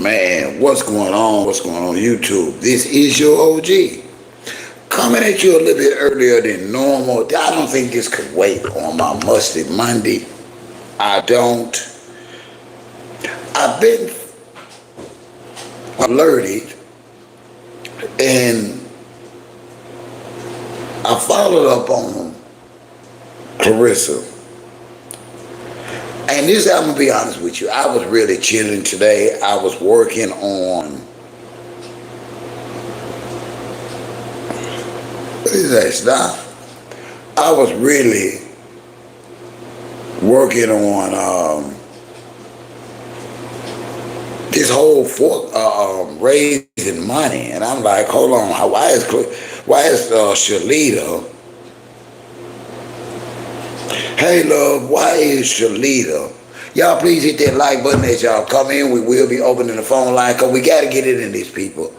Man, what's going on? What's going on YouTube? This is your OG. Coming at you a little bit earlier than normal. I don't think this could wait on my Musty Monday. I don't. I've been alerted and I followed up on Claressa. And this, I'm gonna be honest with you, I was really chilling today. I was working on, what is that stuff? I was really working on this whole raising money, and I'm like, hold on, why is Shalita? Hey love, why is Shalita? Y'all please hit that like button as y'all come in. We will be opening the phone line because we got to get it in these people.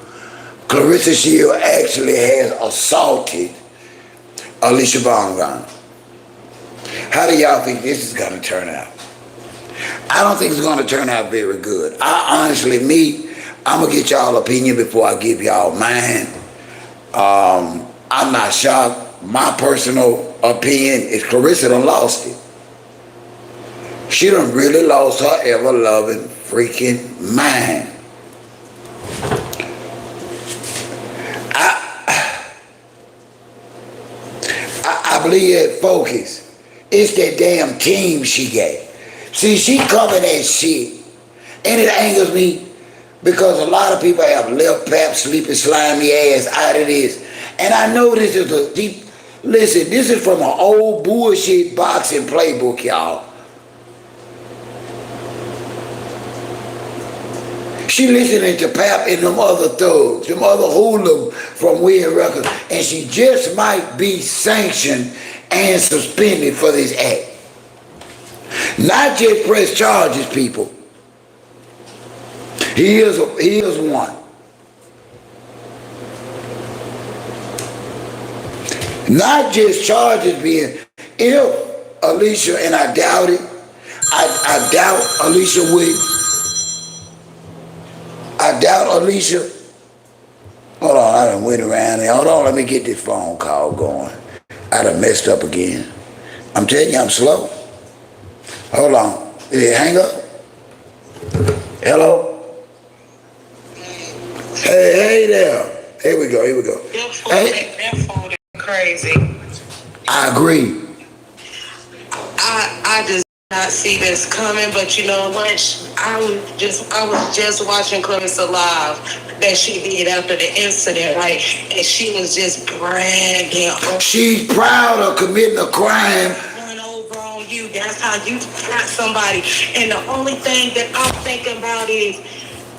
Claressa Shield actually has assaulted Alicia Bongon. How do y'all think this is going to turn out? I don't think it's going to turn out very good. I'm going to get y'all opinion before I give y'all mine. I'm not shocked. My personal opinion is Claressa done lost it. She done really lost her ever-loving freaking mind. I believe that focus. It's that damn team she gave. See, she coming at shit. And it angers me because a lot of people have left Pap sleeping slimy ass out of this. And I know this is a deep... Listen, this is from an old bullshit boxing playbook, y'all. She listening to Pap and them other thugs, them other hoodlums from Weird Records, and she just might be sanctioned and suspended for this act. Not just press charges, people. Here's one. Not just charges being, if Alicia, and I doubt it, I doubt Alicia would, I doubt Alicia, hold on, I done went around there, hold on, let me get this phone call going. I done messed up again. I'm telling you, I'm slow. Hold on, did it hang up? Hello? Hey there. Here we go. Hey. Crazy. I agree. I just not see this coming, but you know what? I was just watching Claressa live that she did after the incident, right? And she was just bragging. She's proud of committing a crime. Run over on you. That's how you got somebody. And the only thing that I'm thinking about is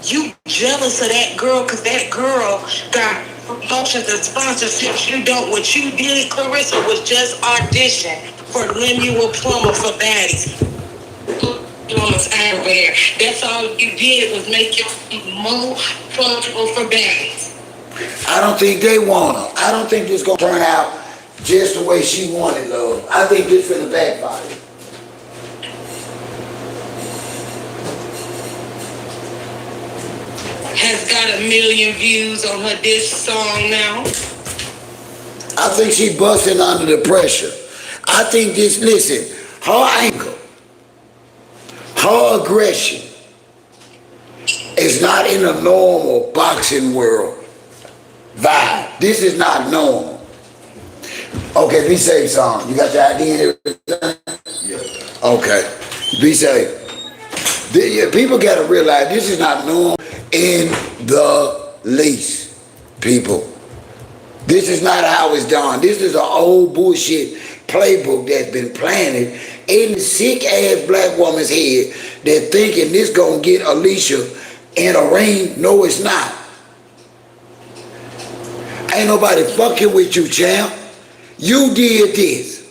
you jealous of that girl because that girl got promotions and sponsorships. You don't. What you did, Claressa, was just audition for Lemuel Plumber for baddies. Plumbers over there. That's all you did was make your more comfortable for baddies. I don't think they want her. I don't think this gonna turn out just the way she wanted, love. I think this for the backfire. Has got 1 million views on her diss song now. I think she busting under the pressure. I think this, listen, her anger, her aggression is not in a normal boxing world vibe. This is not normal. Okay, be safe, son. You got your ID and everything? Yeah. Okay, be safe. People got to realize this is not normal in the least, people. This is not how it's done. This is an old bullshit playbook that's been planted in the sick ass black woman's head that thinking this gonna get Alicia in a ring. No, it's not. Ain't nobody fucking with you, champ. You did this.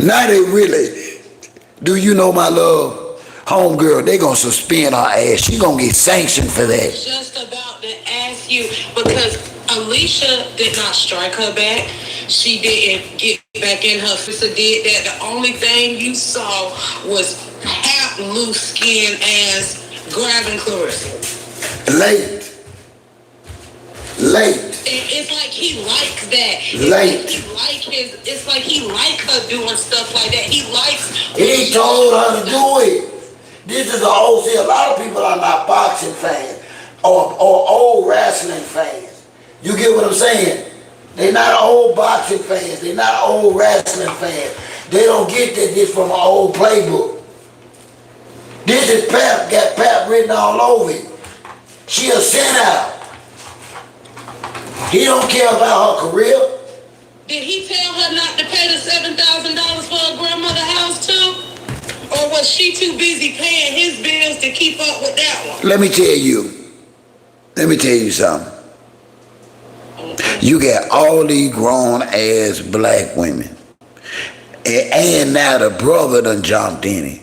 Now they really, do you know my love? Homegirl, they gonna suspend her ass. She gonna get sanctioned for that. Just about to ask you, because Alicia did not strike her back. She didn't get back in her sister did that. The only thing you saw was half loose skin ass grabbing Claressa. Late. It's like he likes that. It's like he like her doing stuff like that. He likes. He told her to do it. This is a whole. See, a lot of people are not boxing fans or old wrestling fans. You get what I'm saying? They're not old boxing fans. They're not old wrestling fans. They don't get this from an old playbook. This is Pap, got Pap written all over it. She a sellout. He don't care about her career. Did he tell her not to pay the $7,000 for her grandmother's house too? Or was she too busy paying his bills to keep up with that one? Let me tell you something. You got all these grown ass black women. And now the brother done jumped in it.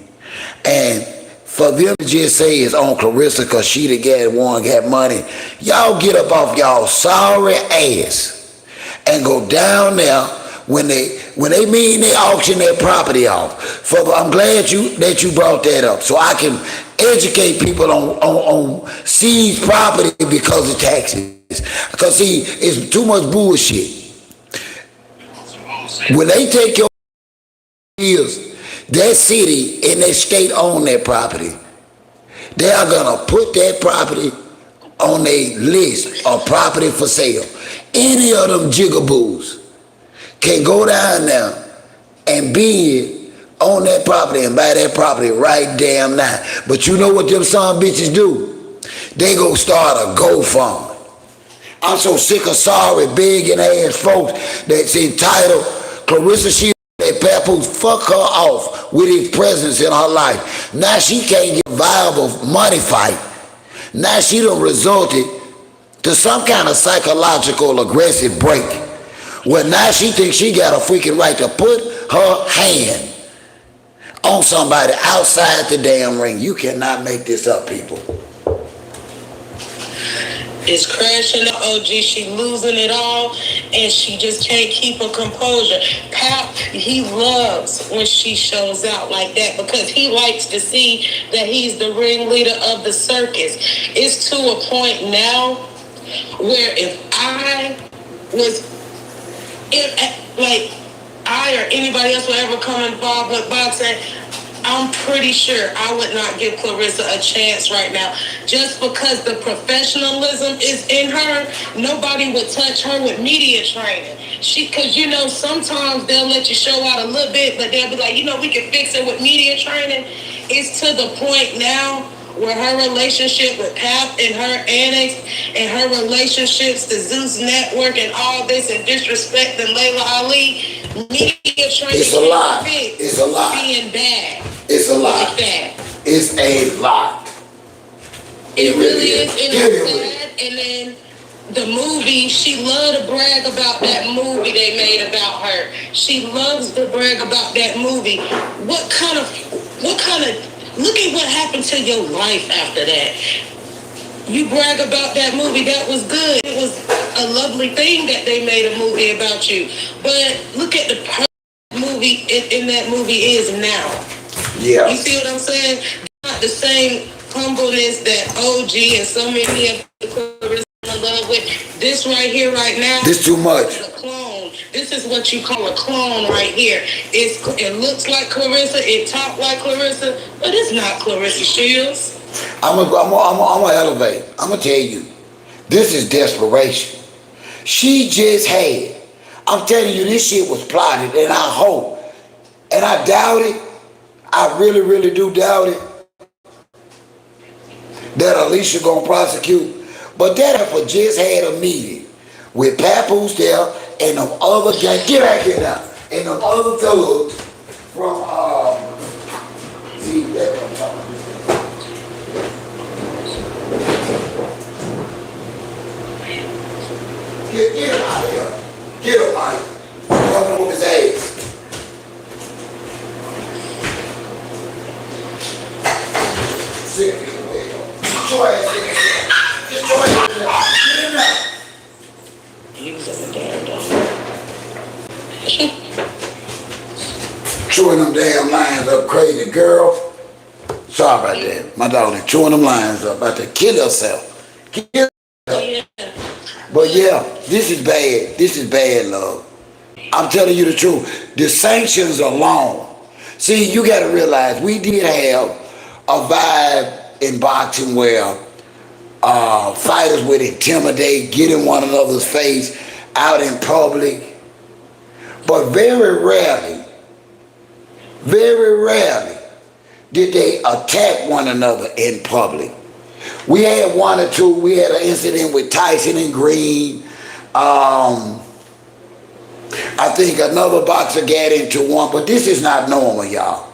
And for them to just say it's on Claressa because she the one got money, y'all get up off y'all sorry ass and go down there when they mean they auction their property off. I'm glad that you brought that up so I can educate people on seized property because of taxes. Because see, it's too much bullshit. When they take your bills, that city and that state own that property. They are gonna put that property on a list of property for sale. Any of them jigaboos can go down there and bid on that property and buy that property right damn now. But you know what them son bitches do? They go start a GoFundMe. I'm so sick of sorry begging ass folks that's entitled. Claressa, she that Papoose fuck her off with his presence in her life. Now she can't get viable money fight. Now she done resulted to some kind of psychological aggressive break. Well, now she thinks she got a freaking right to put her hand on somebody outside the damn ring. You cannot make this up, people. Is crashing the OG, she losing it all, and she just can't keep her composure. Pap, he loves when she shows out like that because he likes to see that he's the ringleader of the circus. It's to a point now where if I or anybody else will ever come involved with boxing, I'm pretty sure I would not give Claressa a chance right now. Just because the professionalism is in her, nobody would touch her with media training. Because, you know, sometimes they'll let you show out a little bit, but they'll be like, you know, we can fix it with media training. It's to the point now where her relationship with Pap and her annex and her relationships to Zeus Network and all this and disrespecting Layla Ali, media training it's a lot. It's a lot. Being bad. It's a lot. Like that. It's a lot. It really is. And it's sad. And then the movie, she loved to brag about that movie they made about her. She loves to brag about that movie. What kind of, look at what happened to your life after that. You brag about that movie, that was good. It was a lovely thing that they made a movie about you. But look at the movie in that movie is now. Yeah. You see what I'm saying? Not the same humbleness that OG and so many of the Claressa in love with. This right here, right now. This too much. A clone. This is what you call a clone right here. It looks like Claressa. It talks like Claressa, but it's not Claressa Shields. I'm gonna elevate. I'm gonna tell you, this is desperation. She just had. I'm telling you, this shit was plotted, and I hope, and I doubt it. I really, really do doubt it that Alicia gonna prosecute. But that heifer just had a meeting with Papoose there and them other guys. Get back here now. And them other thugs from see that's what I'm talking about. Get him out of here. Get him, Mike. Fucking with his ass. Sick of his way. Get your ass in here. Get your ass in here. Get him out. He was in the damn dog. Chewing them damn lines up crazy, girl. Sorry about that. My dog is chewing them lines up, about to kill herself. Kill. Yeah. But yeah, this is bad. This is bad, love. I'm telling you the truth. The sanctions alone. See, you got to realize we did have a vibe in boxing where fighters would intimidate, get in one another's face out in public. But very rarely did they attack one another in public. We had one or two. We had an incident with Tyson and Green. I think another boxer got into one, but this is not normal, y'all.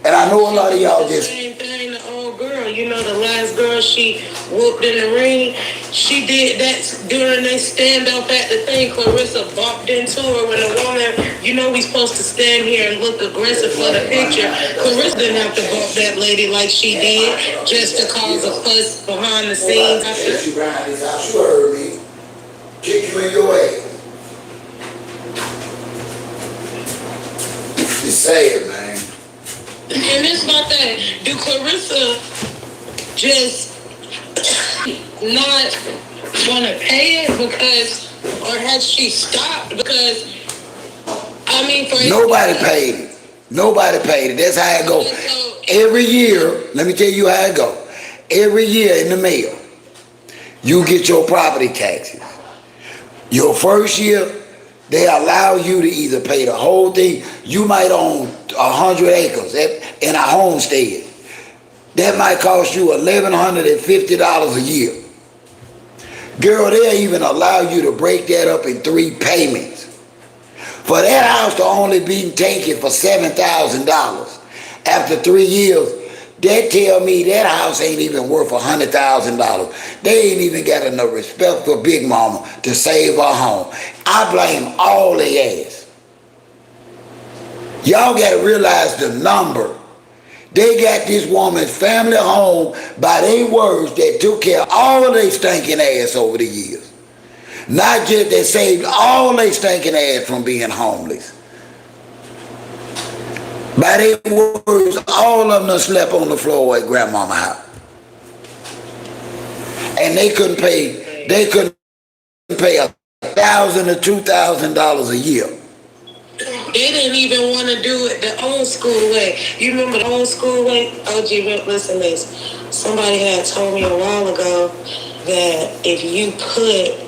And I know a lot of y'all just... Same thing, the old girl, you know, the last girl she whooped in the ring, she did that during their stand-up at the thing. Claressa bumped into her when the woman, you know we supposed to stand here and look aggressive for the picture. Claressa didn't have to bump that lady like she did just to cause a fuss behind the scenes. You heard me. Kick you in your ass. Just say it, man. And it's about that. Do Claressa just not want to pay it because, or has she stopped? Because, I mean, for nobody paid it. Nobody paid it. That's how it goes. Every year, let me tell you how it goes. Every year in the mail, you get your property taxes. Your first year, they allow you to either pay the whole thing. You might own 100 acres in a homestead. That might cost you $1,150 a year. Girl, they'll even allow you to break that up in 3 payments. For that house to only be taken for $7,000 after 3 years, that tell me that house ain't even worth $100,000. They ain't even got enough respect for Big Mama to save her home. I blame all they ass. Y'all gotta realize the number. They got this woman's family home by their words that took care of all of their stinking ass over the years. Not just that saved all their stinking ass from being homeless. By their words, all of them slept on the floor at grandmama's house. And they couldn't pay $1,000 or $2,000 a year. they didn't even want to do it the old school way. You remember the old school way? OG, listen to this. Somebody had told me a while ago that if you put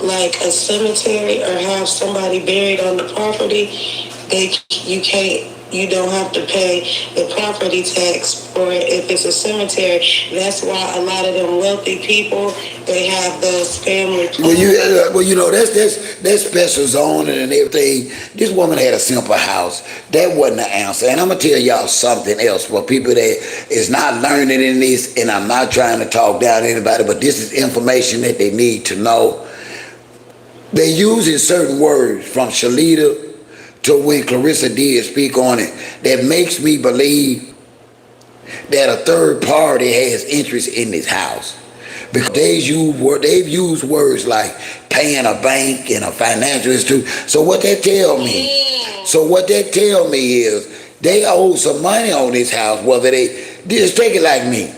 like a cemetery or have somebody buried on the property, you don't have to pay the property tax for it if it's a cemetery. That's why a lot of them wealthy people, they have those family. Well, you know, that's special zoning and everything. This woman had a simple house. That wasn't the answer. And I'm gonna tell y'all something else for people that is not learning in this. And I'm not trying to talk down to anybody, but this is information that they need to know. They're using certain words from Shalita to when Claressa did speak on it that makes me believe that a third party has interest in this house. Because they've used words like paying a bank and a financial institute. So what that tell me is they owe some money on this house, whether they just take it like me.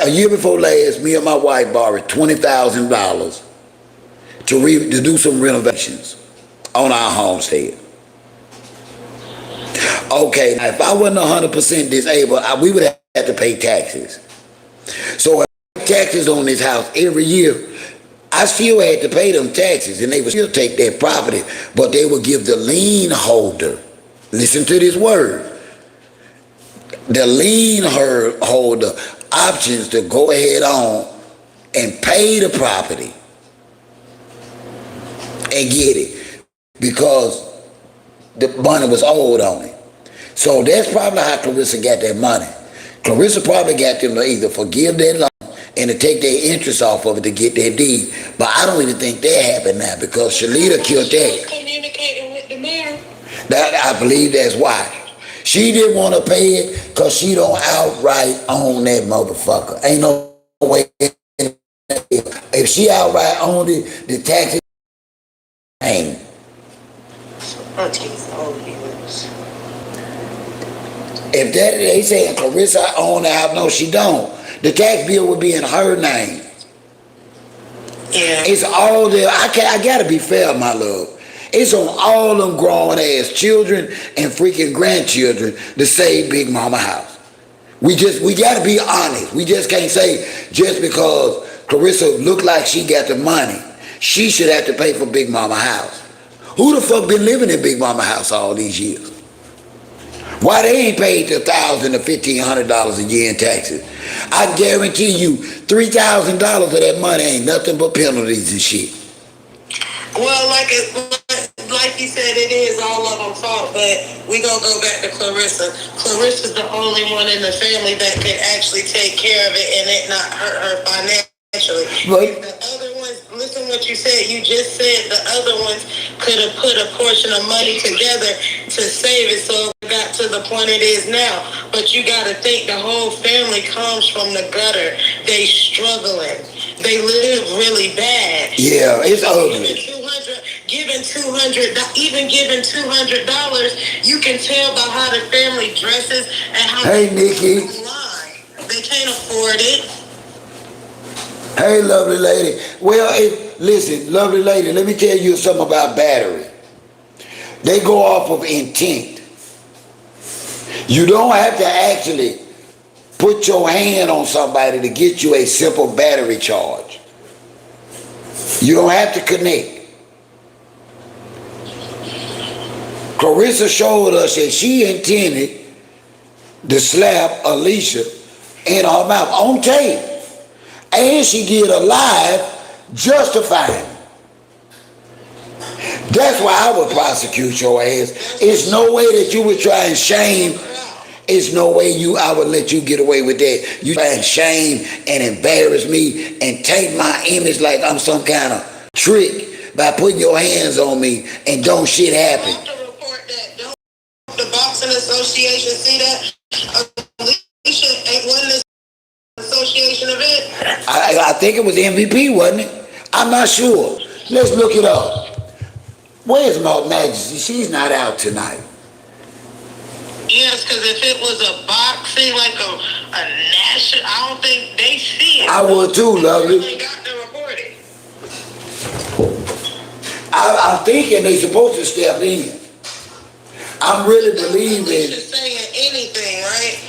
A year before last, me and my wife borrowed $20,000 to do some renovations on our homestead. Okay, now if I wasn't 100% disabled, we would have to pay taxes. So if I pay taxes on this house every year, I still had to pay them taxes, and they would still take their property, but they would give the lien holder, listen to this word, the lien holder options to go ahead on and pay the property and get it because the money was owed on it. So that's probably how Claressa got that money. Claressa probably got them to either forgive that loan and to take their interest off of it to get their deed. But I don't even think that happened now because Shalita killed that. Communicating with the mayor. That I believe that's why. She didn't want to pay it because she don't outright own that motherfucker. Ain't no way. If she outright owned it, the taxes ain't. Oh, jeez, all the viewers. If that they saying Claressa own the house, no, she don't. The tax bill would be in her name. Yeah. It's all there. I gotta be fair, my love. It's on all them grown ass children and freaking grandchildren to save Big Mama house. We gotta be honest. We just can't say just because Claressa look like she got the money, she should have to pay for Big Mama house. Who the fuck been living in Big Mama house all these years? Why they ain't paid the $1,000 to $1,500 a year in taxes? I guarantee you, $3,000 of that money ain't nothing but penalties and shit. Well, like you said, it is all of them fault, but we gonna go back to Claressa. Clarissa's the only one in the family that could actually take care of it and it not hurt her financially. Right. The other ones, listen what you said. You just said the other ones could have put a portion of money together to save it, so it got to the point it is now. But you got to think the whole family comes from the gutter. They struggling. They live really bad. Yeah, it's ugly. Giving $200, you can tell by how the family dresses and how. Hey, Nikki. They can't afford it. Hey, lovely lady. Well, listen, lovely lady, let me tell you something about battery. They go off of intent. You don't have to actually put your hand on somebody to get you a simple battery charge. You don't have to connect. Claressa showed us that she intended to slap Alicia in her mouth on tape. And she did a live justifying. That's why I would prosecute your ass. It's no way that you would try and shame. It's no way I would let you get away with that. You try and shame and embarrass me and take my image like I'm some kind of trick by putting your hands on me and don't shit happen. Don't the Boxing Association see that? Alicia ain't won this association event. I think it was MVP, wasn't it? I'm not sure. Let's look it up. Where's Her Majesty? She's not out tonight. Yes, because if it was a boxing, like a national, I don't think they see it. I would too, lovely. They got to report it. I'm thinking they supposed to step in. I'm really believing. She's saying anything, right?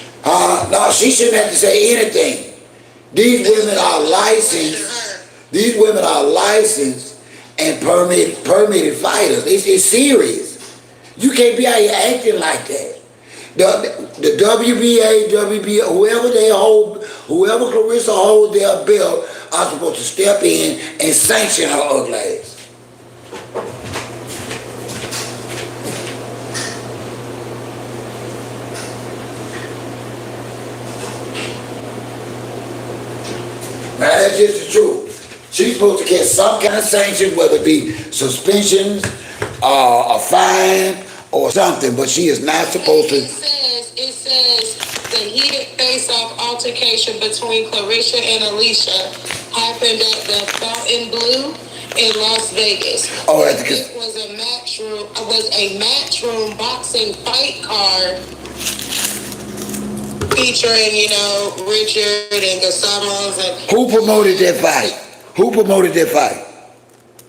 No, she shouldn't have to say anything. These women are licensed. These women are licensed and permitted fighters. It's serious. You can't be out here acting like that. The WBA, whoever Claressa holds their belt are supposed to step in and sanction her ugly ass. Now that's just the truth. She's supposed to get some kind of sanction, whether it be suspensions, a fine, or something, but she is not supposed to. It says the heated face-off altercation between Claressa and Alicia happened at the Fontainebleau in Las Vegas. Oh, that's it was a matchroom boxing fight card featuring, Richard and Gasamos and. Who promoted that fight? Who promoted that fight?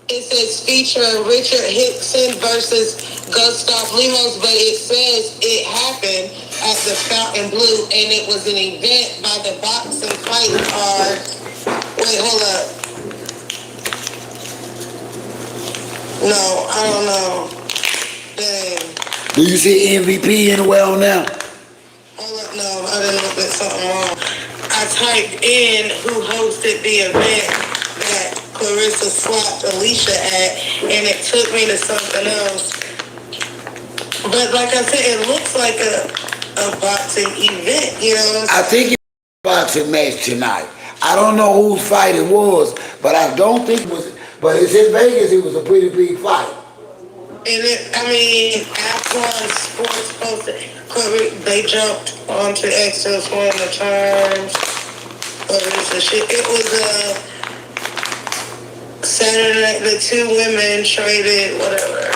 It says featuring Richard Hickson versus Gustav Lemos, but it says it happened at the Fontainebleau, and it was an event by the boxing fight card. Wait, hold up. No, I don't know. Dang. Do you see MVP anywhere on now? Hold up, no, I didn't look at something wrong. I typed in who hosted the event that Claressa slapped Alicia at, and it took me to something else. But like I said, it looks like a boxing event, I think it's a boxing match tonight. I don't know whose fight it was, but I don't think it was. But it's in Vegas. It was a pretty big fight. And F1 Sports posted, they jumped onto Exos one of the times. It was a Saturday. The two women traded whatever.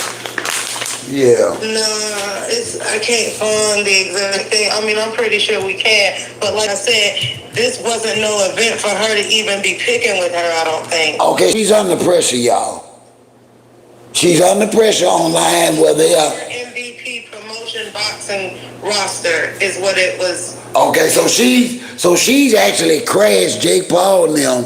Yeah. Nah, I can't find the exact thing. I mean, I'm pretty sure we can, but like I said, this wasn't no event for her to even be picking with her, I don't think. Okay, she's under pressure, y'all. She's under pressure online where they are. MVP promotion boxing roster is what it was. Okay, so she's actually crashed Jake Paul and them.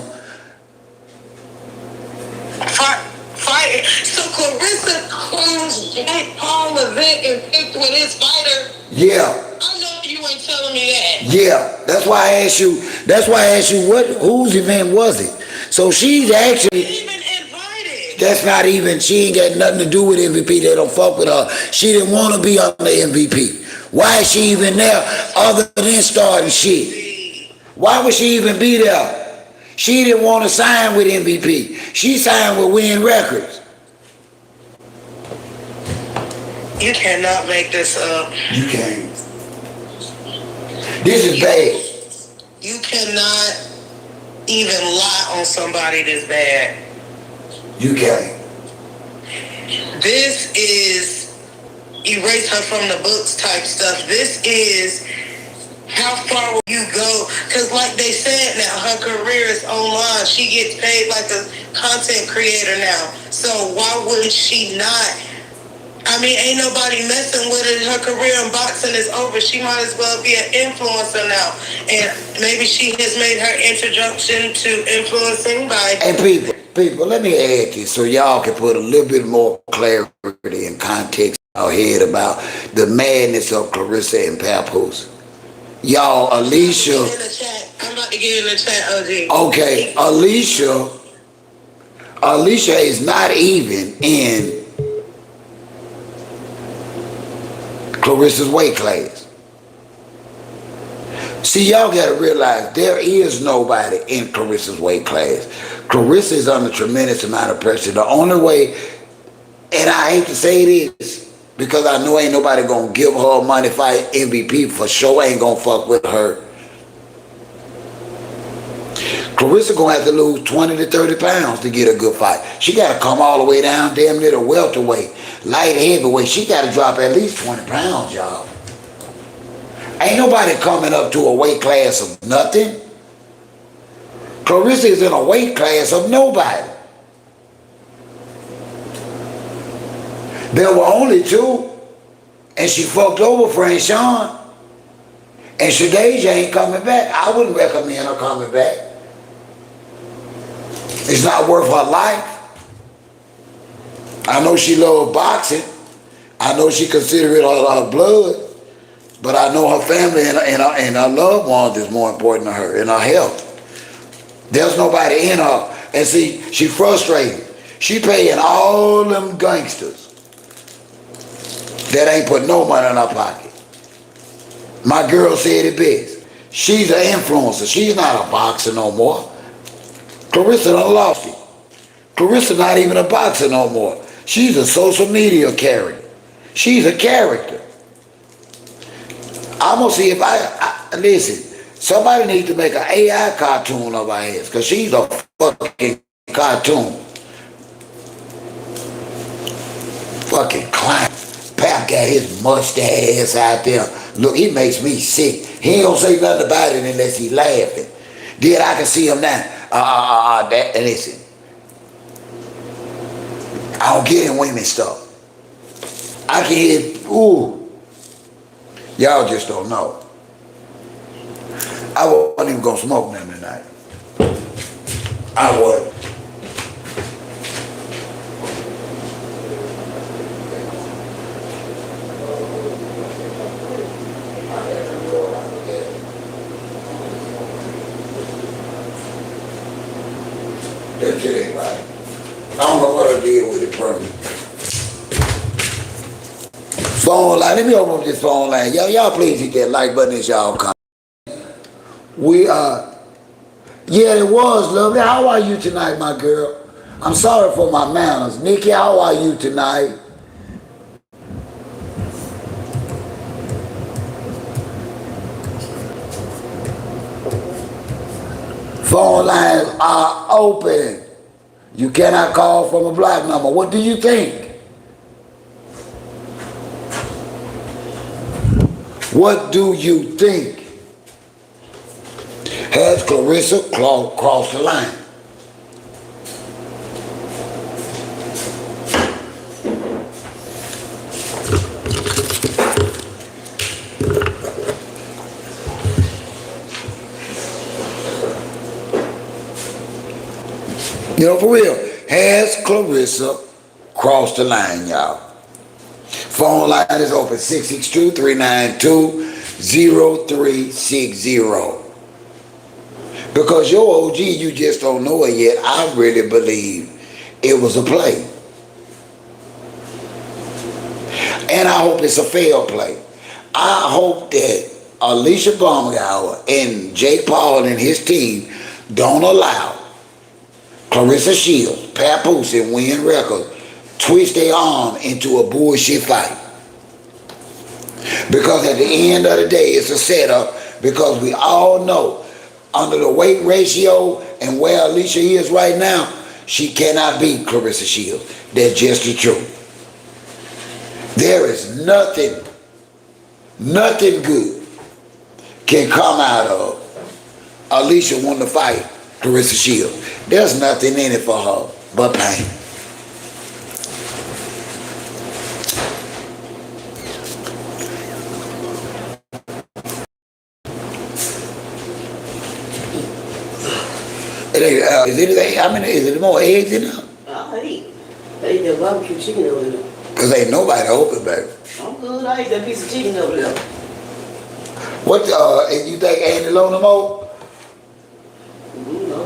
Fighting. So Claressa crashed Jake Paul event and picked with his fighter. Yeah. I know you ain't telling me that. Yeah, that's why I asked you. That's why I asked you whose event was it. So she's actually. Even invited. That's not even. She ain't got nothing to do with MVP. They don't fuck with her. She didn't want to be on the MVP. Why is she even there other than starting shit? Why would she even be there? She didn't want to sign with MVP. She signed with Win Records. You cannot make this up. You can't. This is bad. You cannot even lie on somebody this bad. You can't. This is erase her from the books type stuff. This is how far will you go? Because like they said now, her career is online. She gets paid like a content creator now. So why would she not? I mean, ain't nobody messing with it. Her career in boxing is over. She might as well be an influencer now. And maybe she has made her introduction to influencing by... And people, let me add this so y'all can put a little bit more clarity and context in our head about the madness of Claressa and Papoose. Y'all, Alicia... I'm about to get in the chat, OG. Okay, Alicia is not even in Claressa's weight class. See, y'all gotta realize there is nobody in Claressa's weight class. Claressa is under tremendous amount of pressure. The only way, and I hate to say this, because I know ain't nobody gonna give her a money fight. MVP for sure ain't gonna fuck with her. Claressa gonna have to lose 20 to 30 pounds to get a good fight. She gotta come all the way down damn near the welterweight, light heavyweight. She gotta drop at least 20 pounds, y'all. Ain't nobody coming up to a weight class of nothing. Claressa is in a weight class of nobody. There were only two, and she fucked over Frank Sean. And Shadeja ain't coming back. I wouldn't recommend her coming back. It's not worth her life. I know she loves boxing. I know she considers it her blood. But I know her family and her loved ones is more important to her, and her health. There's nobody in her. And see, she frustrated. She paying all them gangsters that ain't put no money in her pocket. My girl said it best. She's an influencer. She's not a boxer no more. Claressa done lost it. Claressa not even a boxer no more. She's a social media character. She's a character. I'm gonna see if I listen. Somebody needs to make an AI cartoon of her ass, because she's a fucking cartoon. Fucking clown. Pap got his mustache out there. Look, he makes me sick. He ain't gonna say nothing about it unless he laughing. Then I can see him now. Listen. I don't get in women stuff. I can hear, ooh. Y'all just don't know. I wasn't even gonna smoke them tonight. I wasn't. That shit ain't right. I don't know what I did with it permanently. Phone line, let me open up this phone line. Y'all please hit that like button as y'all come. We are, yeah, it was lovely. How are you tonight, my girl? I'm sorry for my manners. Nikki, how are you tonight? Phone lines are open. You cannot call from a black number. What do you think? What do you think? Has Claressa crossed the line? You know, for real, has Claressa crossed the line, y'all? Phone line is open 662-392-0360. Because your OG, you just don't know it yet. I really believe it was a play. And I hope it's a fair play. I hope that Alicia Baumgartner and Jake Paul and his team don't allow Claressa Shields, Papoose, and Win Records twist their arm into a bullshit fight. Because at the end of the day, it's a setup, because we all know under the weight ratio and where Alicia is right now, she cannot beat Claressa Shields. That's just the truth. There is nothing good can come out of Alicia wanting to fight Claressa Shields. There's nothing in it for her but pain. Is it more eggs in there? I ate that barbecue chicken over there. Cause ain't nobody open, baby. I'm good. I ate that piece of chicken over there. What, and you think Andy loaned them over? No.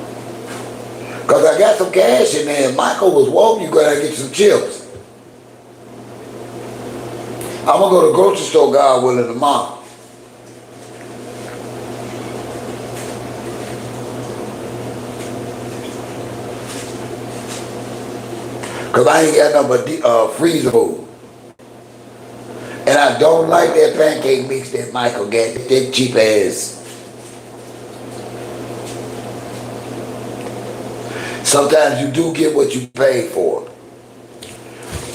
Cause I got some cash in there and Michael was woke, you gotta get some chips. I'm gonna go to the grocery store, God willing, tomorrow. Cause I ain't got nothing but freezer food. And I don't like that pancake mix that Michael got, that cheap ass. Sometimes you do get what you pay for.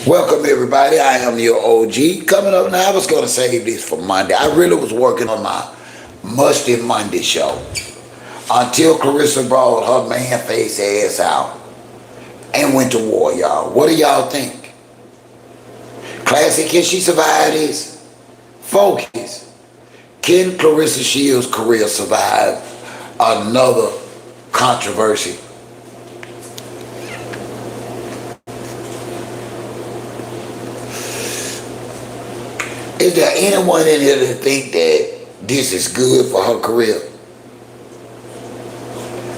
Welcome everybody, I am your OG. Coming up now, I was gonna save this for Monday. I really was working on my Musty Monday show until Claressa brought her man face ass out and went to war, y'all. What do y'all think? Classic, can she survive this? Focus. Can Claressa Shields' career survive another controversy? Is there anyone in here that think that this is good for her career?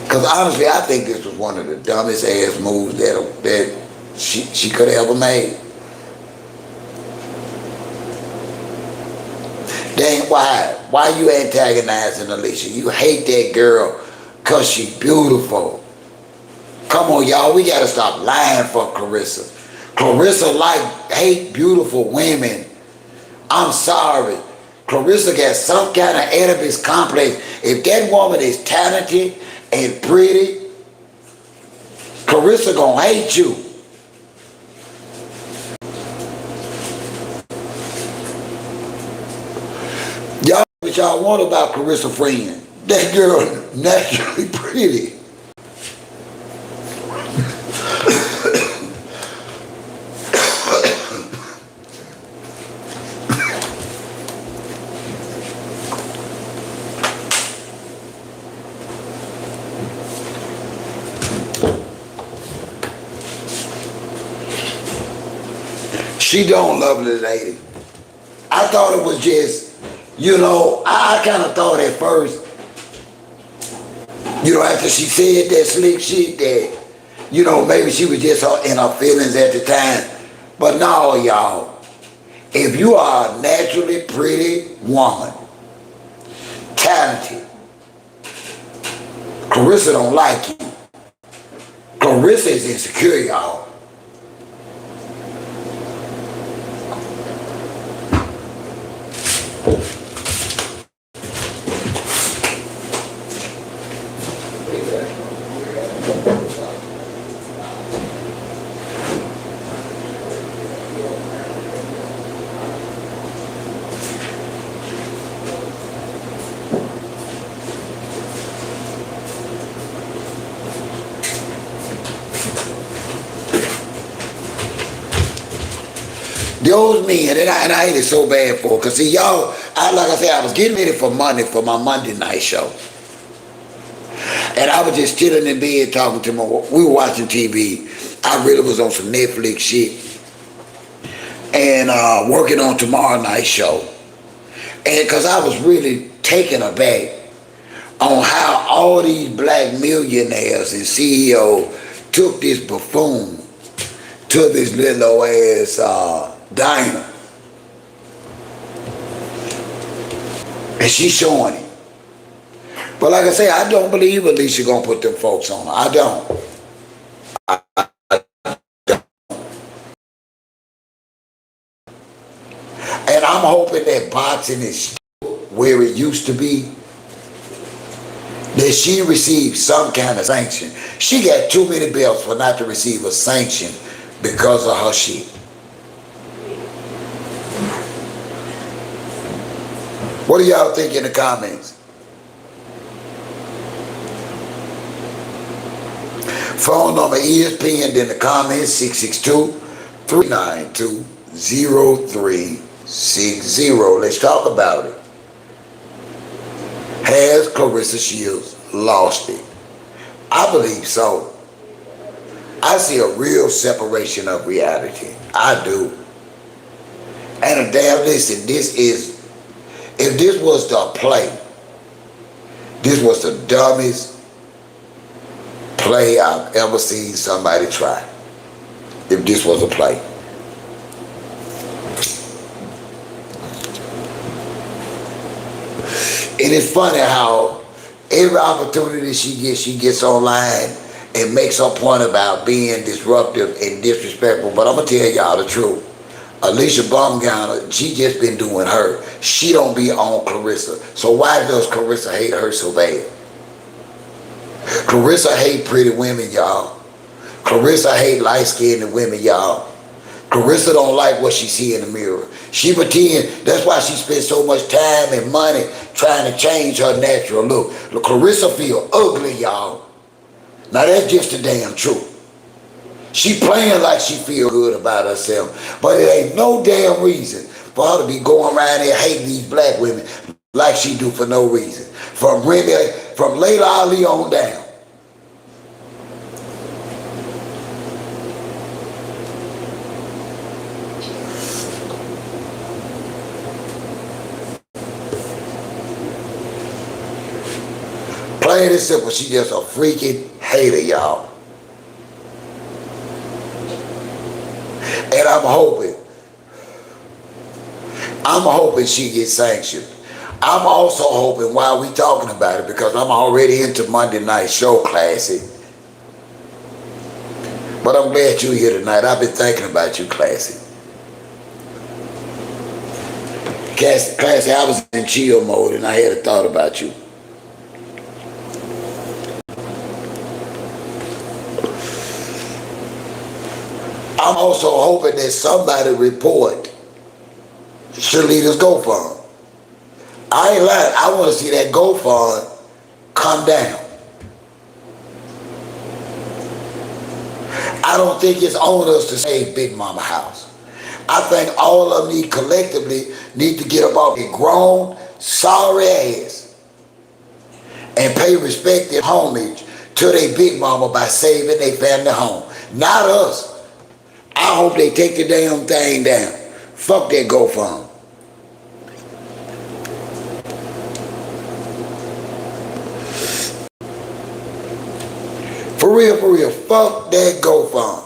Because honestly, I think this was one of the dumbest ass moves that she could have ever made. Dang, why you antagonizing Alicia? You hate that girl because she's beautiful. Come on, y'all, we got to stop lying for Claressa. Claressa hate beautiful women. I'm sorry. Claressa got some kind of Oedipus complex. If that woman is talented and pretty, Claressa gonna hate you. Y'all, what y'all want about Claressa friend? That girl naturally pretty. She don't lovely lady. I thought it was just, I kind of thought at first, after she said that slick shit that, maybe she was just in her feelings at the time. But no, y'all, if you are a naturally pretty woman, talented, Claressa don't like you. Claressa is insecure, y'all. those men, and I hate it so bad for, because see, y'all, like I said, I was getting ready for Monday for my Monday night show. And I was just chilling in bed talking to we were watching TV. I really was on some Netflix shit. And working on tomorrow night's show. And because I was really taken aback on how all these black millionaires and CEOs took this buffoon to this little ass diner. And she's showing it. But like I say, I don't believe Alicia gonna put them folks on her. I don't. And I'm hoping that boxing is where it used to be. That she received some kind of sanction. She got too many belts for not to receive a sanction because of her shit. What do y'all think in the comments? Phone number is pinned in the comments, 662-392-0360. Let's talk about it. Has Claressa Shields lost it? I believe so. I see a real separation of reality. I do. And damn, listen, if this was the play, this was the dumbest play I've ever seen somebody try. If this was a play. And it's funny how every opportunity she gets online and makes her point about being disruptive and disrespectful. But I'm going to tell y'all the truth. Alicia Baumgartner, she just been doing her. She don't be on Claressa. So why does Claressa hate her so bad? Claressa hate pretty women, y'all. Claressa hate light-skinned women, y'all. Claressa don't like what she see in the mirror. She pretend, that's why she spends so much time and money trying to change her natural look. Claressa feel ugly, y'all. Now that's just the damn truth. She playing like she feel good about herself, but it ain't no damn reason for her to be going around there hating these black women like she do for no reason. From Layla Ali on down. Plain and simple, she just a freaking hater, y'all. And I'm hoping she gets sanctioned. I'm also hoping while we talking about it, because I'm already into Monday night show Classy. But I'm glad you're here tonight. I've been thinking about you, Classy. Classy, I was in chill mode and I had a thought about you. I'm also hoping that somebody report Shalita's GoFund. I ain't lying. I want to see that GoFund come down. I don't think it's on us to save Big Mama house. I think all of them collectively need to get up off their grown, sorry ass and pay respect and homage to their Big Mama by saving their family home. Not us. I hope they take the damn thing down. Fuck that GoFund. For real, fuck that GoFund.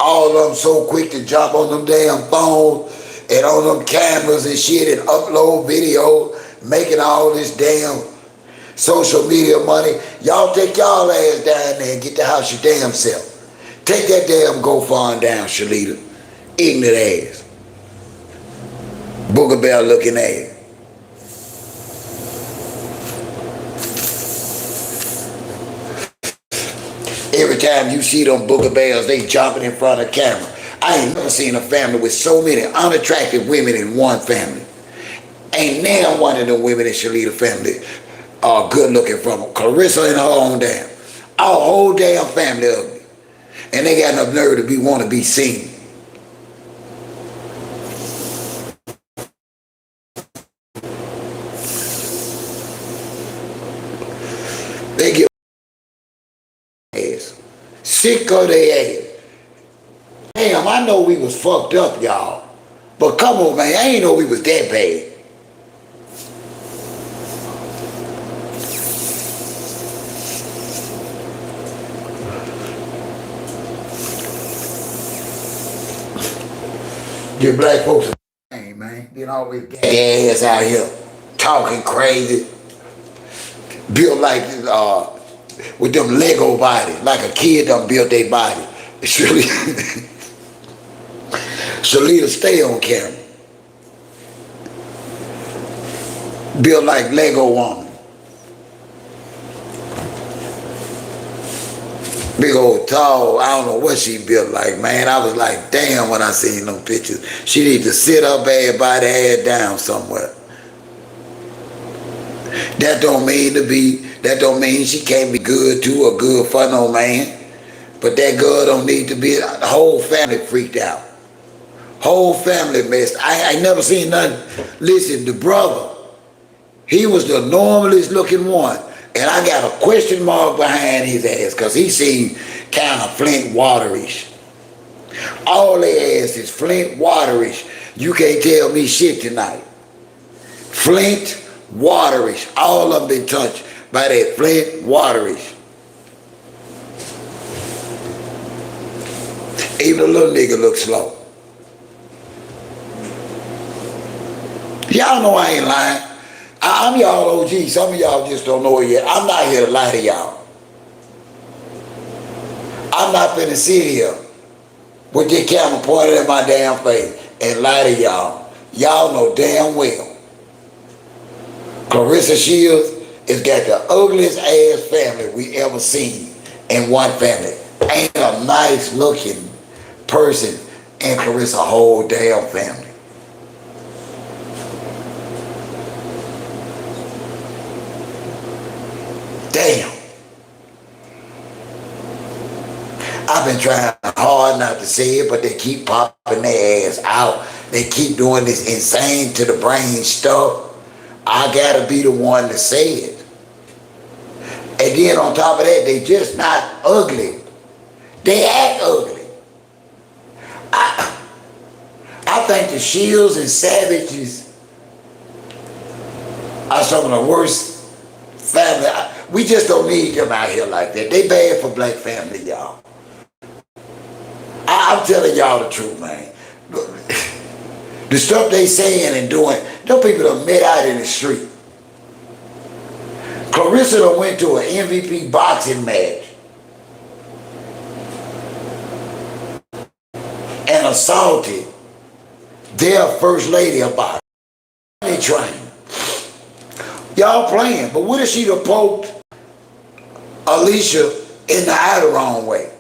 All of them so quick to jump on them damn phones and on them cameras and shit and upload video, making all this damn social media money. Y'all take y'all ass down there and get the house your damn self. Take that damn GoFund down, Shalita. Ignorant ass. Booger Bear looking ass. Every time you see them Booger Bears, they jumping in front of the camera. I ain't never seen a family with so many unattractive women in one family. Ain't now one of them women in Shalita family are good looking from Claressa and her own damn. Our whole damn family ugly. and they got enough nerve to want to be seen. They get ass. Sick of their ass. Damn, I know we was fucked up, y'all. But come on, man, I ain't know we was that bad. Get black folks a man. They always get their ass out here talking crazy. Built like with them Lego bodies, like a kid done built their body. Shalita, stay on camera. Built like Lego woman. Big old tall, I don't know what she built like, man. I was like, damn, when I seen them pictures. She need to sit her bad body head down somewhere. That don't mean she can't be good to or good for no man. But that girl don't need to be, the whole family freaked out. Whole family messed. I ain't never seen nothing. Listen, the brother, he was the normalest looking one. And I got a question mark behind his ass because he seemed kind of Flint waterish. All their ass is Flint waterish. You can't tell me shit tonight. Flint waterish. All of them been touched by that Flint waterish. Even the little nigga looks slow. Y'all know I ain't lying. I'm y'all OG. Some of y'all just don't know it yet. I'm not here to lie to y'all. I'm not finna sit here with this camera pointed at my damn face and lie to y'all. Y'all know damn well Claressa Shields has got the ugliest ass family we ever seen in one family. Ain't a nice looking person in Claressa whole damn family. Damn. I've been trying hard not to say it, but they keep popping their ass out. They keep doing this insane to the brain stuff. I gotta be the one to say it. And then on top of that, they just not ugly. They act ugly. I think the Shields and Savages are some of the worst family. We just don't need them out here like that. They bad for black family, y'all. I'm telling y'all the truth, man. The stuff they saying and doing, those people done met out in the street. Claressa done went to an MVP boxing match and assaulted their first lady about it. They train. Y'all playing, but what if she'd have poked Alicia in the eye the wrong way?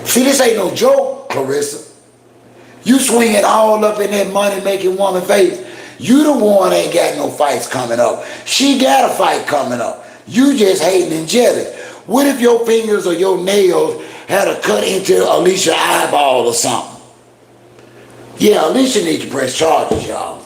See, this ain't no joke, Claressa. You swinging all up in that money-making woman face. You the one ain't got no fights coming up. She got a fight coming up. You just hating and jealous. What if your fingers or your nails had a cut into Alicia's eyeball or something? Yeah, Alicia needs to press charges, y'all.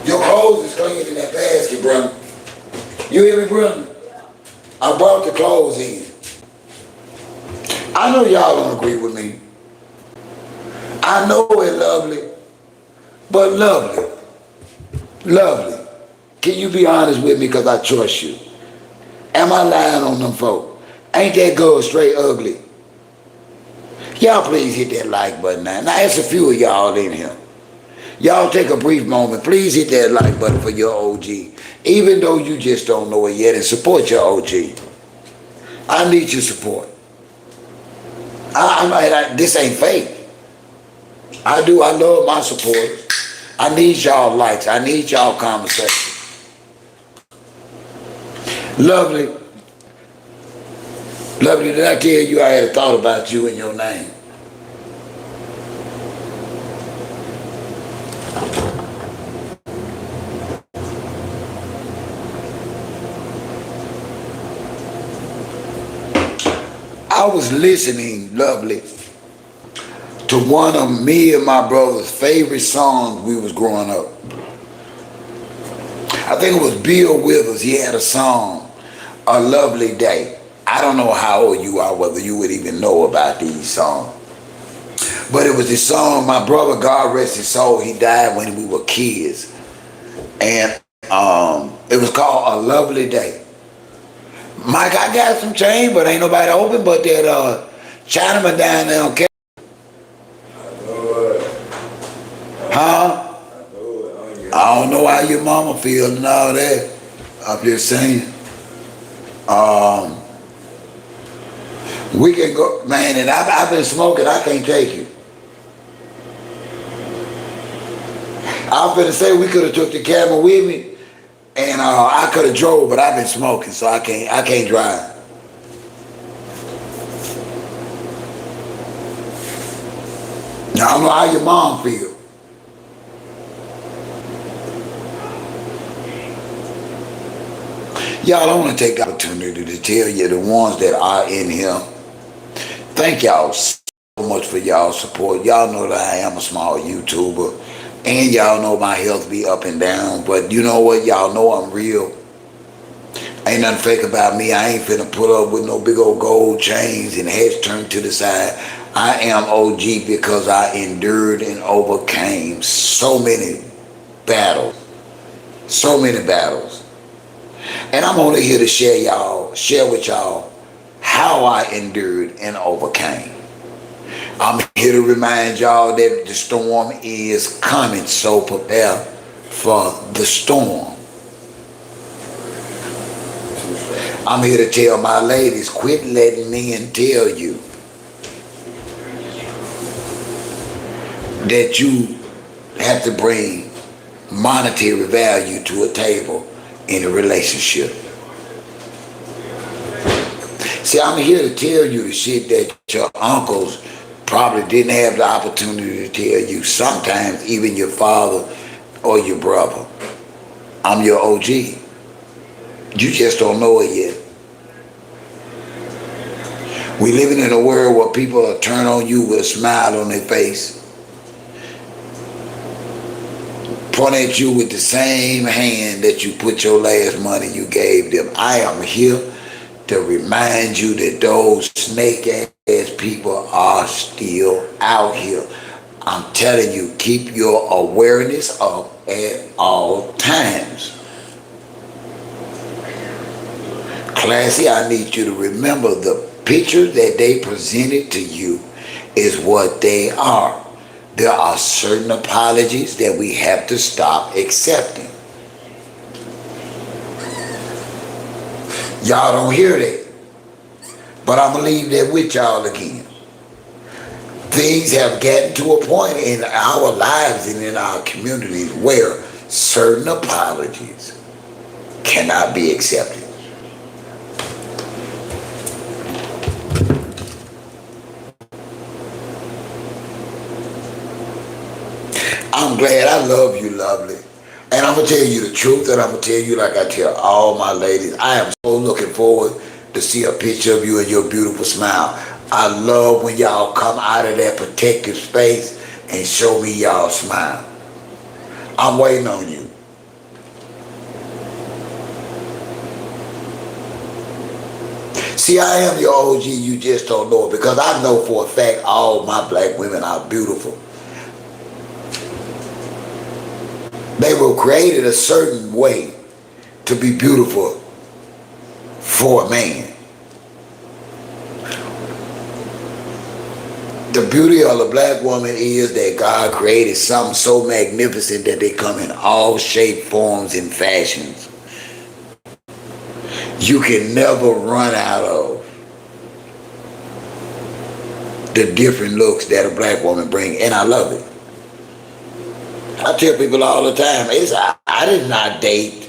Your clothes is clean in that basket, brother. You hear me, brother? I brought the clothes in. I know y'all don't agree with me. I know it lovely, but lovely, lovely. Can you be honest with me because I trust you? Am I lying on them folk? Ain't that girl straight ugly? Y'all please hit that like button now. Now it's a few of y'all in here. Y'all take a brief moment. Please hit that like button for your OG. Even though you just don't know it yet, and support your OG. I need your support. This ain't fake. I love my supporters. I need y'all likes. I need y'all conversation. Lovely. Lovely, did I tell you I had a thought about you and your name? I was listening, Lovely, to one of me and my brother's favorite songs we was growing up. I think it was Bill Withers. He had a song, A Lovely Day. I don't know how old you are, whether you would even know about these songs. But it was this song, my brother, God rest his soul, he died when we were kids. And it was called A Lovely Day. Mike, I got some change, but ain't nobody open but that Chinaman down there, okay? Huh? I don't know how your mama feel and all that. I'm just saying. We can go, man, and I've been smoking, I can't take you. I was gonna say we could have took the camera with me, and I could have drove, but I've been smoking, so I can't drive. Now I don't know how your mom feel. Y'all, I want to take the opportunity to tell you, the ones that are in here, thank y'all so much for y'all support. Y'all know that I am a small YouTuber, and y'all know my health be up and down, but you know what? Y'all know I'm real. Ain't nothing fake about me. I ain't finna put up with no big old gold chains and heads turned to the side. I am OG because I endured and overcame so many battles. So many battles. And I'm only here to share with y'all how I endured and overcame. I'm here to remind y'all that the storm is coming, so prepare for the storm. I'm here to tell my ladies, quit letting men tell you that you have to bring monetary value to a table in a relationship. See, I'm here to tell you the shit that your uncles probably didn't have the opportunity to tell you. Sometimes even your father or your brother. I'm your OG. You just don't know it yet. We living in a world where people will turn on you with a smile on their face, point at you with the same hand that you put your last money you gave them. I am here to remind you that those snake ass people are still out here. I'm telling you, keep your awareness up at all times. Classy, I need you to remember the picture that they presented to you is what they are. There are certain apologies that we have to stop accepting. Y'all don't hear that, but I'm gonna leave that with y'all again. Things have gotten to a point in our lives and in our communities where certain apologies cannot be accepted. I'm glad. I love you, Lovely. And I'm going to tell you the truth, and I'm going to tell you like I tell all my ladies. I am so looking forward to see a picture of you and your beautiful smile. I love when y'all come out of that protective space and show me y'all smile. I'm waiting on you. See, I am your OG, you just don't know it, because I know for a fact all my black women are beautiful. They were created a certain way to be beautiful for a man. The beauty of a black woman is that God created something so magnificent that they come in all shapes, forms, and fashions. You can never run out of the different looks that a black woman brings, and I love it. I tell people all the time, I did not date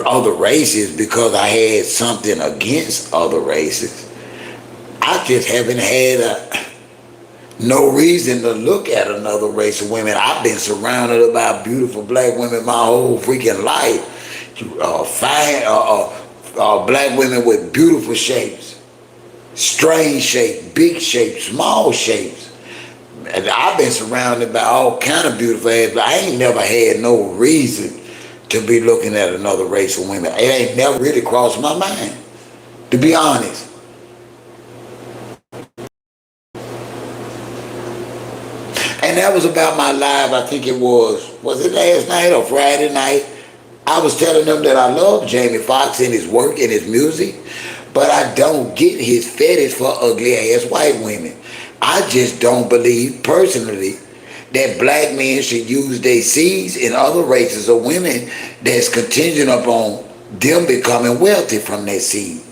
other races because I had something against other races. I just haven't had no reason to look at another race of women. I've been surrounded by beautiful black women my whole freaking life. Black women with beautiful shapes, strange shapes, big shapes, small shapes. And I've been surrounded by all kind of beautiful ass, but I ain't never had no reason to be looking at another race of women. It ain't never really crossed my mind, to be honest. And that was about my live, I think it was it last night or Friday night? I was telling them that I love Jamie Foxx and his work and his music, but I don't get his fetish for ugly ass white women. I just don't believe personally that black men should use their seeds in other races of women that's contingent upon them becoming wealthy from their seed.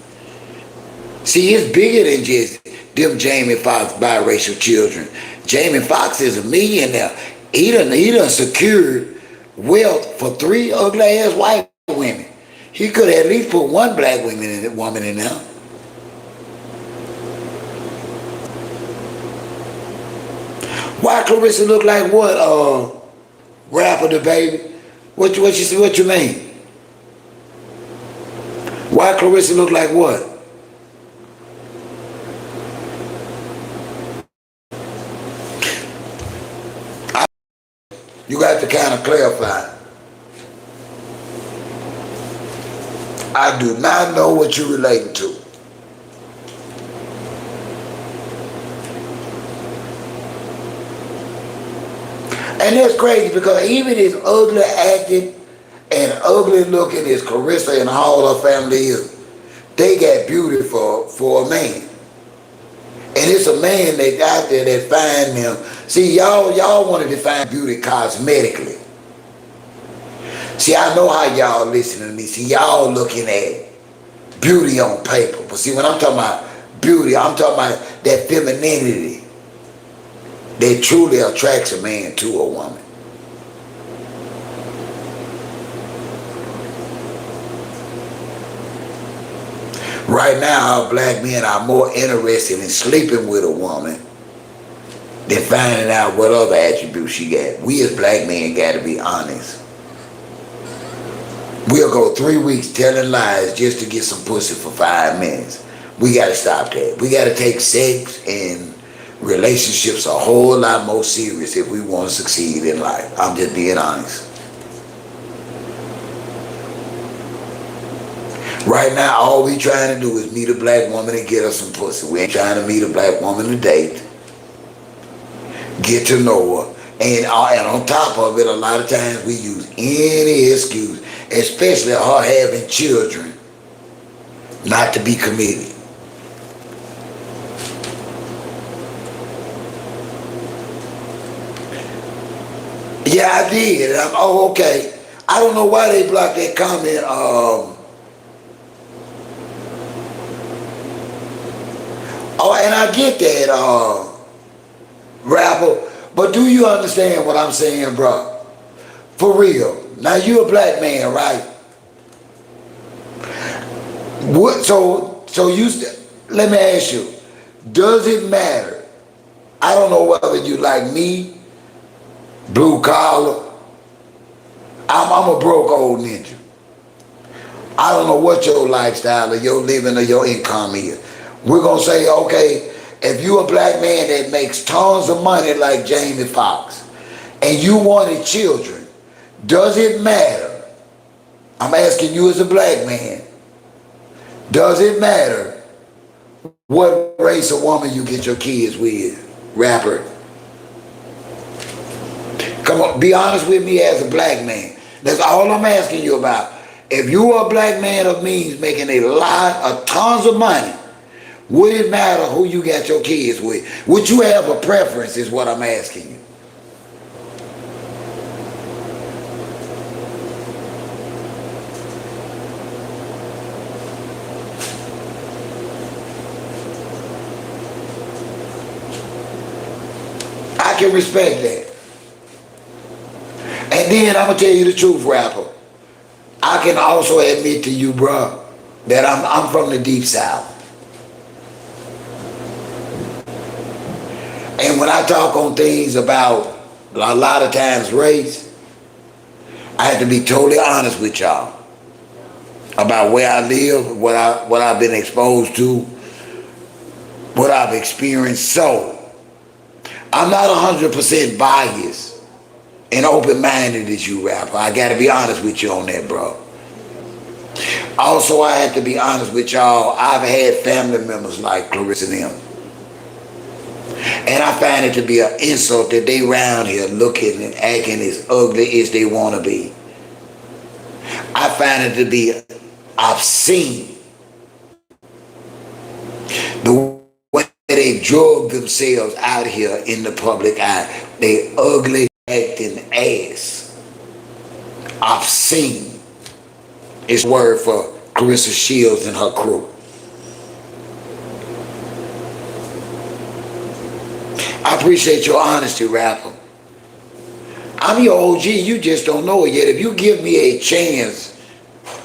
See, it's bigger than just them Jamie Foxx biracial children. Jamie Foxx is a millionaire. He done secured wealth for 3 ugly ass white women. He could at least put one black woman in there. Why Claressa look like what? Rapper the baby? What you mean? Why Claressa look like what? You got to kind of clarify. I do not know what you're relating to. And that's crazy because even as ugly acting and ugly looking as Claressa and all her family is, they got beauty for a man. And it's a man that out there that find them. See, y'all want to define beauty cosmetically. See, I know how y'all listening to me. See, y'all looking at beauty on paper. But see, when I'm talking about beauty, I'm talking about that femininity that truly attracts a man to a woman. Right now, our black men are more interested in sleeping with a woman than finding out what other attributes she got. We as black men got to be honest. We'll go 3 weeks telling lies just to get some pussy for 5 minutes. We got to stop that. We got to take sex and relationships a whole lot more serious if we want to succeed in life. I'm just being honest. Right now, all we trying to do is meet a black woman and get her some pussy. We ain't trying to meet a black woman to date, get to know her, and on top of it, a lot of times we use any excuse, especially her having children, not to be committed. Yeah, I did. Oh, okay. I don't know why they blocked that comment. Oh, and I get that, rapper, but do you understand what I'm saying, bro? For real. Now, you a black man, right? What? So let me ask you, does it matter? I don't know whether you like me, blue collar. I'm a broke old ninja. I don't know what your lifestyle or your living or your income is. We're going to say, okay, if you a black man that makes tons of money like Jamie Foxx and you wanted children, does it matter? I'm asking you as a black man. Does it matter what race of woman you get your kids with, rapper? Come on, be honest with me as a black man. That's all I'm asking you about. If you are a black man of means making tons of money, would it matter who you got your kids with? Would you have a preference is what I'm asking you. I can respect that. And then I'm gonna tell you the truth, rapper. I can also admit to you, bro, that I'm from the deep south. And when I talk on things about a lot of times race, I have to be totally honest with y'all about where I live, what I've been exposed to, what I've experienced. So I'm not 100% biased and open-minded as you, rapper. I got to be honest with you on that, bro. Also, I have to be honest with y'all. I've had family members like Claressa and them. And I find it to be an insult that they round here looking and acting as ugly as they want to be. I find it to be obscene. The way they drug themselves out here in the public eye. They ugly acting ass. Obscene is a word for Claressa Shields and her crew. I appreciate your honesty, rapper. I'm your OG, you just don't know it yet. If you give me a chance,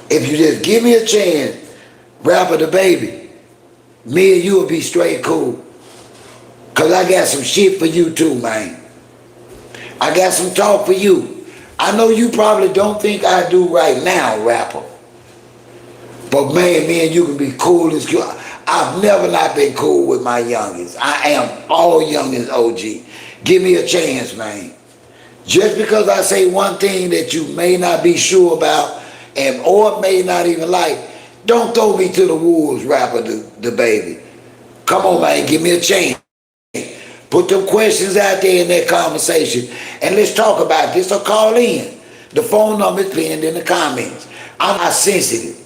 if you just give me a chance, rapper the baby, me and you will be straight cool. Cause I got some shit for you too, man. I got some talk for you. I know you probably don't think I do right now, rapper. But man, me and you can be cool as cool. I've never not been cool with my youngins. I am all youngins OG. Give me a chance, man. Just because I say one thing that you may not be sure about or may not even like, don't throw me to the wolves, rapper the baby. Come on, man, give me a chance. Put them questions out there in that conversation and let's talk about this or call in. The phone number is pinned in the comments. I'm not sensitive.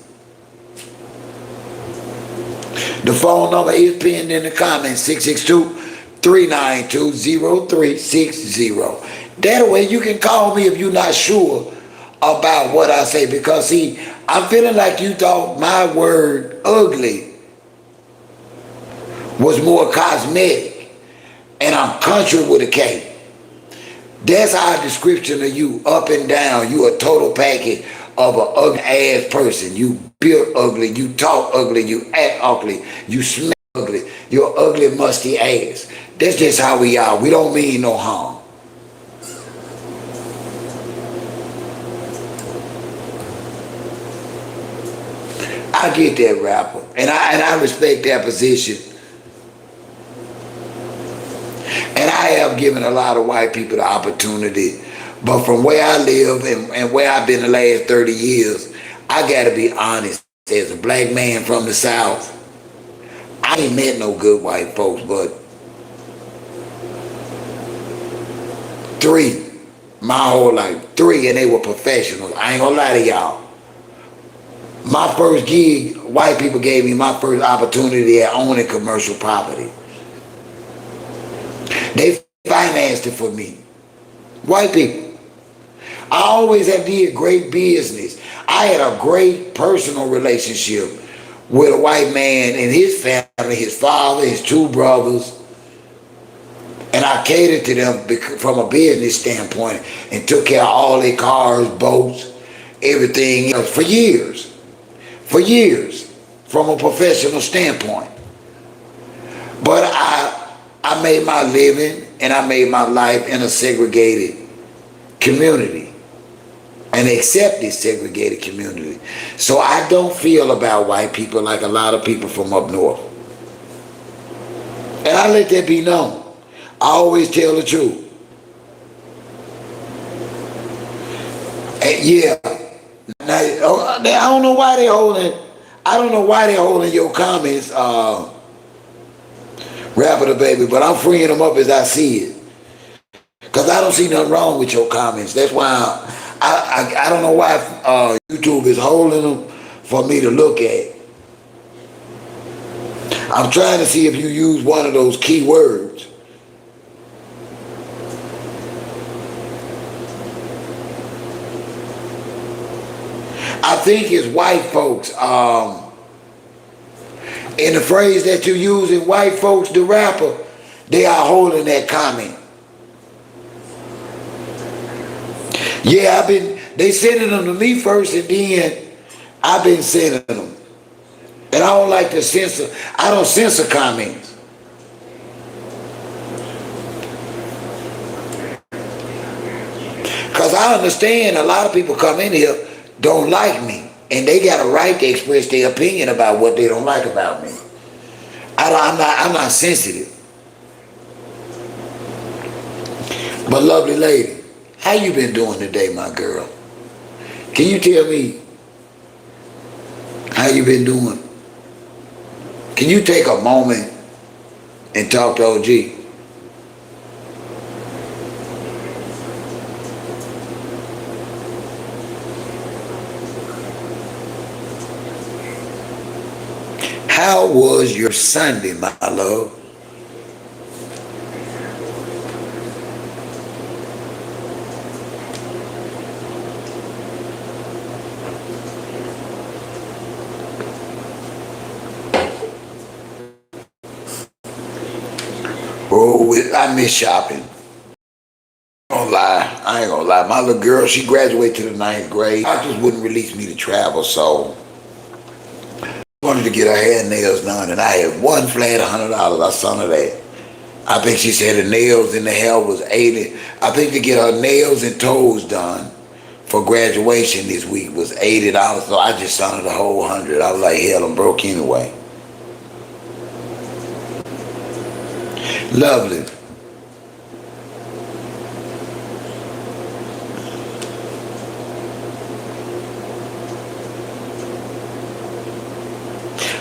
The phone number is pinned in the comments, 662-392-0360. That way you can call me if you're not sure about what I say. Because see, I'm feeling like you thought my word ugly was more cosmetic. And I'm country with a K. That's our description of you, up and down. You a total package of an ugly ass person. You built ugly, you talk ugly, you act ugly, you smell ugly, you're ugly, musty ass. That's just how we are. We don't mean no harm. I get that, rapper, and I respect that position. And I have given a lot of white people the opportunity, but from where I live and where I've been the last 30 years, I gotta be honest, as a black man from the South, I ain't met no good white folks, but 3, my whole life, 3, and they were professionals. I ain't gonna lie to y'all. My first gig, white people gave me my first opportunity at owning commercial property. They financed it for me. White people. I always have did great business. I had a great personal relationship with a white man and his family, his father, his 2 brothers. And I catered to them from a business standpoint and took care of all their cars, boats, everything else for years. For years, from a professional standpoint. But I made my living and I made my life in a segregated community. An accepted segregated community. So I don't feel about white people like a lot of people from up north. And I let that be known. I always tell the truth. And yeah. Now, I don't know why they holding. I don't know why they're holding your comments, Rapper the Baby, but I'm freeing them up as I see it. Because I don't see nothing wrong with your comments. That's why I don't know why YouTube is holding them for me to look at. I'm trying to see if you use one of those key words. I think it's white folks. In the phrase that you use in white folks, the rapper, they are holding that comment. Yeah, they sending them to me first, and then I've been sending them. And I don't like to censor, I don't censor comments. Because I understand a lot of people come in here don't like me, and they got a right to express their opinion about what they don't like about me. I'm not sensitive. But lovely lady, how you been doing today, my girl? Can you tell me how you been doing? Can you take a moment and talk to OG? How was your Sunday, my love? Oh, I miss shopping. I ain't gonna lie. My little girl, she graduated to the 9th grade. I just wouldn't release me to travel, so I wanted to get her hair and nails done, and I had one flat $100. I sent her that. I think she said the nails and the hair was 80. I think to get her nails and toes done for graduation this week was $80. So I just sent her the whole 100. I was like, hell, I'm broke anyway. Lovely.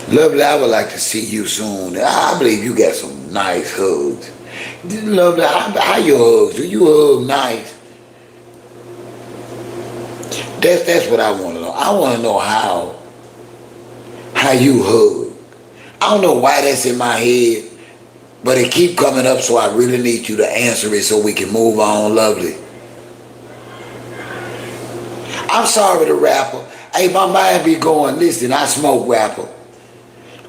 Lovely, I would like to see you soon. I believe you got some nice hugs. Lovely, how you hugs? Do you hug nice? That's what I want to know. I want to know how you hug. I don't know why that's in my head, but it keep coming up, so I really need you to answer it so we can move on, lovely. I'm sorry, the rapper. Hey, my mind be going, listen, I smoke, rapper.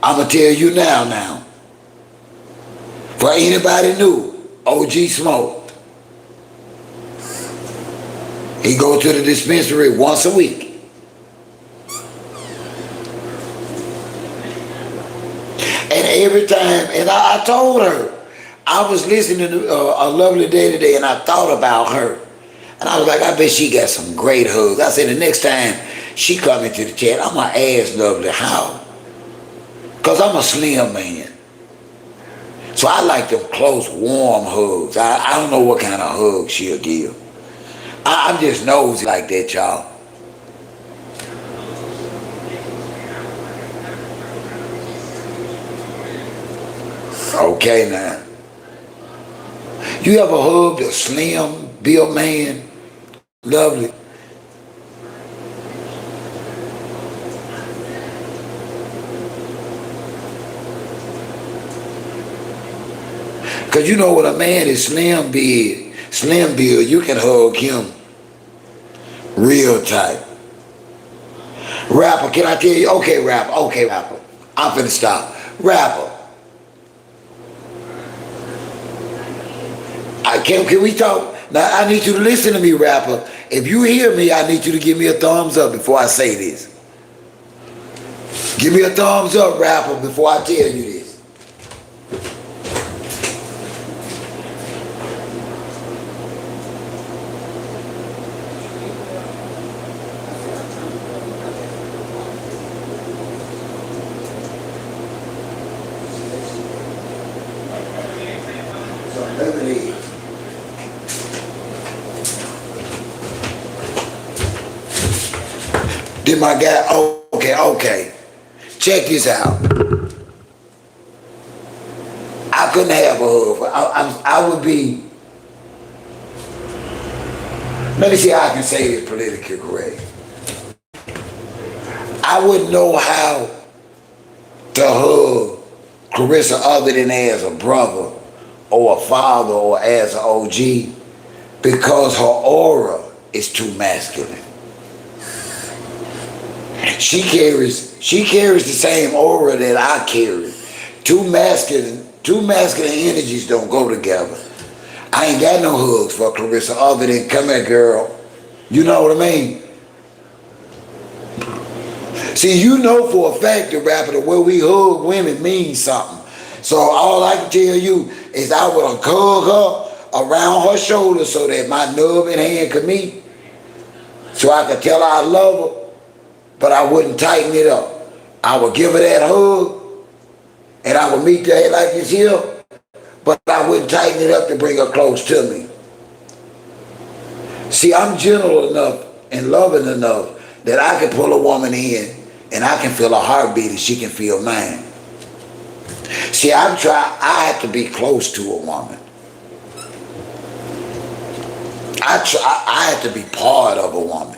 I'ma tell you now. For anybody new, OG smoked. He go to the dispensary once a week. And every time, and I told her, I was listening to A Lovely Day today, and I thought about her. And I was like, I bet she got some great hugs. I said, the next time she come into the chat, I'm gonna ask Lovely how. Because I'm a slim man. So I like them close, warm hugs. I don't know what kind of hug she'll give. I'm just nosy like that, y'all. Okay, now. You ever hugged a slim, built man? Lovely. Because you know when a man is slim build, you can hug him real tight. Rapper, can I tell you? Okay, rapper. I'm finna stop. Rapper. Can we talk? Now, I need you to listen to me, rapper. If you hear me, I need you to give me a thumbs up before I say this. Give me a thumbs up, rapper, before I tell you this. Did my guy, okay. check this out. I couldn't have a hug. I would be, let me see how I can say this politically correct. I wouldn't know how to hug Claressa other than as a brother or a father or as an OG because her aura is too masculine. She carries the same aura that I carry. Two masculine energies don't go together. I ain't got no hugs for Claressa other than come here, girl. You know what I mean? See, you know for a fact the rapper, the way we hug women means something. So all I can tell you is I would hug her around her shoulder so that my nub and hand could meet. So I could tell her I love her, but I wouldn't tighten it up. I would give her that hug, and I would meet her like this here, but I wouldn't tighten it up to bring her close to me. See, I'm gentle enough and loving enough that I can pull a woman in and I can feel her heartbeat and she can feel mine. See, I have to be close to a woman. I have to be part of a woman.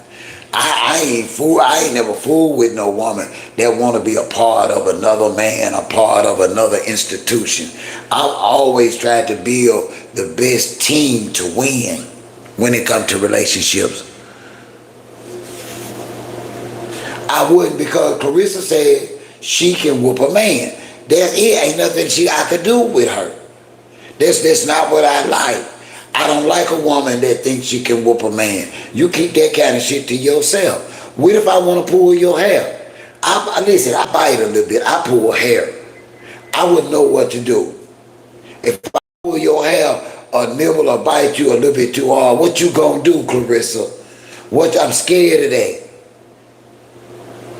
I ain't never fooled with no woman that want to be a part of another man, a part of another institution. I've always tried to build the best team to win when it comes to relationships. I wouldn't, because Claressa said she can whoop a man. Ain't nothing I could do with her. That's not what I like. I don't like a woman that thinks she can whoop a man. You keep that kind of shit to yourself. What if I want to pull your hair? Listen, I bite a little bit. I pull hair. I wouldn't know what to do. If I pull your hair or nibble or bite you a little bit too hard, what you gonna do, Claressa? I'm scared of that.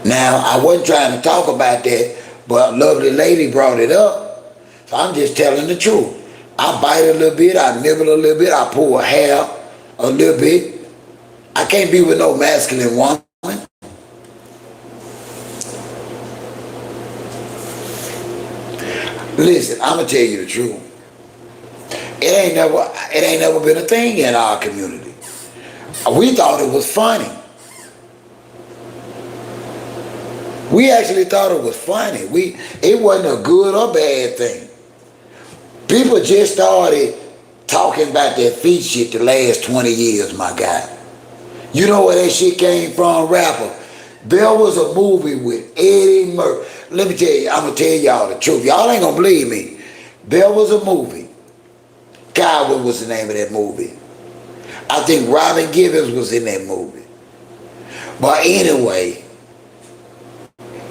Now, I wasn't trying to talk about that, but a lovely lady brought it up. So I'm just telling the truth. I bite a little bit, I nibble a little bit, I pull hair a little bit. I can't be with no masculine woman. Listen, I'm gonna tell you the truth. It ain't never been a thing in our community. We thought it was funny. We actually thought it was funny. It wasn't a good or bad thing. People just started talking about that feet shit the last 20 years, my guy. You know where that shit came from, rapper? There was a movie with Eddie Murphy. Let me tell you, I'm going to tell y'all the truth. Y'all ain't going to believe me. There was a movie. God, what was the name of that movie? I think Robin Givens was in that movie. But anyway,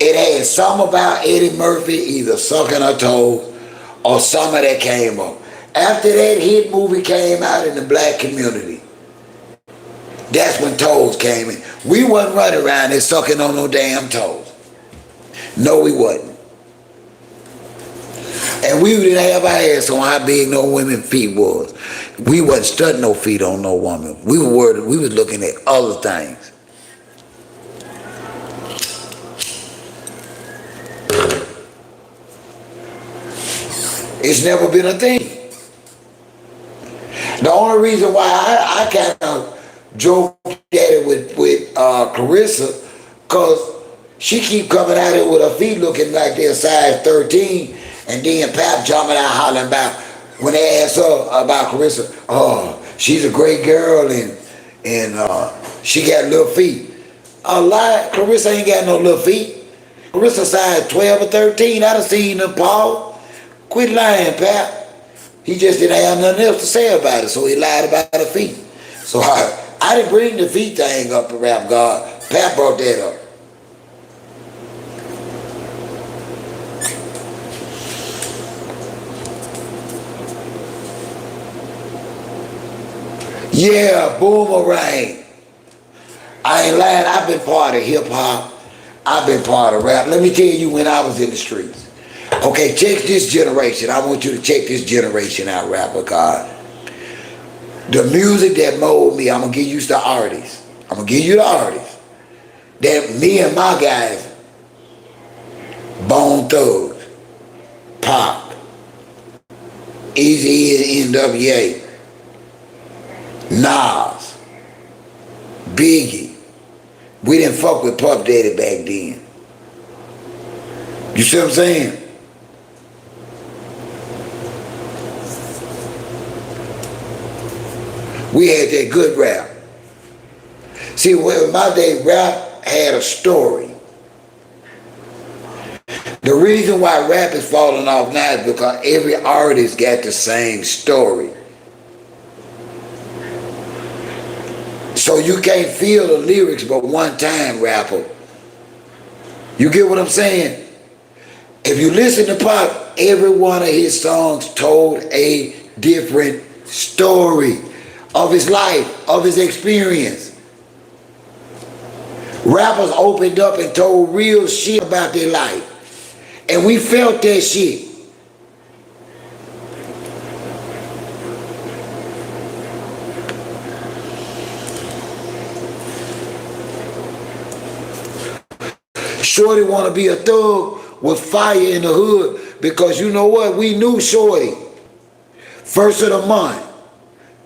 it had something about Eddie Murphy either sucking her toes or some of that came up. After that hit movie came out in the black community, that's when toes came in. We wasn't running around there sucking on no damn toes. No, we wasn't. And we didn't have our ass on how big no women's feet was. We wasn't studying no feet on no woman. We was looking at other things. It's never been a thing. The only reason why I kind of joke at it with Claressa, because she keep coming at it with her feet looking like they're size 13, and then Pap jumping out hollering about, when they ask her about Claressa, oh, she's a great girl and she got little feet. A lie, Claressa ain't got no little feet. Claressa size 12 or 13, I done seen her, Paul. Quit lying, Pap. He just didn't have nothing else to say about it, so he lied about her feet. So I didn't bring the feet thing up to rap God. Pap brought that up. Yeah, boomerang. I ain't lying, I've been part of hip hop. I've been part of rap. Let me tell you when I was in the streets. Okay, check this generation. I want you to check this generation out, rapper God. The music that molded me, I'm going to give you the artists. I'm going to give you the artists that me and my guys Bone Thugs, Pop, Eazy and NWA, Nas, Biggie. We didn't fuck with Puff Daddy back then. You see what I'm saying? We had that good rap. See, well, in my day, rap had a story. The reason why rap is falling off now is because every artist got the same story. So you can't feel the lyrics but one time, rapper. You get what I'm saying? If you listen to Pop, every one of his songs told a different story of his life, of his experience. Rappers opened up and told real shit about their life. And we felt that shit. Shorty want to be a thug with fire in the hood because you know what? We knew Shorty. First of the month.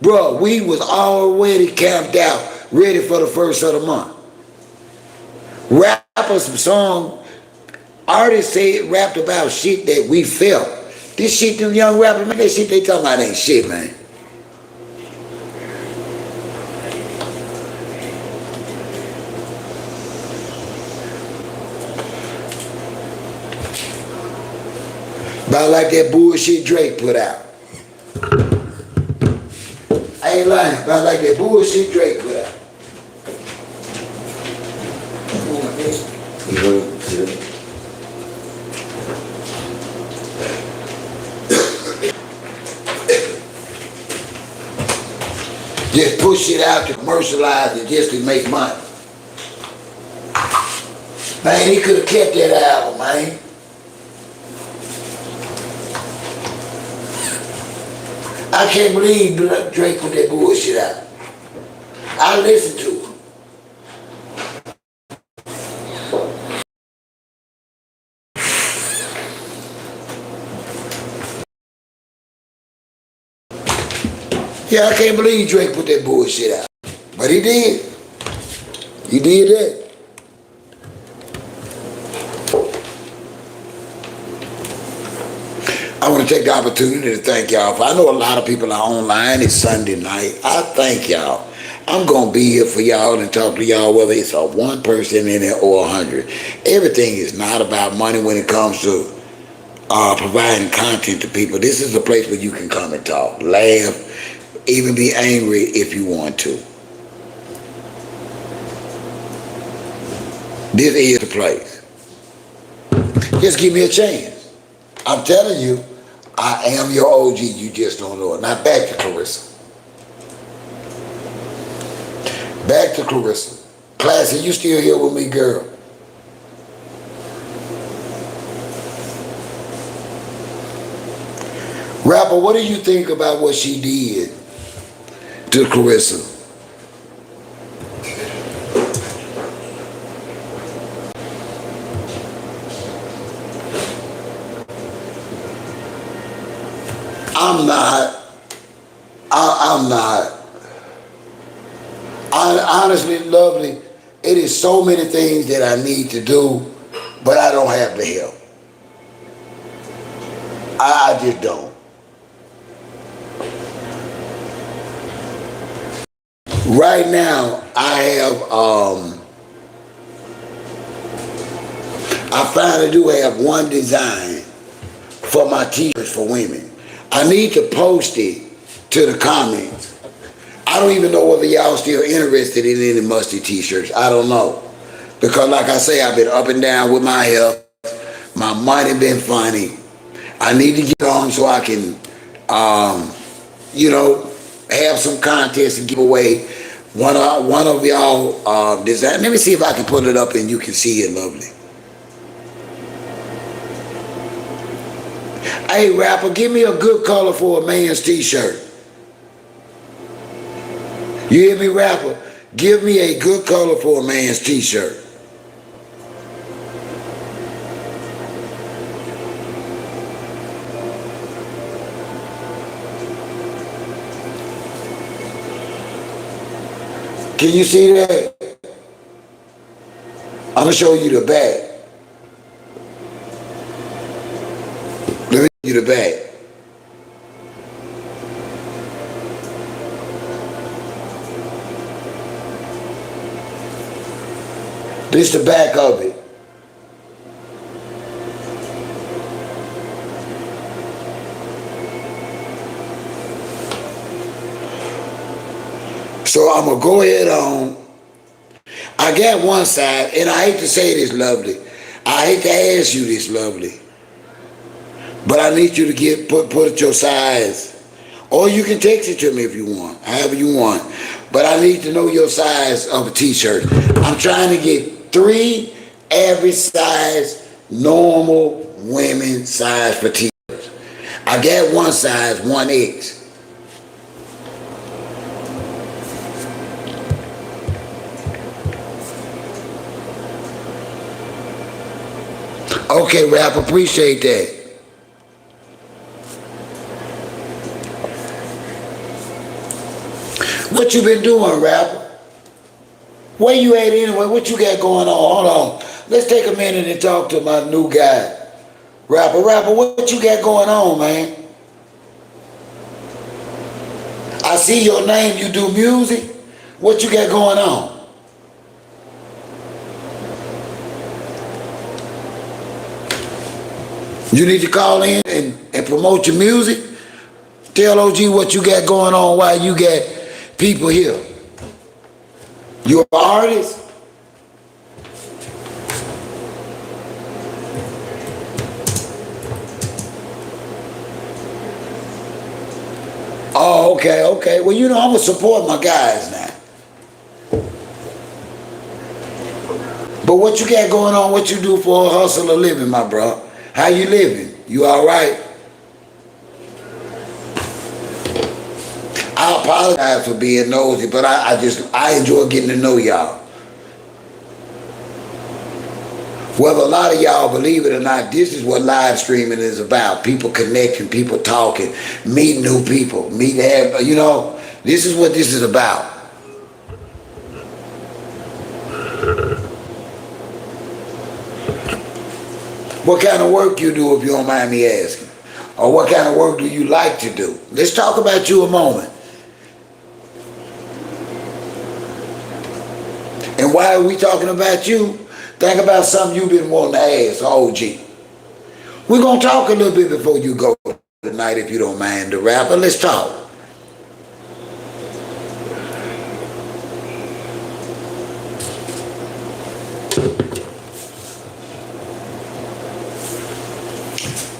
Bruh, we was already camped out, ready for the first of the month. Rappers, song, artists rapped about shit that we felt. This shit, them young rappers, man, that shit they talking about ain't shit, man. About like that bullshit Drake put out. I ain't lying, about like that bullshit Drake put out. Just push it out to commercialize it just to make money. Man, he could have kept that album, man. I can't believe Drake put that bullshit out. I listened to him. Yeah, I can't believe Drake put that bullshit out. But he did. He did that. I want to take the opportunity to thank y'all. I know a lot of people are online. It's Sunday night. I thank y'all. I'm going to be here for y'all and talk to y'all whether it's a one person in there or 100. Everything is not about money when it comes to providing content to people. This is a place where you can come and talk, laugh, even be angry if you want to. This is the place. Just give me a chance. I'm telling you, I am your OG, you just don't know it. Now back to Claressa. Back to Claressa. Classy, you still here with me, girl? Rapper, what do you think about what she did to Claressa? I'm not. Honestly, lovely, it is so many things that I need to do, but I don't have the help. I just don't. Right now, I finally do have one design for my t-shirts for women. I need to post it to the comments. I don't even know whether y'all still interested in any musty t-shirts. I don't know. Because like I say, I've been up and down with my health. My money been funny. I need to get on so I can, have some contests and give away one of y'all design. Let me see if I can put it up and you can see it, lovely. Hey, rapper, give me a good color for a man's t-shirt. You hear me, rapper? Give me a good color for a man's t-shirt. Can you see that? I'm gonna show you the back. Let me show you the back. This the back of it. So I'm gonna go ahead on. I got one side, and I hate to say this, lovely. I hate to ask you this, lovely. But I need you to put it your size. Or you can text it to me if you want, however you want. But I need to know your size of a t-shirt. I'm trying to get 3 average size, normal women size for t-shirts. I got one size, 1X. Okay, Rap, appreciate that. What you been doing, Rapper? Where you at anyway? What you got going on? Hold on. Let's take a minute and talk to my new guy. Rapper, what you got going on, man? I see your name, you do music. What you got going on? You need to call in and promote your music. Tell OG what you got going on while you got people here. You an artist? Oh, okay. Well, you know, I'm gonna support my guys now. But what you got going on? What you do for a hustle or living, my bro? How you living? You all right? I apologize for being nosy, but I enjoy getting to know y'all. Whether a lot of y'all believe it or not, this is what live streaming is about. People connecting, people talking, meeting new people, you know, this is what this is about. What kind of work you do, if you don't mind me asking? Or what kind of work do you like to do? Let's talk about you a moment. And why are we talking about you? Think about something you've been wanting to ask, OG. We're going to talk a little bit before you go tonight, if you don't mind, the rapper. Let's talk.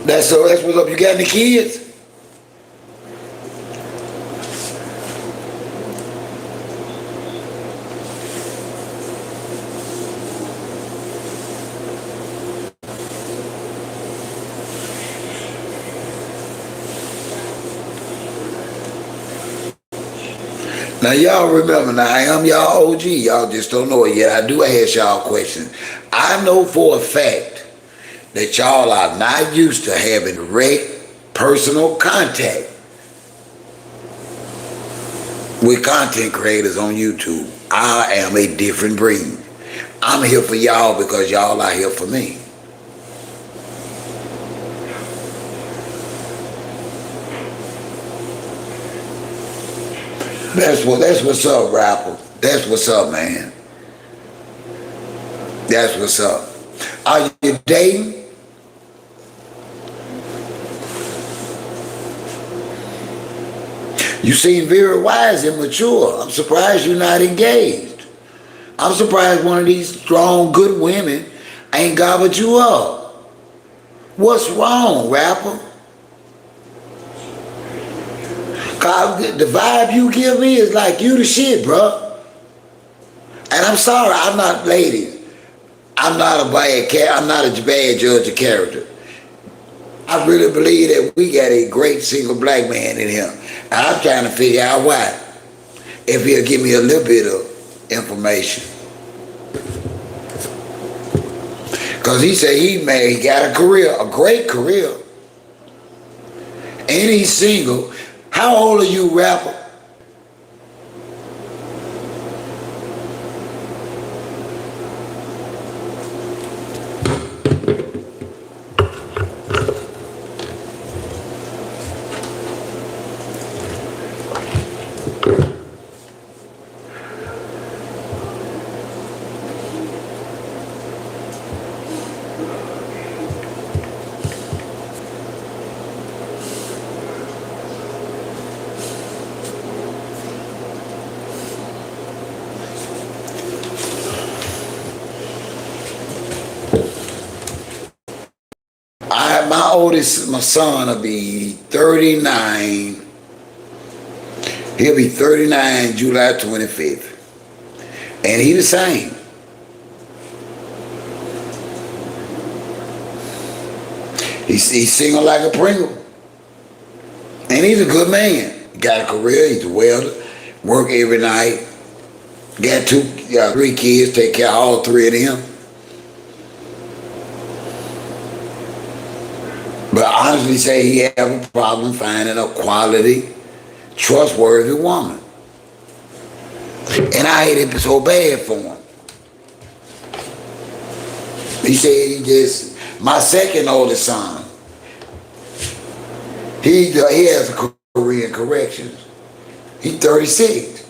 That's what's up. You got any kids? Now y'all remember, now I am y'all OG, y'all just don't know it yet. I do ask y'all questions. I know for a fact that y'all are not used to having direct personal contact with content creators on YouTube. I am a different breed. I'm here for y'all because y'all are here for me. That's what's up, rapper. That's what's up, man. That's what's up. Are you dating? You seem very wise and mature. I'm surprised you're not engaged. I'm surprised one of these strong, good women ain't gobbled you up. What's wrong, rapper? Cause the vibe you give me is like you the shit, bro. And I'm sorry, I'm not, ladies. I'm not a bad judge of character. I really believe that we got a great single black man in here. And I'm trying to figure out why. If he'll give me a little bit of information. Because he said he got a career, a great career. And he's single. How old are you, rapper? my son will be 39. He'll be 39 July 25th. And he the same. He's single like a Pringle. And he's a good man. He got a career, he's a welder, work every night. Got 3 kids, take care of all 3 of them. But honestly say he have a problem finding a quality, trustworthy woman. And I hate it so bad for him. He said my second oldest son, he has a career in corrections. He's 36.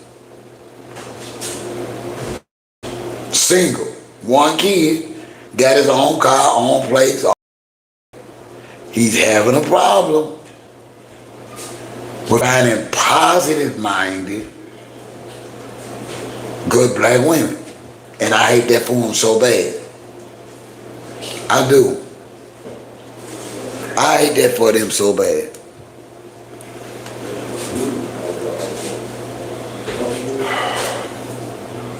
Single. 1 kid, got his own car, own place. He's having a problem with finding positive-minded, good black women. And I hate that for him so bad. I do. I hate that for them so bad.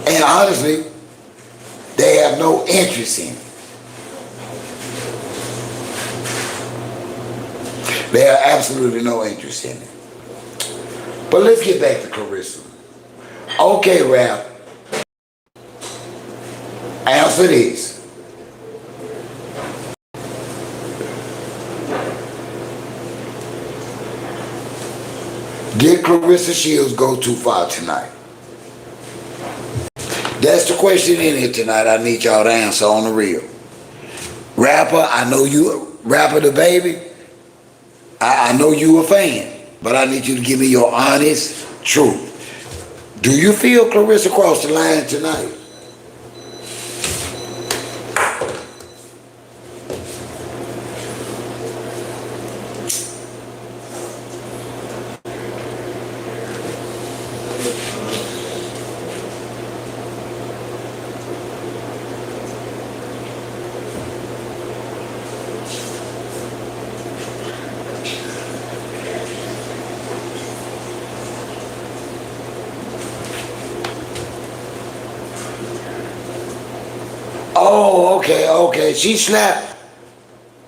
And honestly, they have no interest in it. They have absolutely no interest in it. But let's get back to Claressa. Okay, Ralph. Answer this. Did Claressa Shields go too far tonight? That's the question in here tonight. I need y'all to answer on the real. Rapper, I know you, Rapper the Baby, I know you a fan, but I need you to give me your honest truth. Do you feel Claressa crossed the line tonight? Oh, okay.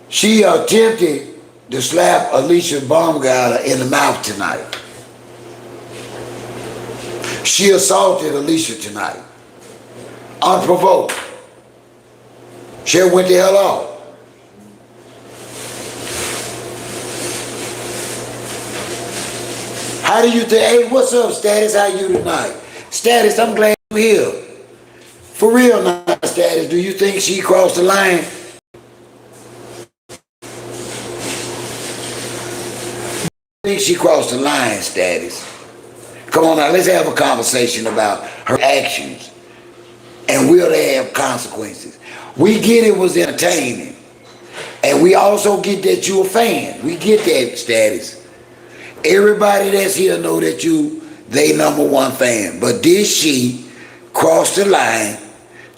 She attempted to slap Alicia Baumgartner in the mouth tonight. She assaulted Alicia tonight. Unprovoked. She went the hell off. How do you think? Hey, what's up, Status? How you tonight? Status, I'm glad you're here. For real now, Status, do you think she crossed the line? I think she crossed the line, Status. Come on now, let's have a conversation about her actions. And will they have consequences? We get it was entertaining. And we also get that you a fan. We get that, Status. Everybody that's here know that they #1 fan. But did she cross the line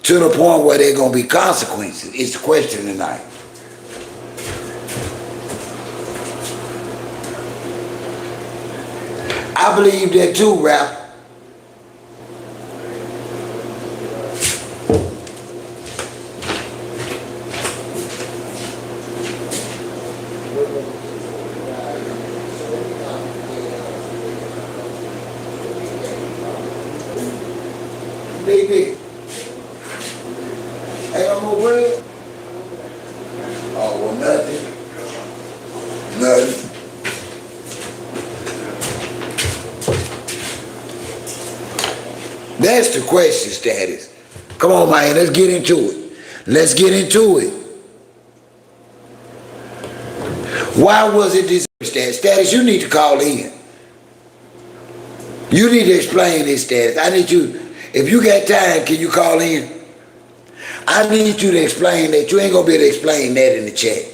to the point where there are going to be consequences? It's the question tonight. I believe that too, Rap. Big. Ain't no more bread? Oh, well, nothing. That's the question, Status. Come on, man, let's get into it. Why was it deserved, Status? Status, you need to call in. You need to explain this, Status. I need you, if you got time, can you call in? I need you to explain that. You ain't gonna be able to explain that in the chat.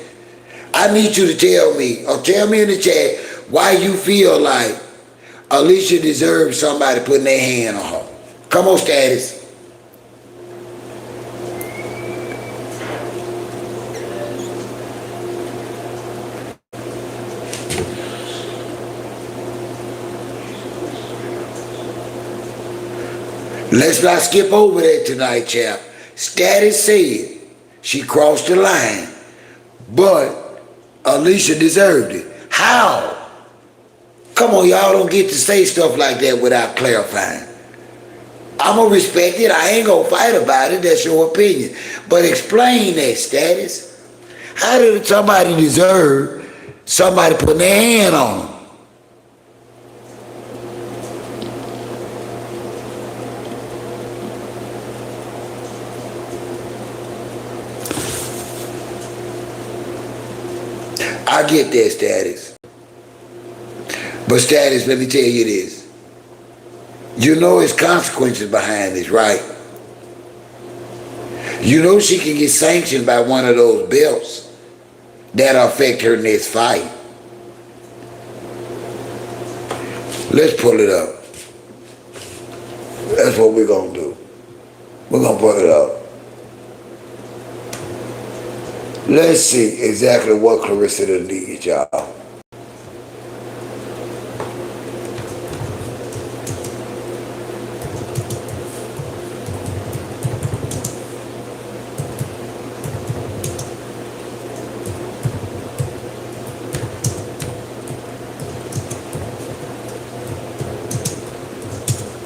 I need you to tell me in the chat why you feel like Alicia deserves somebody putting their hand on her. Come on, Status. Let's not skip over that tonight, chap. Status said she crossed the line, but Alicia deserved it. How? Come on, y'all don't get to say stuff like that without clarifying. I'm gonna respect it. I ain't gonna fight about it. That's your opinion. But explain that, Status. How did somebody deserve somebody putting their hand on them? I get that, Status. But Status, let me tell you this. You know there's consequences behind this, right? You know she can get sanctioned by one of those belts that'll affect her next fight. Let's pull it up. That's what we're gonna do. We're gonna pull it up. Let's see exactly what Claressa done did, y'all.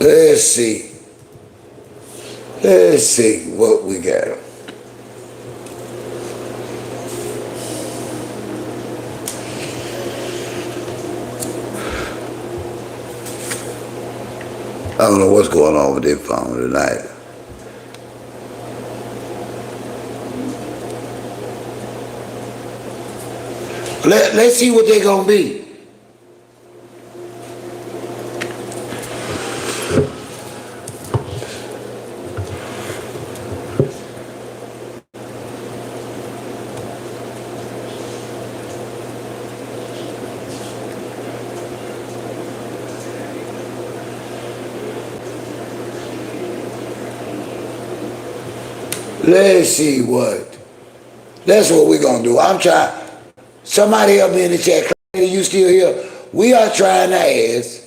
Let's see. Let's see what we got. I don't know what's going on with their phone tonight. Let's see what they're gonna be. Let's see what. That's what we're gonna do. I'm trying. Somebody help me in the chat. Are you still here? We are trying to ask.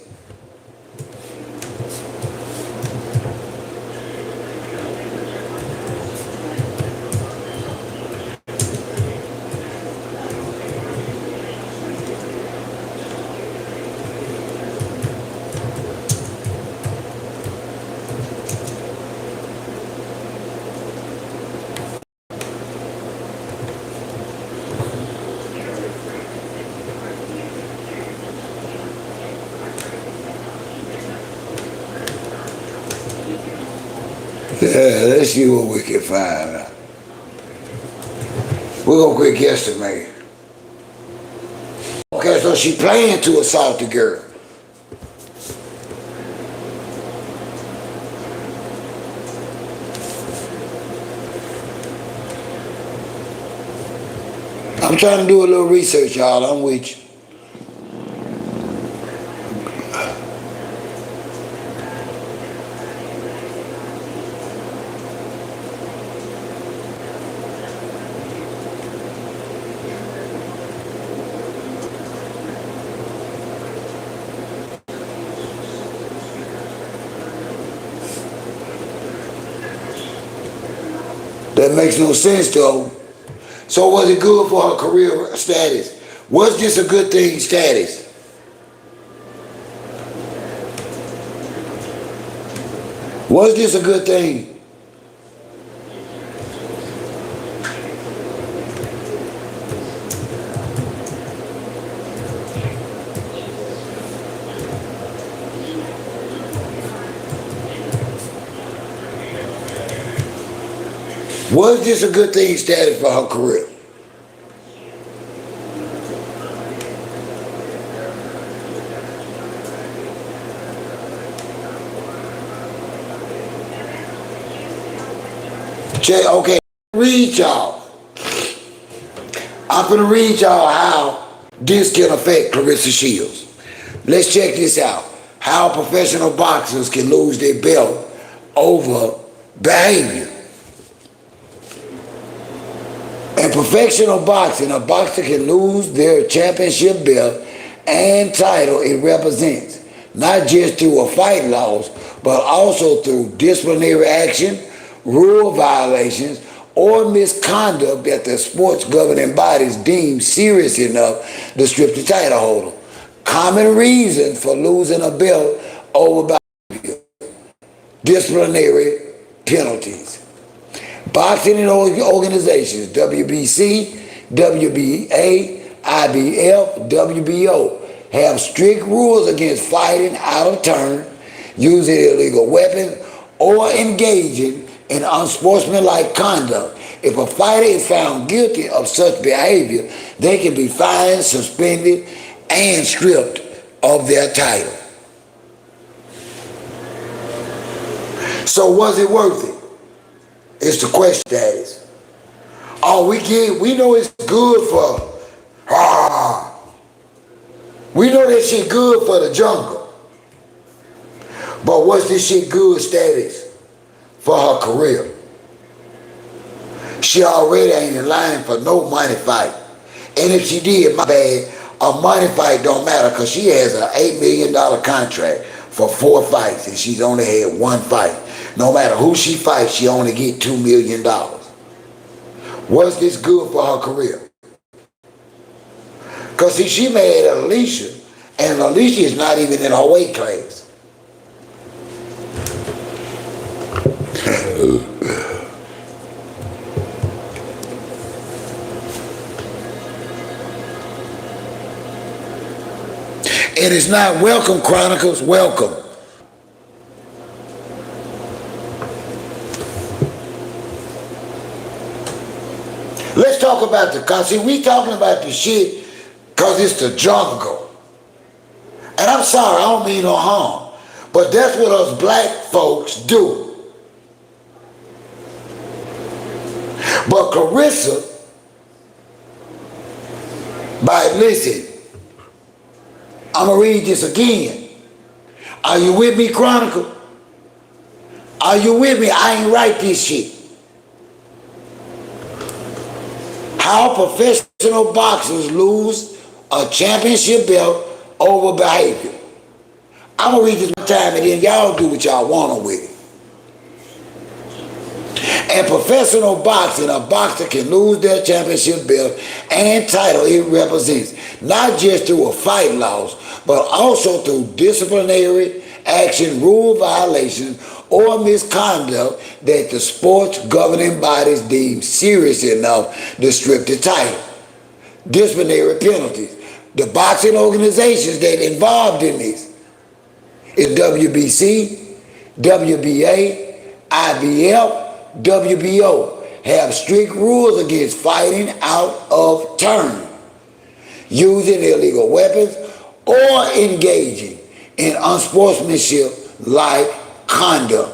Yeah, let's see what we can find out. We're gonna quit guesstimate. Okay, so she planned to assault the girl. I'm trying to do a little research, y'all. I'm with you. That makes no sense though. So was it good for her career status? Was this a good thing status? Was this a good thing? Was this a good thing status for her career? Check, okay, read y'all. I'm gonna read y'all how this can affect Claressa Shields. Let's check this out. How professional boxers can lose their belt over behavior. In professional boxing, a boxer can lose their championship belt and title it represents not just through a fight loss, but also through disciplinary action, rule violations, or misconduct that the sports governing bodies deem serious enough to strip the title holder. Common reasons for losing a belt over disciplinary penalties. Boxing organizations, WBC, WBA, IBF, WBO, have strict rules against fighting out of turn, using illegal weapons, or engaging in unsportsmanlike conduct. If a fighter is found guilty of such behavior, they can be fined, suspended, and stripped of their title. So was it worth it? It's the question that is. Oh, we know it's good for, we know that shit good for the jungle. But what's this shit good status for her career? She already ain't in line for no money fight. And if she did, my bad, a money fight don't matter because she has an $8 million contract for 4 fights and she's only had 1 fight. No matter who she fights, she only get $2 million. Was this good for her career? Because see, she made Alicia, and Alicia is not even in her weight class. And it's not welcome, Chronicles, welcome. Let's talk about cause see, we talking about the shit cause it's the jungle. And I'm sorry, I don't mean no harm, but that's what us black folks do. But Claressa, listen, I'm gonna read this again. Are you with me, Chronicle? Are you with me? I ain't write this shit. How professional boxers lose a championship belt over behavior. I'm gonna read this one time and then y'all do what y'all want with it. In professional boxing, a boxer can lose their championship belt and title it represents, not just through a fight loss, but also through disciplinary action, rule violations, or misconduct that the sports governing bodies deem serious enough to strip the title. Disciplinary penalties. The boxing organizations that involved in this is WBC, WBA, IBF, WBO have strict rules against fighting out of turn, using illegal weapons, or engaging in unsportsmanship like conduct.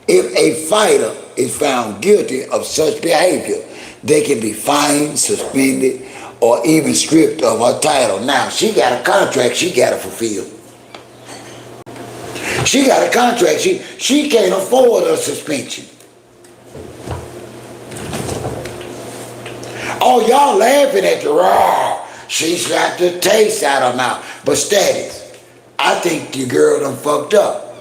If a fighter is found guilty of such behavior, they can be fined, suspended, or even stripped of her title. Now, she got a contract she got to fulfill. She got a contract. She can't afford a suspension. Oh, y'all laughing at the raw. She's got the taste out of her mouth. But status, I think your girl done fucked up.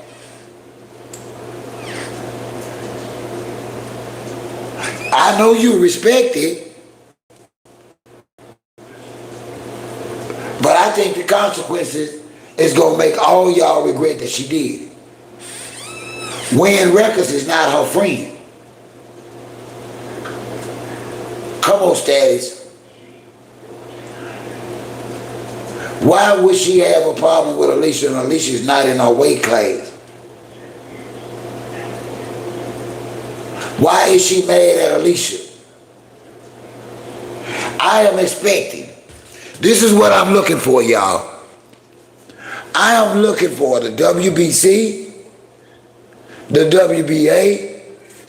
I know you respect it, but I think the consequences is gonna make all y'all regret that she did. Win Records is not her friend. Come on, status. Why would she have a problem with Alicia and Alicia's not in her weight class? Why is she mad at Alicia? I am expecting, this is what I'm looking for, y'all. I am looking for the WBC, the WBA,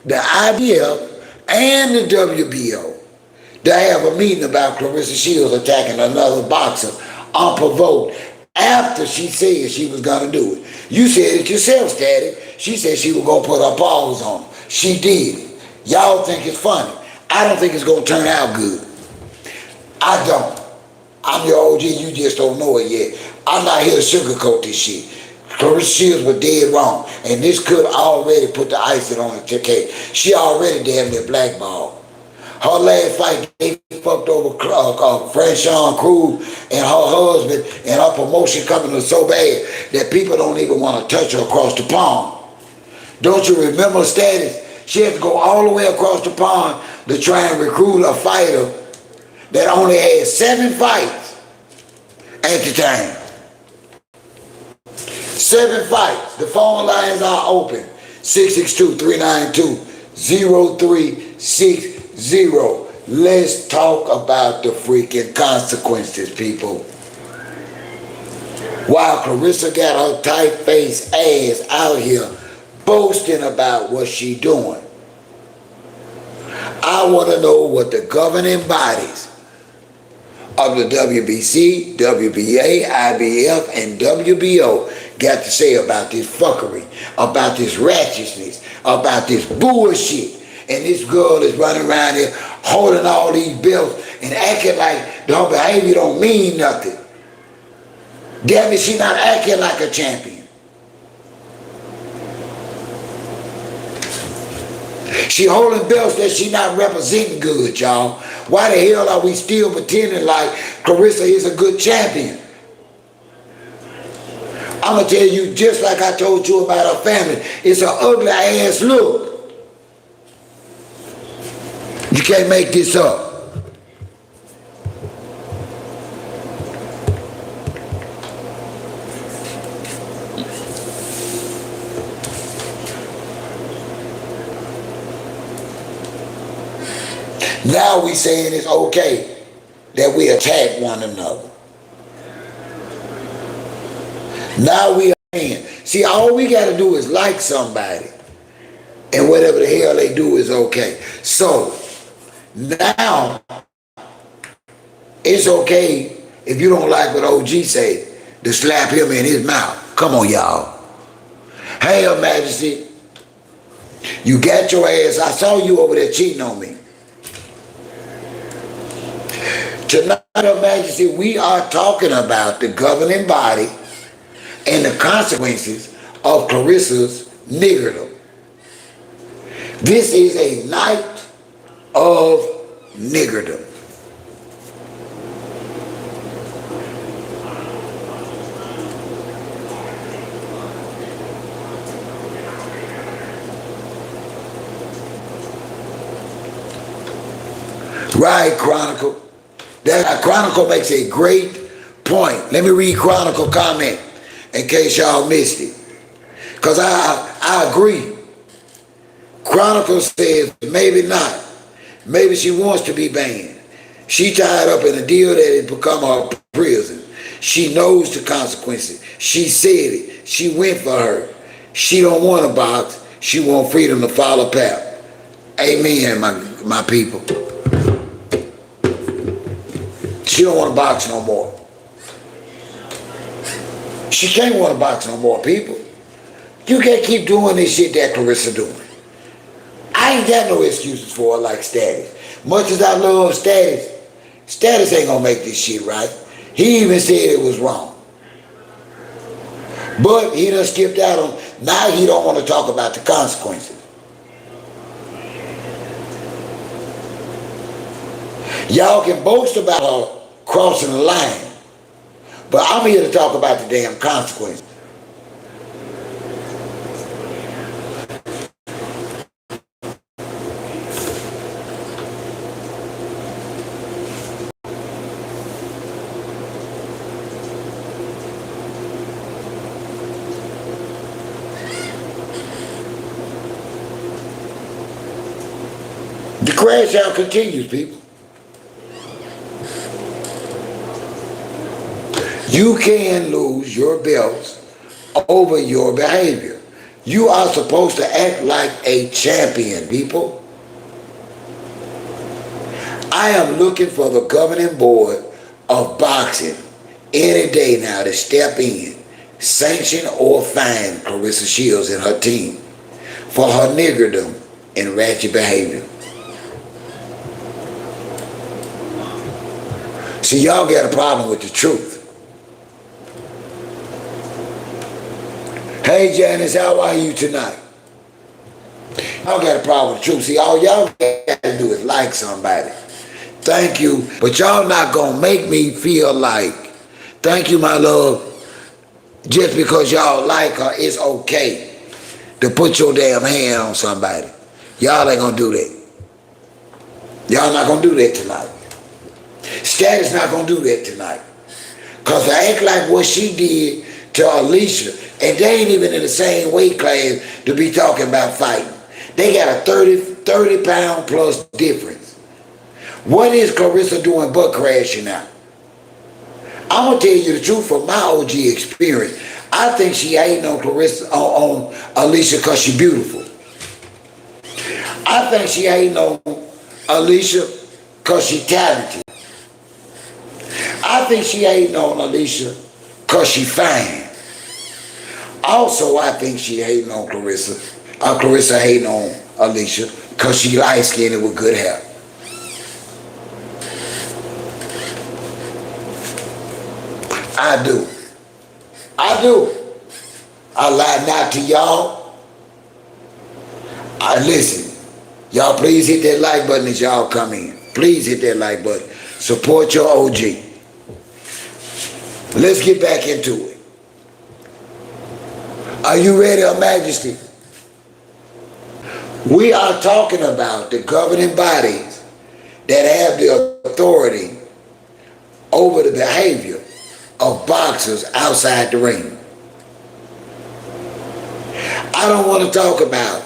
the IBF, and the WBO to have a meeting about Claressa Shields attacking another boxer unprovoked after she said she was gonna do it. You said it yourself, Static. She said she was gonna put her paws on him. She did. Y'all think it's funny. I don't think it's gonna turn out good. I don't. I'm your OG, you just don't know it yet. I'm not here to sugarcoat this shit. Claressa Shields was dead wrong. And this could already put the icing on the cake. She already damn near blackballed. Her last fight, they fucked over Franchon Cruz and her husband, and her promotion coming was so bad that people don't even want to touch her across the pond. Don't you remember status? She had to go all the way across the pond to try and recruit a fighter that only had 7 fights at the time. 7 fights. The phone lines are open. 662-392-0360. Let's talk about the freaking consequences, people. While Claressa got her tight-faced ass out here boasting about what she doing, I want to know what the governing bodies of the WBC, WBA, IBF, and WBO got to say about this fuckery, about this ratchetness, about this bullshit. And this girl is running around here holding all these belts and acting like her behavior don't mean nothing. Damn it, she not acting like a champion. She holding belts that she not representing good, y'all. Why the hell are we still pretending like Claressa is a good champion? I'm going to tell you, just like I told you about her family, it's an ugly ass look. You can't make this up. Now we saying it's okay that we attack one another. Now we are saying, see, all we got to do is like somebody, and whatever the hell they do is okay. So now it's okay if you don't like what OG say to slap him in his mouth. Come on, y'all. Hey, Her Majesty, you got your ass. I saw you over there cheating on me. Tonight, Her Majesty, we are talking about the governing body and the consequences of Claressa's niggerdom. This is a night of niggerdom. Right, Chronicle. That Chronicle makes a great point. Let me read Chronicle comment in case y'all missed it. Because I agree. Chronicle says maybe not. Maybe she wants to be banned. She tied up in a deal that has become her prison. She knows the consequences. She said it. She went for her. She don't want a box. She want freedom to follow path. Amen, my people. She don't want to box no more. She can't want to box no more, people. You can't keep doing this shit that Claressa doing. I ain't got no excuses for her like Status. Much as I love Status, Status ain't gonna make this shit right. He even said it was wrong. But he done skipped out on, now he don't want to talk about the consequences. Y'all can boast about her crossing the line, but I'm here to talk about the damn consequences. The crash out continues, people. You can lose your belts over your behavior. You are supposed to act like a champion, people. I am looking for the governing board of boxing any day now to step in, sanction or fine Claressa Shields and her team for her niggerdom and ratchet behavior. See, y'all got a problem with the truth. Hey Janice, how are you tonight? I got a problem with the truth. See, all y'all gotta do is like somebody. Thank you, but y'all not gonna make me feel like, thank you, my love, just because y'all like her, it's okay to put your damn hand on somebody. Y'all ain't gonna do that. Y'all not gonna do that tonight. Status not gonna do that tonight. Cause to act like what she did to Alicia, and they ain't even in the same weight class to be talking about fighting. They got a 30 pound plus difference. What is Claressa doing but crashing out? I'm gonna tell you the truth from my OG experience. I think she hating on Claressa, on Alicia cause she beautiful. I think she hating on Alicia cause she talented. I think she hating on Alicia cause she fine. Also, I think she hating on Claressa. Claressa hating on Alicia cause she light skinned and with good hair. I do. I do. I lie not to y'all. I listen. Y'all please hit that like button as y'all come in. Please hit that like button. Support your OG. Let's get back into it. Are you ready, Her Majesty? We are talking about the governing bodies that have the authority over the behavior of boxers outside the ring. I don't want to talk about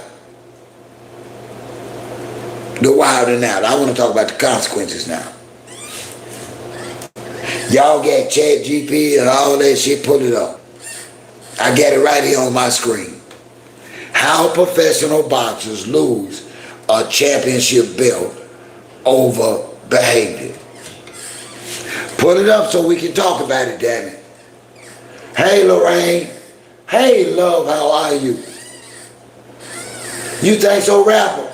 the wild and out. I want to talk about the consequences now. Y'all got Chat GP and all that shit, pull it up. I got it right here on my screen. How professional boxers lose a championship belt over behavior. Put it up so we can talk about it, damn it. Hey, Lorraine. Hey, love, how are you? You think so, rapper?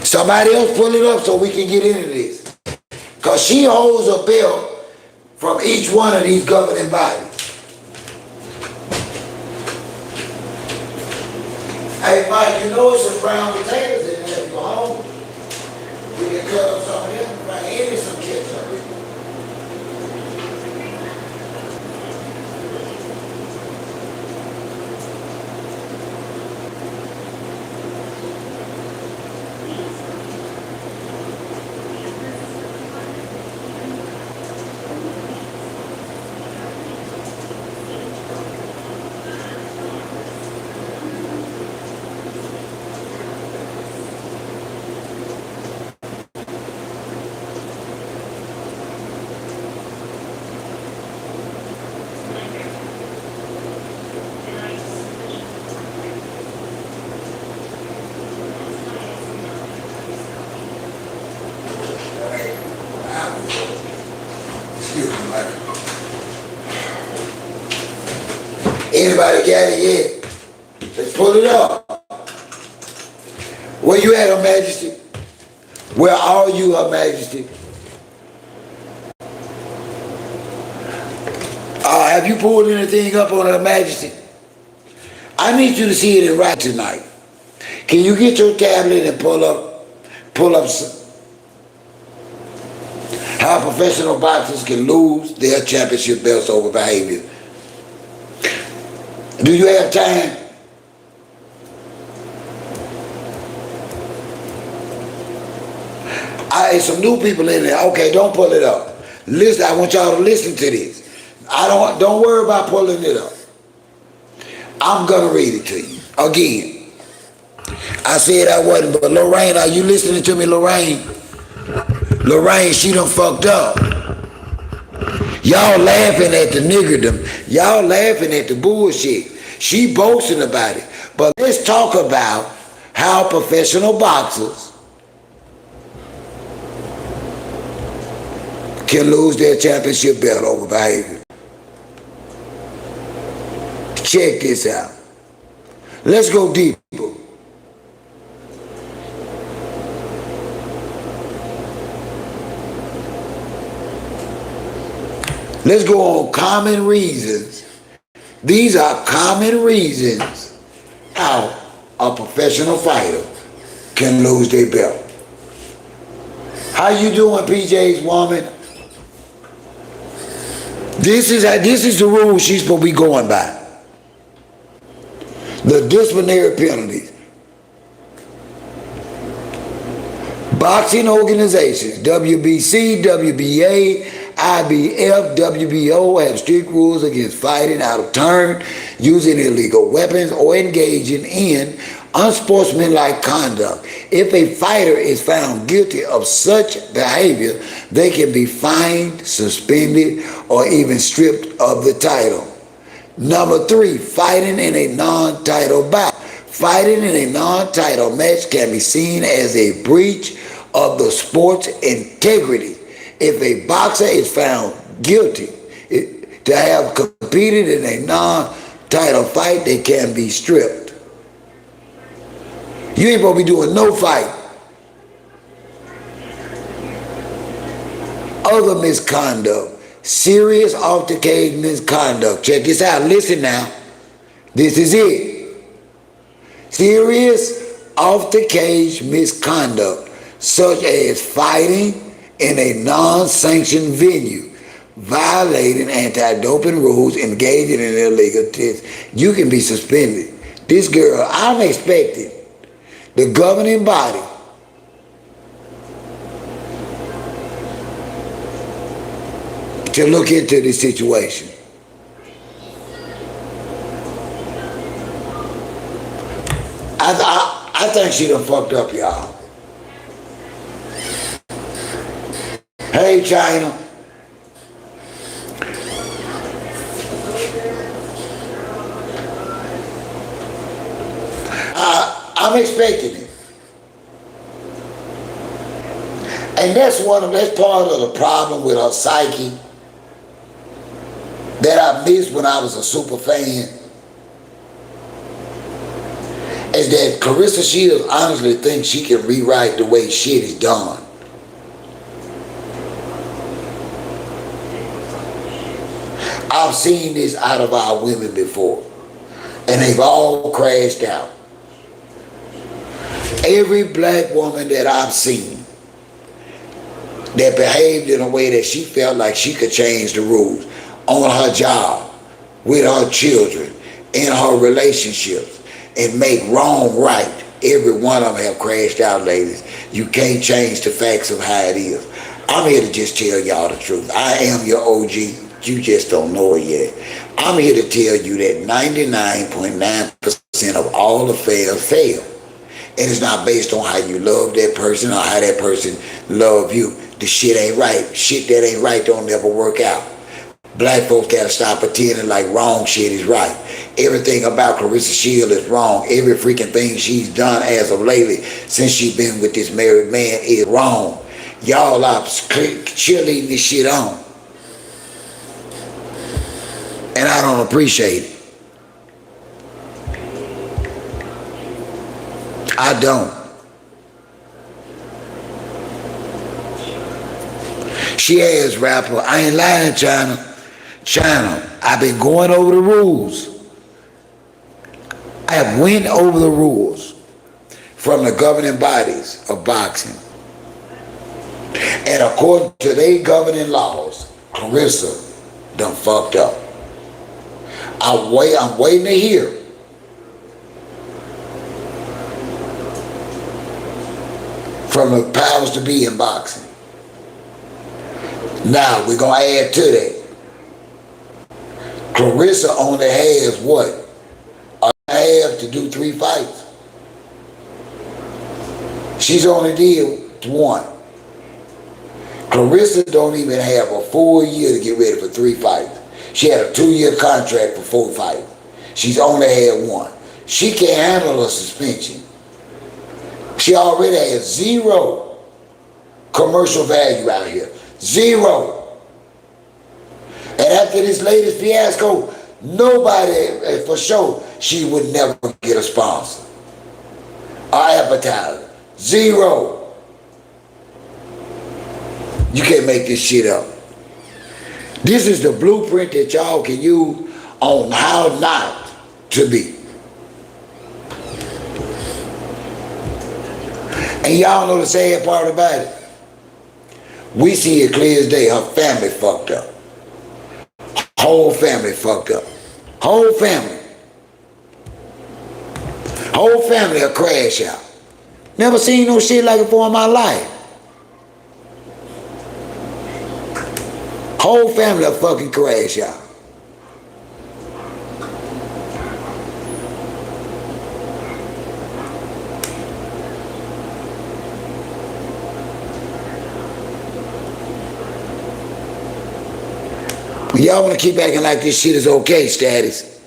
Somebody else pull it up so we can get into this. Because she holds a belt from each one of these governing bodies. Hey, Mike, you know it's some brown potatoes in there. Go home. We can cut up some of them, right? And some ketchup. Anybody got it yet? Let's pull it up. Where you at, Her Majesty? Where are you, Her Majesty? Have you pulled anything up on Her Majesty? I need you to see it in right tonight. Can you get your tablet and pull up how professional boxers can lose their championship belts over behavior? Do you have time? There's some new people in there. Okay, don't pull it up. Listen, I want y'all to listen to this. Don't worry about pulling it up. I'm gonna read it to you. Again. I said I wasn't, but Lorraine, are you listening to me, Lorraine? Lorraine, she done fucked up. Y'all laughing at the niggerdom. Y'all laughing at the bullshit. She boasting about it. But let's talk about how professional boxers can lose their championship belt over behavior. Check this out. Let's go deeper. Let's go on common reasons These are common reasons how a professional fighter can lose their belt. How you doing, PJ's woman? This is the rule she's supposed to be going by. The disciplinary penalties. Boxing organizations, WBC, WBA, IBF, WBO have strict rules against fighting out of turn, using illegal weapons, or engaging in unsportsmanlike conduct. If a fighter is found guilty of such behavior, they can be fined, suspended, or even stripped of the title. Number 3, fighting in a non-title bout. Fighting in a non-title match can be seen as a breach of the sport's integrity. If a boxer is found guilty to have competed in a non-title fight, they can be stripped. You ain't supposed to be doing no fight. Other misconduct, serious altercation misconduct. Check this out, listen now. This is it. Serious altercation misconduct, such as fighting in a non-sanctioned venue, violating anti-doping rules, engaging in illegal tests, you can be suspended. This girl, I'm expecting the governing body to look into this situation. I think she done fucked up, y'all. Hey, China. I'm expecting it. And that's part of the problem with her psyche that I missed when I was a super fan. Is that Claressa Shields honestly thinks she can rewrite the way shit is done. I've seen this out of our women before, and they've all crashed out. Every black woman that I've seen that behaved in a way that she felt like she could change the rules on her job, with her children, in her relationships, and make wrong right, every one of them have crashed out, ladies. You can't change the facts of how it is. I'm here to just tell y'all the truth. I am your OG. You just don't know it yet. I'm here to tell you that 99.9% of all affairs fail. And it's not based on how you love that person or how that person love you. The shit ain't right. Shit that ain't right don't never work out. Black folks gotta stop pretending like wrong shit is right. Everything about Claressa Shields is wrong. Every freaking thing she's done as of lately, since she's been with this married man, is wrong. Y'all are cheerleading this shit on. And I don't appreciate it. I don't. She has, rapper. I ain't lying, China. I've been going over the rules. I have went over the rules from the governing bodies of boxing. And according to their governing laws, Claressa done fucked up. I'm waiting to hear from the powers to be in boxing. Now, we're going to add to that. Claressa only has what? A half to do 3 fights. She's only did 1. Claressa don't even have a full year to get ready for 3 fights. She had a 2-year contract for 4 fights. She's only had 1. She can't handle a suspension. She already has 0 commercial value out here. 0. And after this latest fiasco, nobody, for sure, she would never get a sponsor or advertiser. 0. You can't make this shit up. This is the blueprint that y'all can use on how not to be. And y'all know the sad part about it? We see it clear as day, her family fucked up. Whole family fucked up. Whole family. Whole family a crash out. Never seen no shit like it before in my life. Whole family a fucking crash out. Y'all want to keep acting like this shit is okay, Status.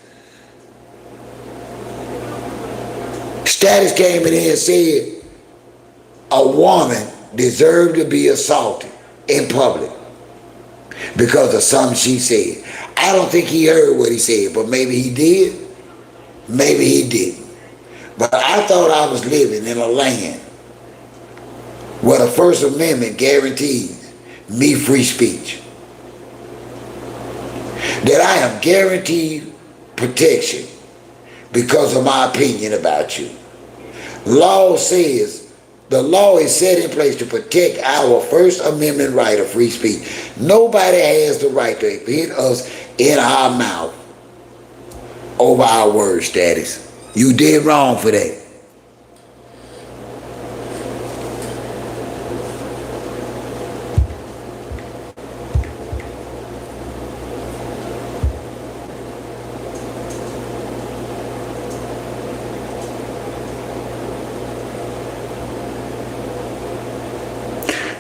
Status came in here and said a woman deserved to be assaulted in public because of something she said. I don't think he heard what he said, but maybe he did, maybe he didn't. But I thought I was living in a land where the First Amendment guarantees me free speech. That I am guaranteed protection because of my opinion about you. Law says, the law is set in place to protect our First Amendment right of free speech. Nobody has the right to hit us in our mouth over our word, Status. You did wrong for that.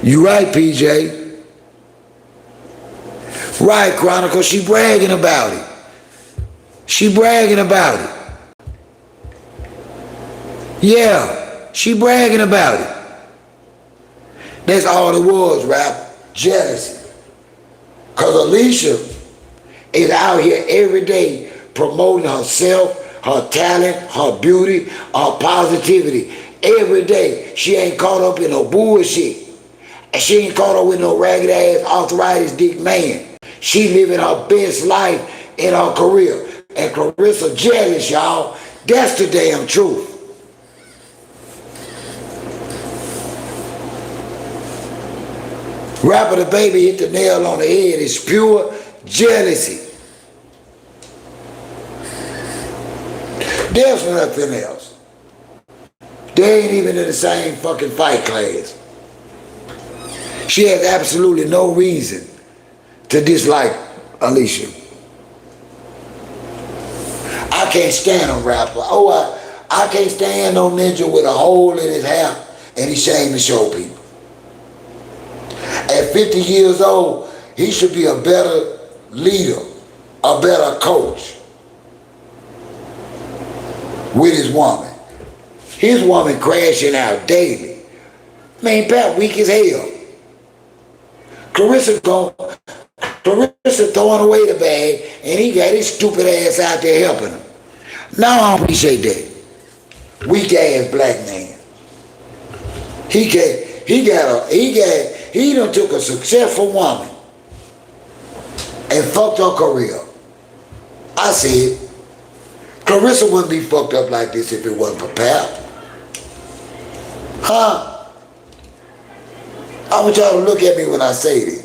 You right, PJ. Right, Chronicle, she bragging about it. She bragging about it. Yeah, she bragging about it. That's all it was, rap. Jealousy. Because Alicia is out here every day promoting herself, her talent, her beauty, her positivity. Every day. She ain't caught up in no bullshit. And she ain't caught up with no ragged ass arthritis dick man. She living her best life in her career. And Claressa jealous, y'all. That's the damn truth. Rapper the Baby hit the nail on the head. It's pure jealousy. There's nothing else. They ain't even in the same fucking fight class. She has absolutely no reason to dislike Alicia. I can't stand a rapper. Oh, I can't stand no ninja with a hole in his hair and he's ashamed to show people. At 50 years old, he should be a better leader, a better coach with his woman. His woman crashing out daily. Man, Pat weak as hell. Claressa throwing away the bag and he got his stupid ass out there helping him. Now I don't appreciate that. Weak ass black man. He done took a successful woman and fucked her career. I said, Claressa wouldn't be fucked up like this if it wasn't for Pap. Huh? I want y'all to look at me when I say this.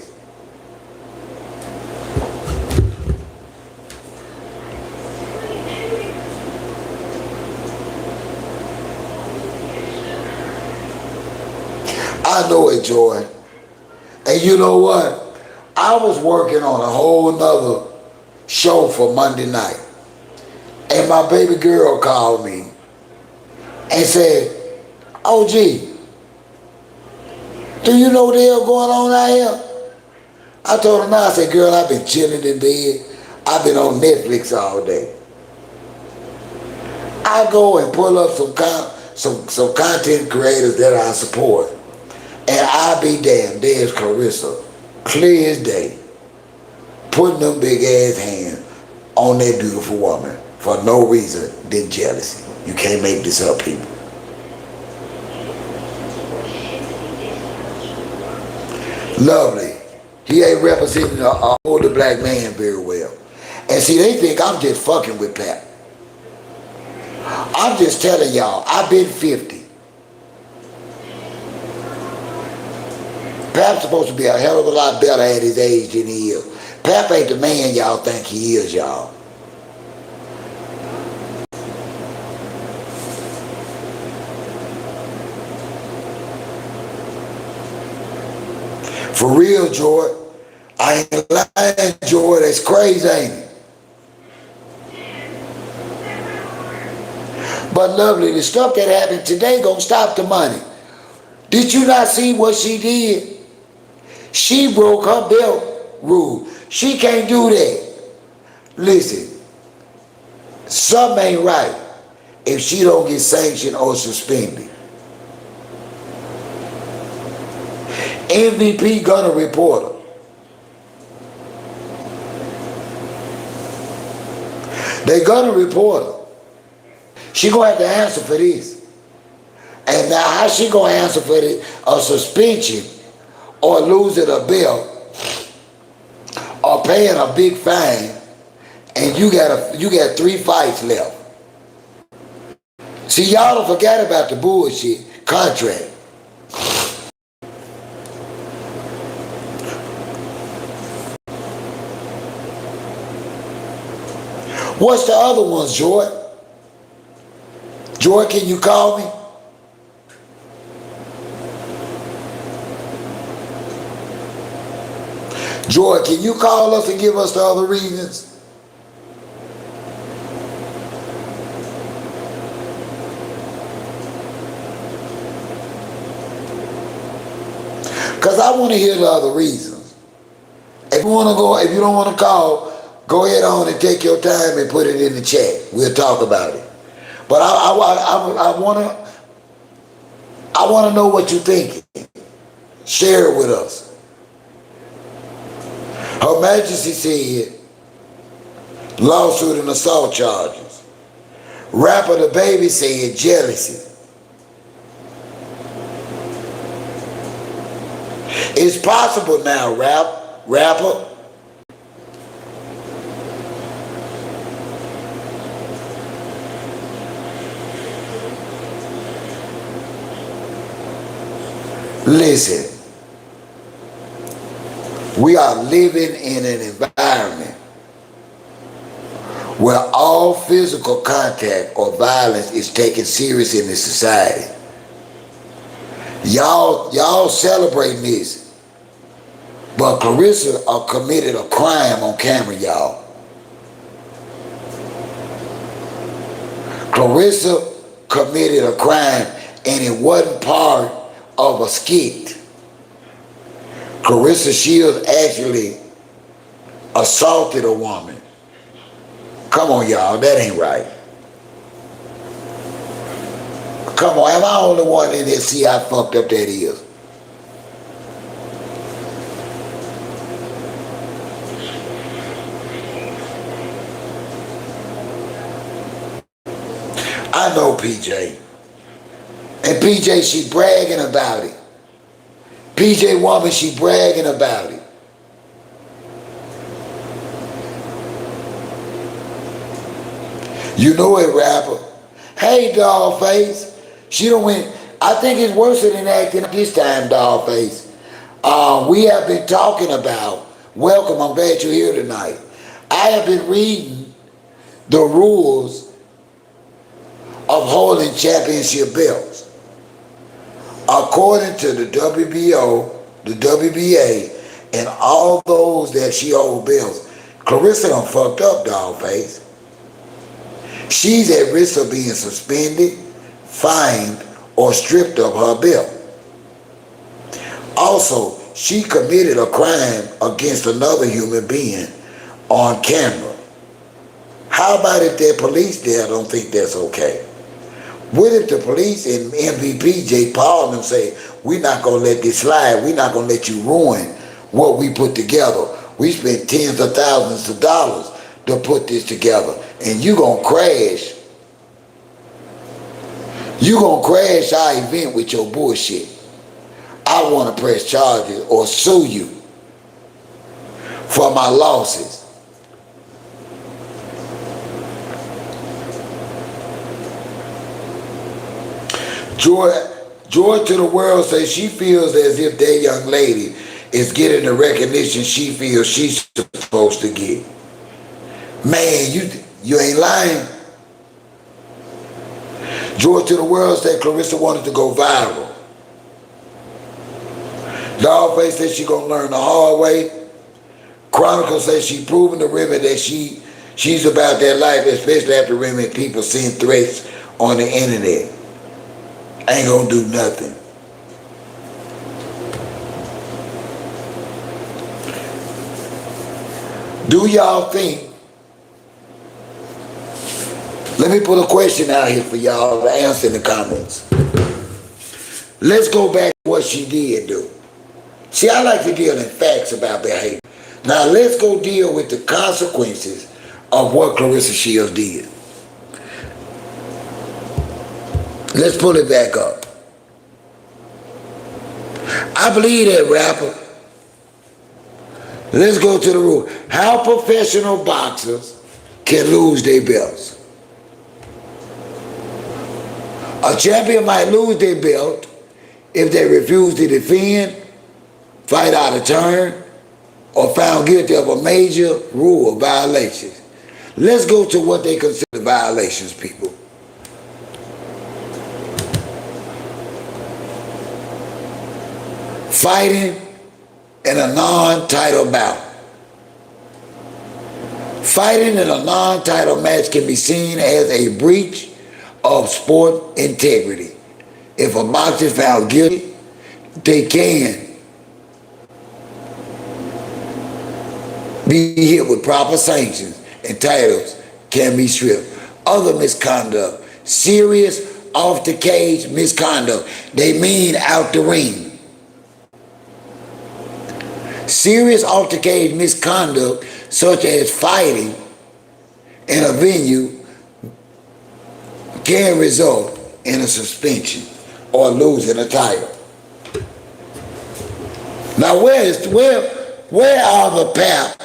I know it, Joy. And you know what? I was working on a whole nother show for Monday night. And my baby girl called me and said, "Oh, gee, do you know what the hell going on out here?" I told her, "No." I said, "Girl, I've been chilling in bed. I've been on Netflix all day." I go and pull up some content creators that I support. And I be damned, there's Claressa, clear as day, putting them big ass hands on that beautiful woman for no reason than jealousy. You can't make this up, people. Lovely. He ain't representing an older black man very well. And see, they think I'm just fucking with Pap. I'm just telling y'all, I've been 50. Pap's supposed to be a hell of a lot better at his age than he is. Pap ain't the man y'all think he is, y'all. For real, Joy. I ain't lying, Joy. That's crazy, ain't it? But lovely, the stuff that happened today gonna stop the money. Did you not see what she did? She broke her belt rule. She can't do that. Listen, something ain't right if she don't get sanctioned or suspended. MVP gonna report her. They gonna report her. She gonna have to answer for this. And now how she gonna answer for this? A suspension or losing a belt or paying a big fine, and you got 3 fights left. See, y'all don't forget about the bullshit contract. What's the other ones, Joy? Joy, can you call me? Joy, can you call us and give us the other reasons? Because I want to hear the other reasons. If you don't want to call, go ahead on and take your time and put it in the chat. We'll talk about it. But I want to know what you're thinking. Share it with us. Her Majesty said, lawsuit and assault charges. Rapper the Baby said jealousy. It's possible now, rapper. Listen, we are living in an environment where all physical contact or violence is taken serious in this society. Y'all celebrating this, but Claressa committed a crime on camera, y'all. Claressa committed a crime, and it wasn't part of a skit. Claressa Shields actually assaulted a woman. Come on, y'all, that ain't right. Come on, am I the only one in here see how fucked up that is? I know PJ. And PJ, she bragging about it. PJ woman, she bragging about it. You know it, rapper. Hey, Dollface. She don't win. I think it's worse than acting this time, Dollface. We have been talking about, welcome, I'm glad you're here tonight. I have been reading the rules of holding championship belts. According to the WBO, the WBA, and all those that she holds belts, Claressa done fucked up, Dollface. She's at risk of being suspended, fined, or stripped of her belt. Also, she committed a crime against another human being on camera. How about if their police there don't think that's okay? What if the police and MVP, Jay Paul, and them say, we're not going to let this slide, we're not going to let you ruin what we put together. We spent tens of thousands of dollars to put this together, and you going to crash. You going to crash our event with your bullshit. I want to press charges or sue you for my losses. Joy, joy to the world says she feels as if that young lady is getting the recognition she feels she's supposed to get. Man, you ain't lying. Joy to the world said Claressa wanted to go viral. Dollface said she gonna learn the hard way. Chronicle says she proven to women that she's about that life, especially after women people seeing threats on the internet. Ain't gonna do nothing. Do y'all think? Let me put a question out here for y'all to answer in the comments. Let's go back to what she did do. See, I like to deal in facts about behavior. Now let's go deal with the consequences of what Claressa Shields did. Let's pull it back up. I believe that rapper. Let's go to the rule. How professional boxers can lose their belts. A champion might lose their belt if they refuse to defend, fight out of turn, or found guilty of a major rule violation. Let's go to what they consider violations, people. Fighting in a non-title bout. Fighting in a non-title match can be seen as a breach of sport integrity. If a boxer is found guilty, they can be hit with proper sanctions and titles can be stripped. Other misconduct, serious off the cage misconduct, they mean out the ring. Serious off the cage misconduct such as fighting in a venue can result in a suspension or losing a title. Now where are the Pap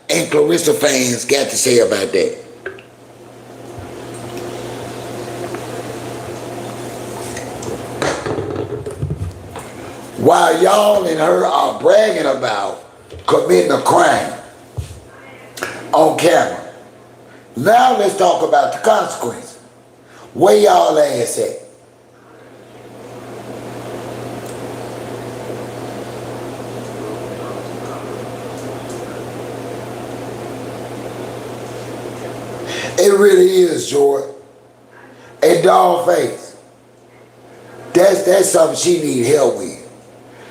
and Claressa fans got to say about that? While y'all and her are bragging about committing a crime on camera, now let's talk about the consequences. Where y'all ass at? It really is, Jordan. A dog face. That's something she need help with.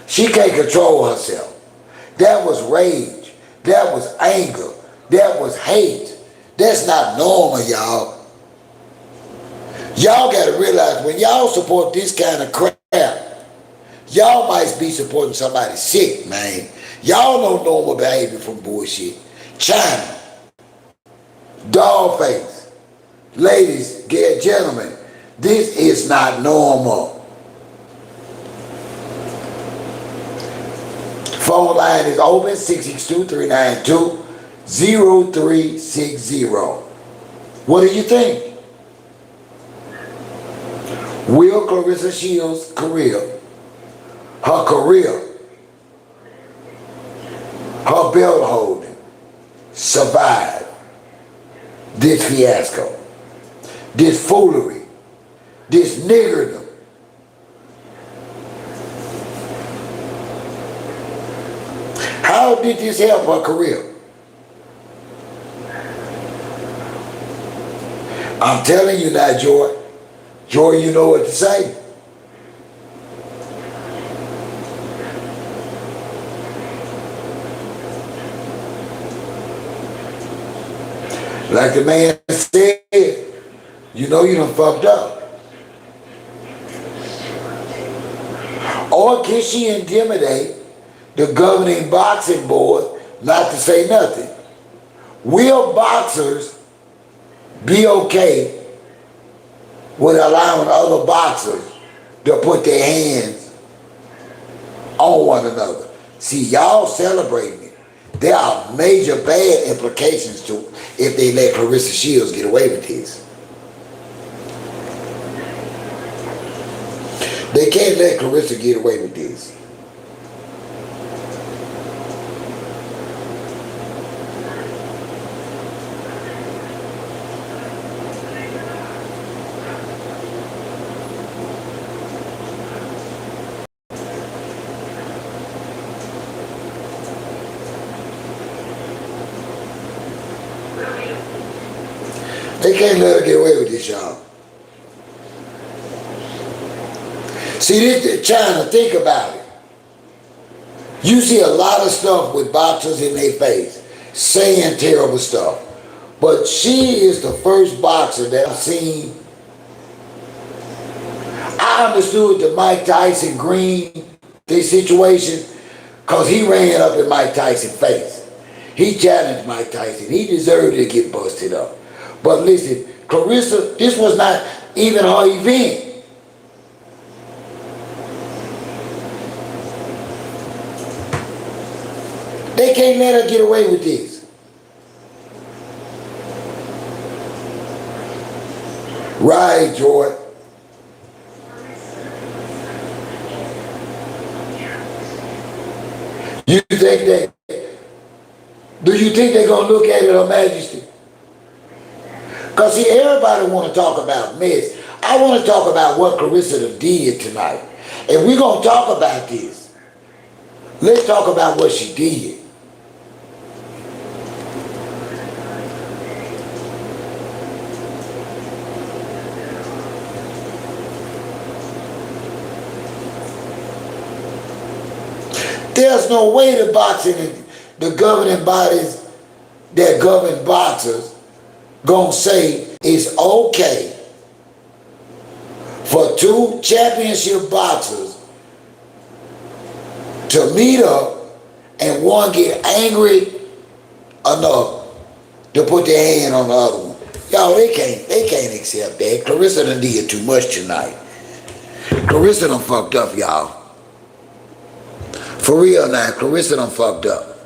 She can't control herself. That was rage. That was anger. That was hate. That's not normal, y'all. Y'all gotta realize when y'all support this kind of crap, y'all might be supporting somebody sick, man. Y'all know normal behavior from bullshit. China. Dog face. Ladies, gentlemen, this is not normal. Phone line is open, 662-392-0360. What do you think? Will Claressa Shields' career, her belt holding, survive this fiasco, this foolery, this niggerdom? How did this help her career? I'm telling you now, Joy. Joy, you know what to say. Like the man said, you know you done fucked up. Or can she intimidate the governing boxing board not to say nothing? Will boxers be okay with allowing other boxers to put their hands on one another? See, y'all celebrating it. There are major bad implications to if they let Claressa Shields get away with this. They can't let Claressa get away with this. They can't let her get away with this, y'all. See, this China, think about it. You see a lot of stuff with boxers in their face, saying terrible stuff. But she is the first boxer that I've seen. I understood the Mike Tyson Green, this situation, because he ran up in Mike Tyson's face. He challenged Mike Tyson. He deserved to get busted up. But listen, Claressa, this was not even her event. They can't let her get away with this. Right, Joy. You think that, do you think they're going to look at it, Her Majesty? Because see, everybody want to talk about mess. I want to talk about what Claressa did tonight. If we're going to talk about this, let's talk about what she did. There's no way the boxing, the governing bodies that govern boxers gonna say it's okay for two championship boxers to meet up and one get angry enough to put their hand on the other one. Y'all, they can't accept that. Claressa done did too much tonight. Claressa done fucked up, y'all. For real now, Claressa done fucked up.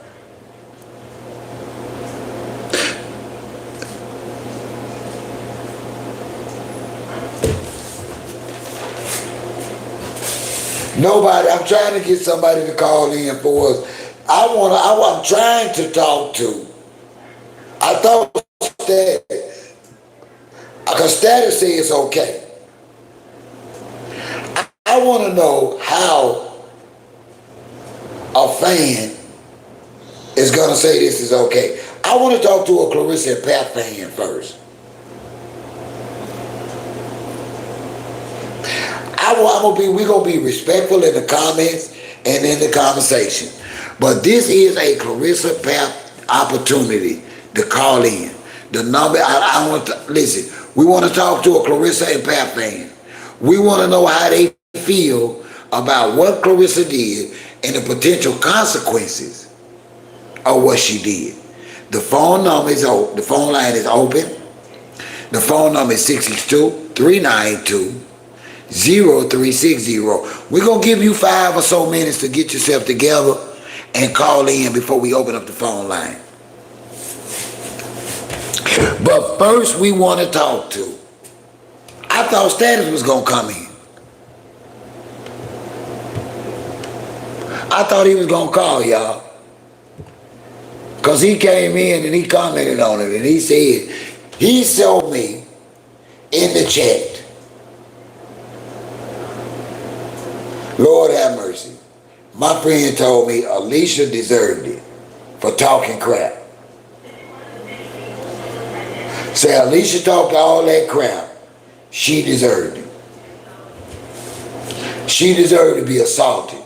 Nobody, I'm trying to get somebody to call in for us. I'm trying to talk to. I thought that, because Status says it's okay. I want to know how a fan is going to say this is okay. I want to talk to a Claressa and Pat fan first. We're going to be respectful in the comments and in the conversation. But this is a Claressa Pat opportunity to call in. The number, I want to, listen, we want to talk to a Claressa and Pat fan. We want to know how they feel about what Claressa did and the potential consequences of what she did. The phone number is open. The phone line is open. The phone number is 662-392-0360. We're going to give you 5 or so minutes to get yourself together and call in before we open up the phone line. But first we want to talk to, I thought Status was going to come in. I thought he was going to call y'all. Because he came in and he commented on it and he said, he showed me in the chat, Lord have mercy, my friend told me Alicia deserved it for talking crap. Say Alicia talked all that crap, she deserved it. She deserved to be assaulted.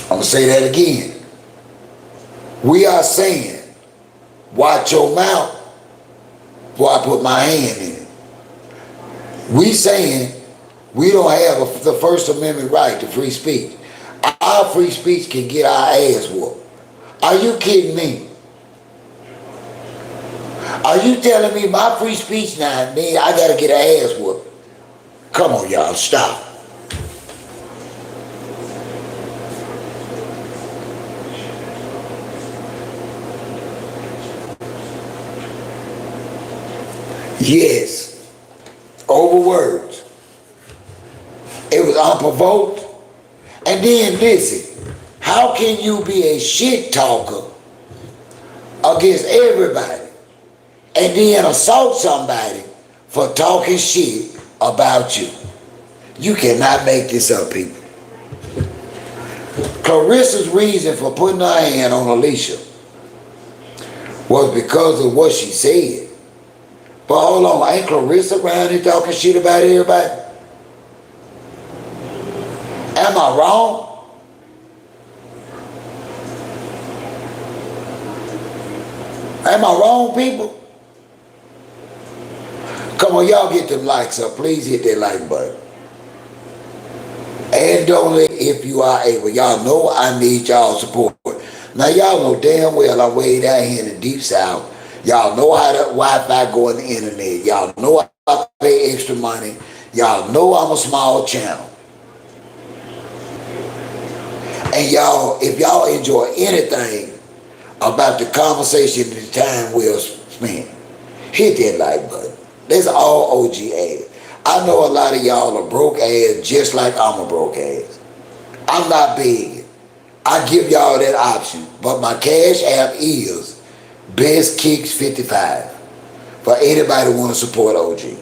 I'm going to say that again. We are saying, watch your mouth before I put my hand in it. We saying we don't have the First Amendment right to free speech. Our free speech can get our ass whooped. Are you kidding me? Are you telling me my free speech now, man, I got to get an ass whooped? Come on, y'all, stop. Yes, It was unprovoked. And then listen, how can you be a shit talker against everybody and then assault somebody for talking shit about you? You cannot make this up, people. Claressa's reason for putting her hand on Alicia was because of what she said. But hold on, ain't Claressa around here talking shit about everybody? Am I wrong? Am I wrong, people? Come on, y'all get them likes up. Please hit that like button. And don't let, if you are able, y'all know I need y'all support. Now y'all know damn well I'm way down here in the deep south. Y'all know how the Wi-Fi go on the internet. Y'all know I pay extra money. Y'all know I'm a small channel. And y'all, if y'all enjoy anything about the conversation and the time well spent, hit that like button. That's all OG ass. I know a lot of y'all are broke ass just like I'm a broke ass. I'm not begging. I give y'all that option. But my cash app is Best Kicks 55 for anybody who want to support OG.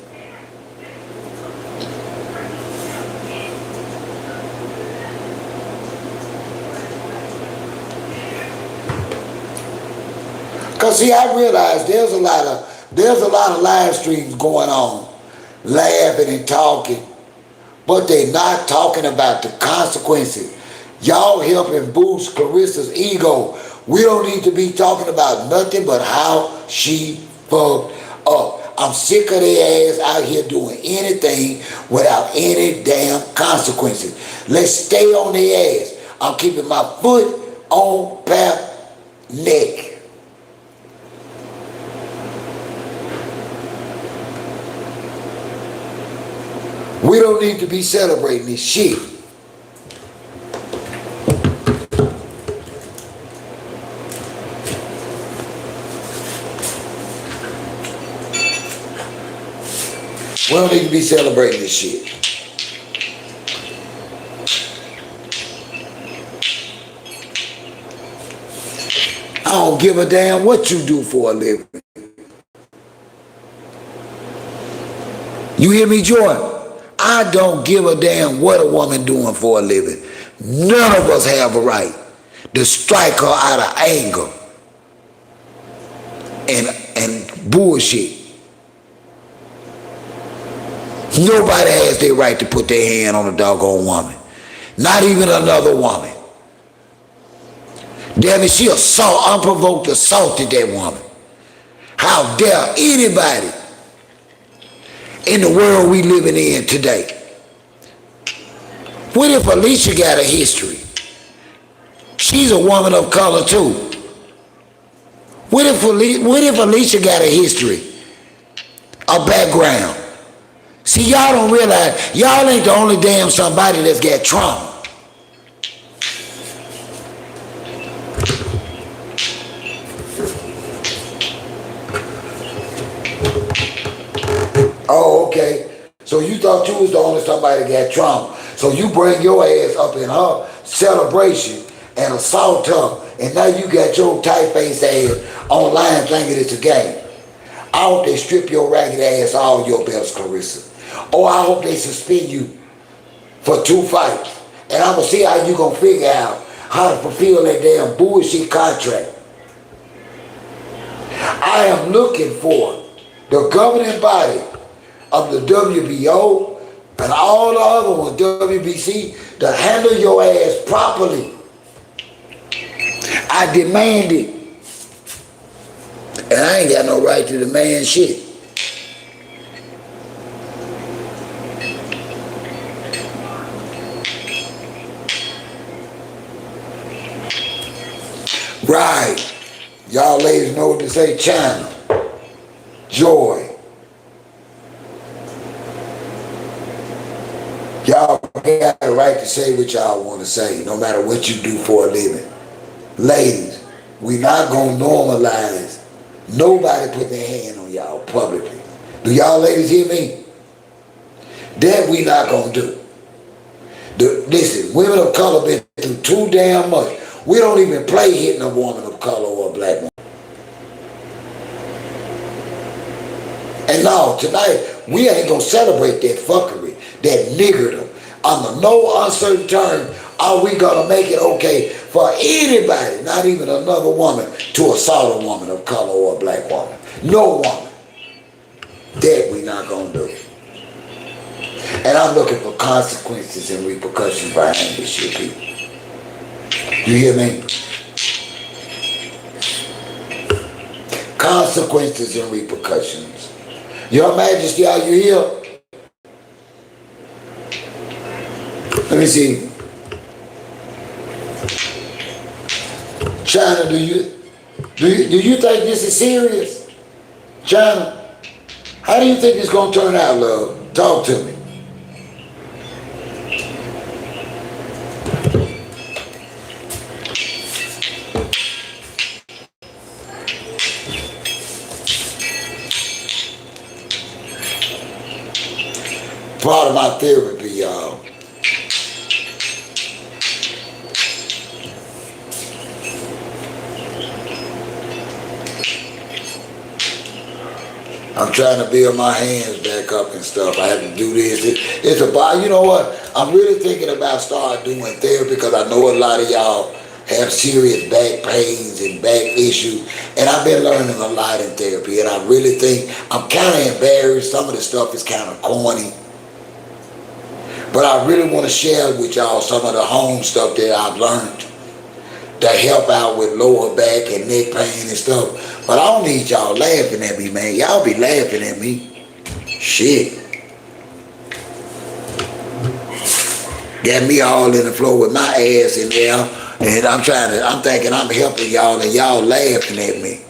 Cause see, I realize there's a lot of live streams going on, laughing and talking, but they're not talking about the consequences. Y'all helping boost Claressa's ego. We don't need to be talking about nothing but how she fucked up. I'm sick of their ass out here doing anything without any damn consequences. Let's stay on their ass. I'm keeping my foot on Pap neck. We don't need to be celebrating this shit. We don't need to be celebrating this shit. I don't give a damn what you do for a living. You hear me, Joy? I don't give a damn what a woman doing for a living. None of us have a right to strike her out of anger and bullshit. Nobody has their right to put their hand on a doggone woman. Not even another woman. Damn it, she unprovoked assaulted that woman. How dare anybody in the world we living in today? What if Alicia got a history? She's a woman of color too. What if Alicia got a history, a background? See, y'all don't realize, y'all ain't the only damn somebody that's got trauma. Oh, okay. So you thought you was the only somebody that got trauma. So you bring your ass up in her celebration and assault her, and now you got your tight-faced ass online thinking it's a game. I hope they strip your ragged ass all your belts, Claressa. Or I hope they suspend you for 2 fights. And I'm going to see how you going to figure out how to fulfill that damn bullshit contract. I am looking for the governing body of the WBO and all the other ones, WBC, to handle your ass properly. I demand it. And I ain't got no right to demand shit. Right. Y'all ladies know what to say. China. Joy. Y'all got the right to say what y'all want to say, no matter what you do for a living. Ladies, we not going to normalize nobody put their hand on y'all publicly. Do y'all ladies hear me? That we not going to do. Listen, women of color been through too damn much. We don't even play hitting a woman of color or a black woman. And now, tonight, we ain't gonna celebrate that fuckery, that niggerdom. Under no uncertain term are we gonna make it okay for anybody, not even another woman, to assault a woman of color or a black woman. No woman. That we not gonna do. And I'm looking for consequences and repercussions behind this shit, people. You hear me? Consequences and repercussions. Your Majesty, are you here? Let me see. China, do you think this is serious? China, how do you think it's gonna turn out, love? Talk to me. Part of my therapy, y'all. I'm trying to build my hands back up and stuff. I have to do this. It's about, you know what? I'm really thinking about starting doing therapy because I know a lot of y'all have serious back pains and back issues. And I've been learning a lot in therapy. And I really think I'm kind of embarrassed. Some of the stuff is kind of corny. But I really want to share with y'all some of the home stuff that I've learned to help out with lower back and neck pain and stuff. But I don't need y'all laughing at me, man. Y'all be laughing at me. Shit. Got me all in the floor with my ass in there. And I'm thinking I'm helping y'all and y'all laughing at me.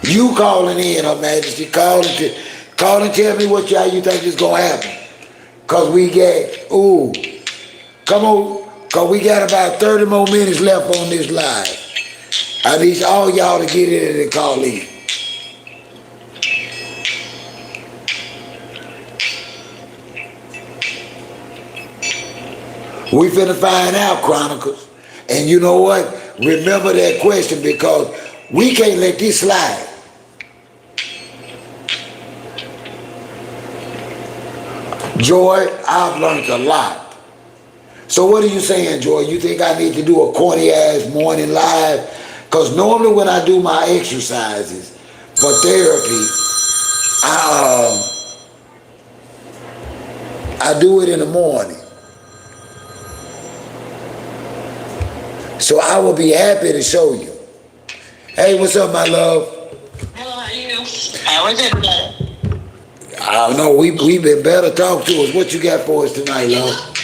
You calling in, Her Majesty. Call and tell me what y'all you think is going to happen. Because we got, come on. Because we got about 30 more minutes left on this live. I need all y'all to get in and call in. We finna find out, Chronicles. And you know what? Remember that question because we can't let this slide. Joy, I've learned a lot. So what are you saying, Joy? You think I need to do a corny ass morning live? Because normally when I do my exercises for therapy, I do it in the morning. So I will be happy to show you. Hey, what's up, my love? Hello, how are you? How was it? I don't know. We've been better. Talk to us. What you got for us tonight, love?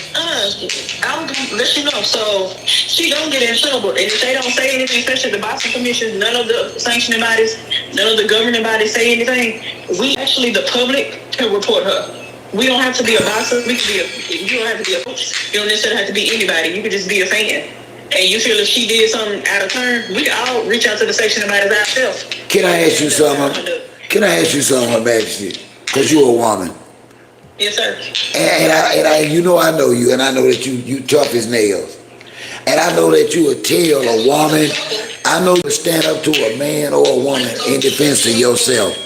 I'm gonna let you know. So she don't get in trouble, and if they don't say anything, especially the boxing commission, none of the sanctioning bodies, none of the governing bodies say anything. We actually, the public, can report her. We don't have to be a boxer. We can be you don't have to be a coach. You don't necessarily have to be anybody. You could just be a fan. And you feel if she did something out of turn, we can all reach out to the sanctioning bodies ourselves. Can I ask you something? Can I ask you something, Her Majesty? Because you're a woman. Yes, sir. And I, you know I know you, and I know that you tough as nails. And I know that you would tell a woman, I know you stand up to a man or a woman in defense of yourself.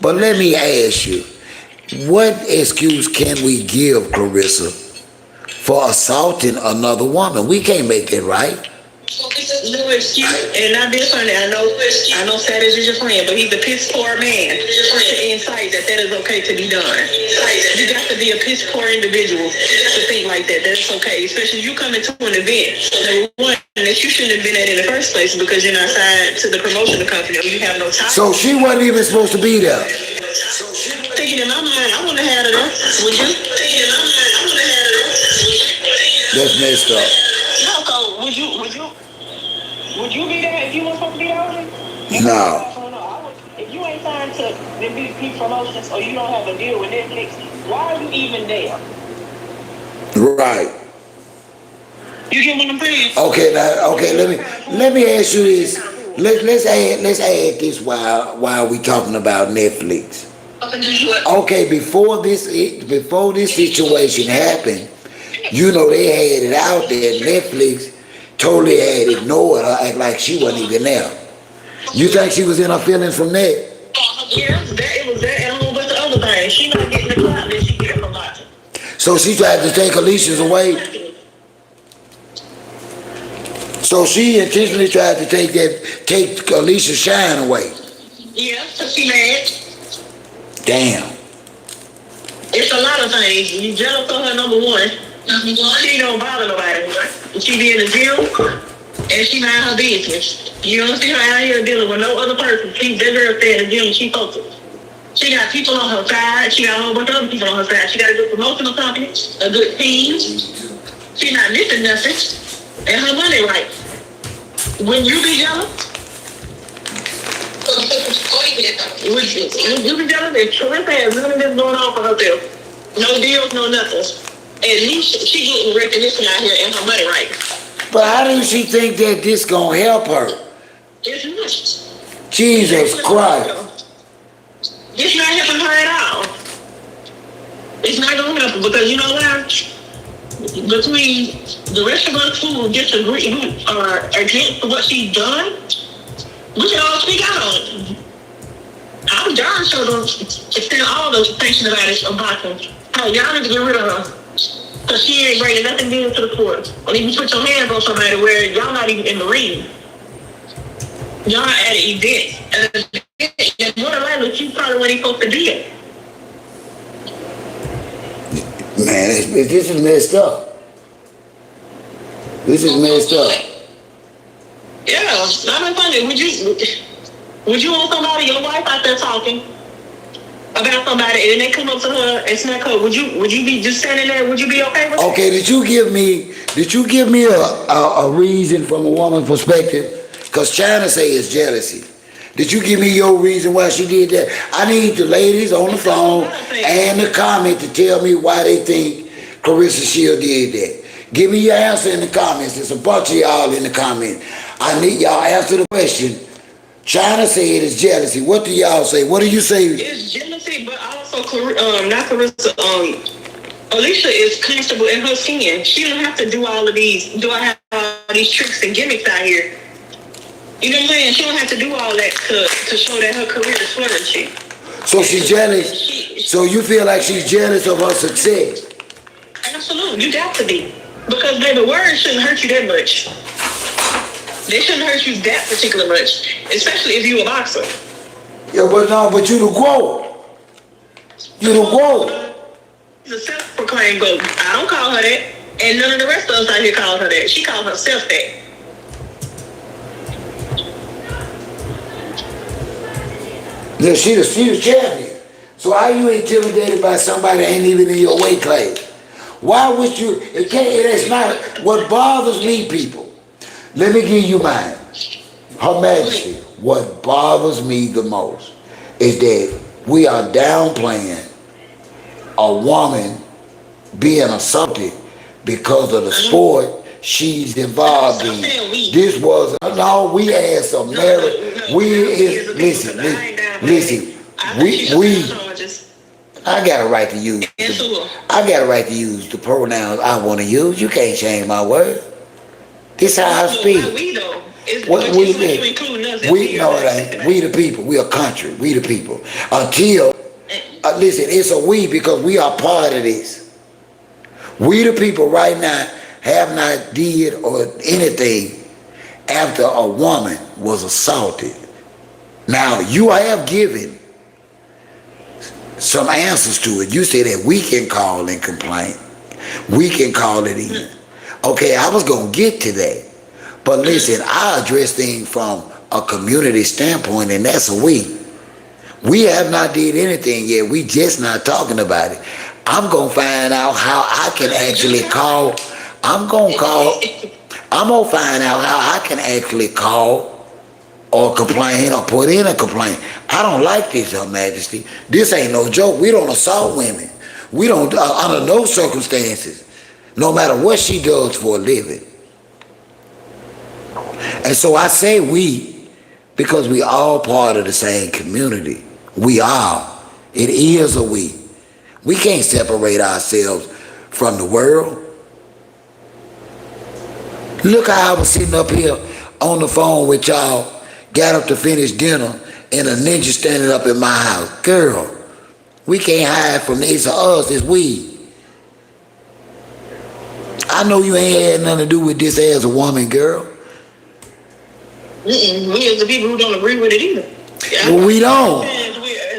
But let me ask you, what excuse can we give Claressa for assaulting another woman? We can't make that right. No excuse, and not being funny. I know Savage is your friend, but he's a piss poor man to incite that is okay to be done. You got to be a piss poor individual to think like that. That's okay, especially you coming to an event. Number one, that you shouldn't have been at in the first place because you're not signed to the promotional company or you have no time. So she wasn't even supposed to be there. Thinking in my mind, I want to have her there. Would you? Thinking in my mind, I want to have her there. That's messed up. No, so would you be there if you were supposed to be there with me? No. If you ain't signed to the BP Promotions or you don't have a deal with Netflix, why are you even there? Right. You get what I'm saying? Okay, now, let me ask you this. Let's add this while we talking about Netflix. Okay, before this situation happened, you know they had it out there. Netflix totally had ignored her, act like she wasn't even there. You think she was in her feelings from that? Yeah, it was that and a whole bunch of other things. She not getting the clout that she get from watching. So she tried to take Alicia's away. So she intentionally tried to take Alicia's shine away. Yeah, so she mad. Damn. It's a lot of things. You jealous of her, number one. She don't bother nobody. She be in the gym and she mind her business. You don't see her out here dealing with no other person. That girl stay in the gym and she focused. She got people on her side. She got a whole bunch of other people on her side. She got a good promotional company, a good team. She not missing nothing. And her money right. When you be jealous, would you be jealous if Claressa has nothing that's going on for herself? No deals, no nothing. At least she getting recognition out here and her money right. But how do she think that this gonna help her? It's not. Jesus Christ. It's not helping her at all. It's not gonna help her because you know why? Between the rest of us who disagree, who are against what she's done, we can all speak out on it. I'm darn sure to send all those patients about them. Hey, y'all need to get rid of her. Because she ain't bringing nothing good to the court. Or even put your hands on somebody where y'all not even in the ring. Y'all at an event. And more than likely, she probably wasn't supposed to be it. Man, this is messed up. This is messed up. Yeah, not funny. Would you want somebody, your wife out there talking about somebody, and then they come up to her and smack her? Would you be just standing there? Would you be okay with that? Okay, did you give me a reason from a woman's perspective? Because China say it's jealousy. Did you give me your reason why she did that? I need the ladies on the phone and the comment to tell me why they think Claressa Shield did that. Give me your answer in the comments. There's a bunch of y'all in the comments. I need y'all answer the question. China said it's jealousy. What do y'all say? What do you say? It's jealousy, but also not Claressa. Alicia is comfortable in her skin. She don't have to do all of these. Do I have all these tricks and gimmicks out here? You know what I'm saying? She don't have to do all that to show that her career is flourishing. So she's jealous. So you feel like she's jealous of her success? Absolutely, you got to be. Because baby, words shouldn't hurt you that much. They shouldn't hurt you that particular much, especially if you're a boxer. Yeah, but you the GOAT. You the GOAT. She's a self-proclaimed GOAT. I don't call her that, and none of the rest of us out here call her that. She calls herself that. Yeah, she the champion. So how you intimidated by somebody that ain't even in your weight class? Why would you? It's not what bothers me, people. Let me give you mine. Her Majesty, what bothers me the most is that we are downplaying a woman being assaulted because of the sport she's involved in. This was, no, we had some merit. Listen. I got a right to use. I got a right to use the pronouns I want to use. You can't change my word. This how I speak. We know it ain't. We the people. We a country. We the people. Until listen, it's a we because we are part of this. We the people right now have not did or anything after a woman was assaulted. Now you have given some answers to it. You said that we can call and complain. We can call it in. Okay, I was gonna get to that. But listen, I address things from a community standpoint, and that's a we. We have not did anything yet. We just not talking about it. I'm gonna find out how I can actually call. I'm gonna find out how I can actually call or complain or put in a complaint. I don't like this, Her Majesty. This ain't no joke. We don't assault women. We don't, under no circumstances, no matter what she does for a living. And so I say we, because we all part of the same community. We are. It is a we. We can't separate ourselves from the world. Look how I was sitting up here on the phone with y'all, got up to finish dinner, and a ninja standing up in my house. Girl, we can't hide from this. It's us, it's we. I know you ain't had nothing to do with this as a woman, girl. We as the people who don't agree with it either. Well, we don't. As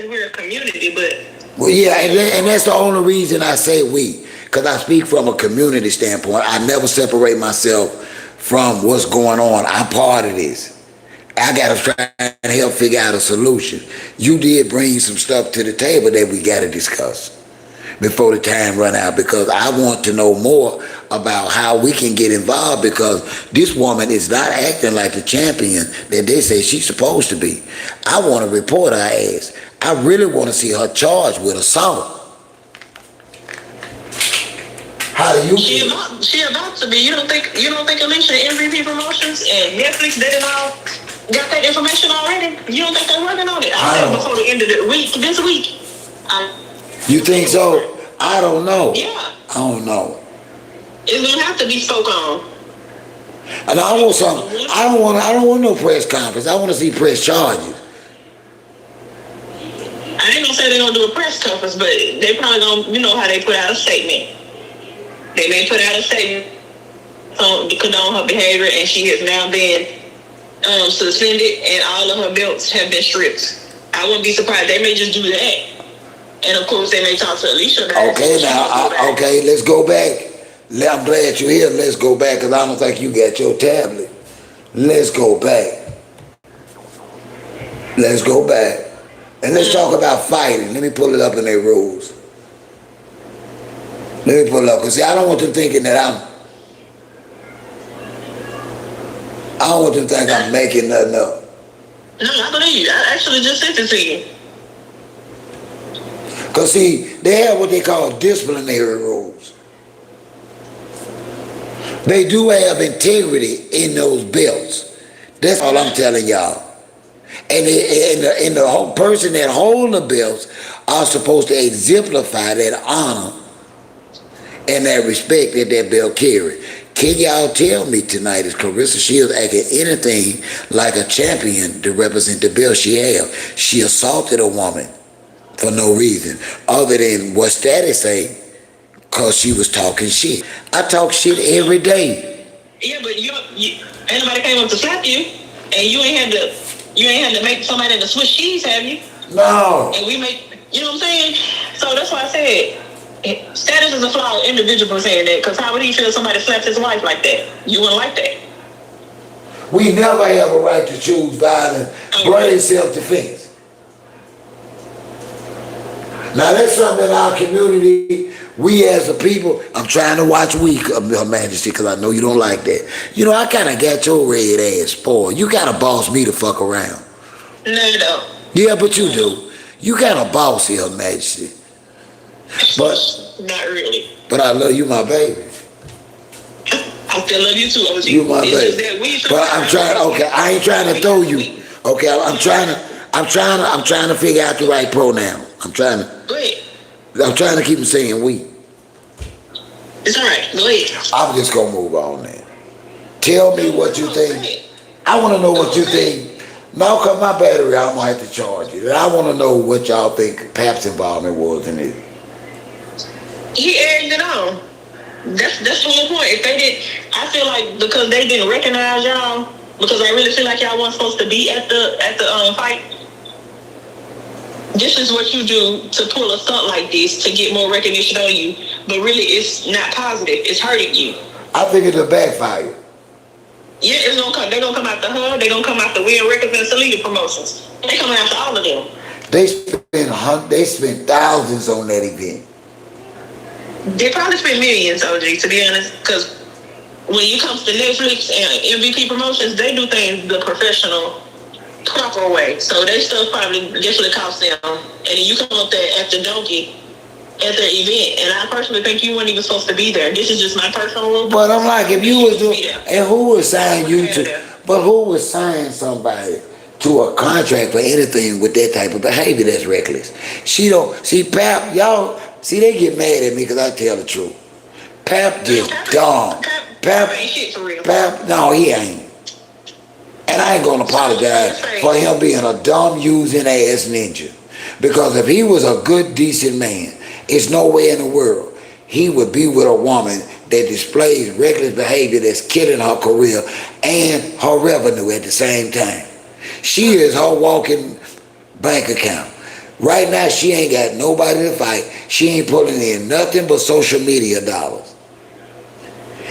we're a community, but Well, yeah, and that's the only reason I say we, because I speak from a community standpoint. I never separate myself from what's going on. I'm part of this. I got to try and help figure out a solution. You did bring some stuff to the table that we got to discuss before the time run out, because I want to know more about how we can get involved, because this woman is not acting like the champion that they say she's supposed to be. I want to report her ass. I really want to see her charged with assault. How do you she feel? about to be. You don't think Alicia MVP Promotions and Netflix did it all? Got that information already? You don't think they're working on it? I said before the end of the week, this week. You think so? I don't know. Yeah. I don't know. It's gonna have to be spoke on. And I want something. I don't want no press conference. I want to see press charges. I ain't gonna say they're gonna do a press conference, but they probably gonna, you know how they put out a statement. They may put out a statement to condone her behavior, and she has now been suspended, and all of her belts have been stripped. I wouldn't be surprised. They may just do that. And of course, they may talk to Alicia about Okay, it. now, okay, let's go back. I'm glad you're here. Let's go back, because I don't think you got your tablet. Let's go back. Let's go back. And let's talk about fighting. Let me pull it up in their rules. Let me pull it up, because see, I don't want them thinking that I don't want them thinking I'm making nothing up. No, I believe you. I actually just sent it to you. Because see, they have what they call disciplinary rules. They do have integrity in those belts. That's all I'm telling y'all. And the whole person that hold the belts are supposed to exemplify that honor and that respect that that belt carry. Can y'all tell me tonight, is Claressa Shields acting anything like a champion to represent the belt she have? She assaulted a woman for no reason other than what status say, because she was talking shit. I talk shit every day. Yeah, but you ain't nobody came up to slap you, and you ain't had to make somebody in the Swiss cheese, have you? No. And we make, you know what I'm saying? So that's why I said status is a flawed individual for saying that, because how would he feel if somebody slapped his wife like that? You wouldn't like that. We never have a right to choose violence, but self-defense. Now that's something in our community, we as a people, I'm trying to watch Her Majesty, because I know you don't like that. You know, I kind of got your red ass spoiled. You got to boss me to fuck around. No. Yeah, but you do. You got a boss here, Her Majesty. But not really. But I love you, my baby. I still love you too, OG. You my baby. But I'm trying. Okay, I ain't trying to throw you. Okay, I'm trying to figure out the right pronoun. I'm trying to keep saying we. It's all right. Go ahead. I'm just gonna move on then. Tell me what you think. I want to know what you think. Now, cause my battery, I'm gonna have to charge it. And I want to know what y'all think Pap's involvement was in it. He egged it on. That's the whole point. If they did, I feel like because they didn't recognize y'all, because I really feel like y'all weren't supposed to be at the fight. This is what you do to pull a stunt like this to get more recognition on you, but really it's not positive. It's hurting you. I think it'll backfire. Yeah, it's gonna come. They're gonna come after her. They're gonna come after Will Records and Salida Promotions. They're coming after all of them. They spent thousands on that event. They probably spent millions, OG, to be honest, because when you come to Netflix and MVP Promotions, they do things the professional, proper way. So they stuff probably definitely cost them. And then you come up there after Donkey at their event, and I personally think you weren't even supposed to be there. This is just my personal. But I'm like, if you was doing, and who would sign you to? But who would sign somebody to a contract for anything with that type of behavior that's reckless. She don't see Pap. Y'all see they get mad at me because I tell the truth. Pap just dumb. Pap ain't shit for real. Pap, no, he ain't. And I ain't gonna apologize for him being a dumb, using ass ninja. Because if he was a good, decent man, it's no way in the world he would be with a woman that displays reckless behavior that's killing her career and her revenue at the same time. She is her walking bank account. Right now, she ain't got nobody to fight. She ain't pulling in nothing but social media dollars.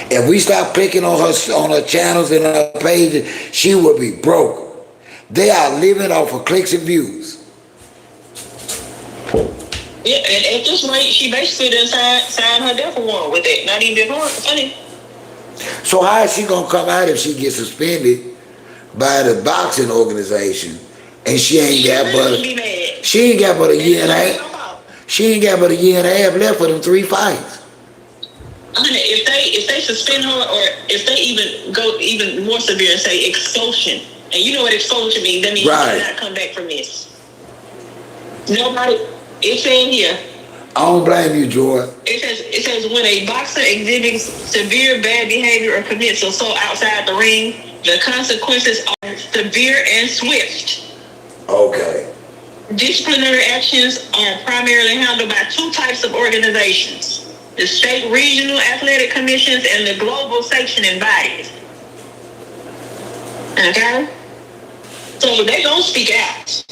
If we stop clicking on her channels and her pages, she will be broke. They are living off of clicks and views. Yeah, and at this rate, she basically done signed her death warrant with it. Not even funny. So how is she gonna come out if she gets suspended by the boxing organization and she ain't got but a year and a half? She ain't got but a year and a half left for them 3 fights. If they suspend her, or if they even go even more severe and say expulsion, and you know what expulsion means, that means right. You cannot come back from this. Nobody. It's in here. I don't blame you, Joy. It says when a boxer exhibits severe bad behavior or commits assault outside the ring, the consequences are severe and swift. Okay. Disciplinary actions are primarily handled by 2 types of organizations: the state regional athletic commissions and the global sanctioning bodies. Okay? So they don't speak out.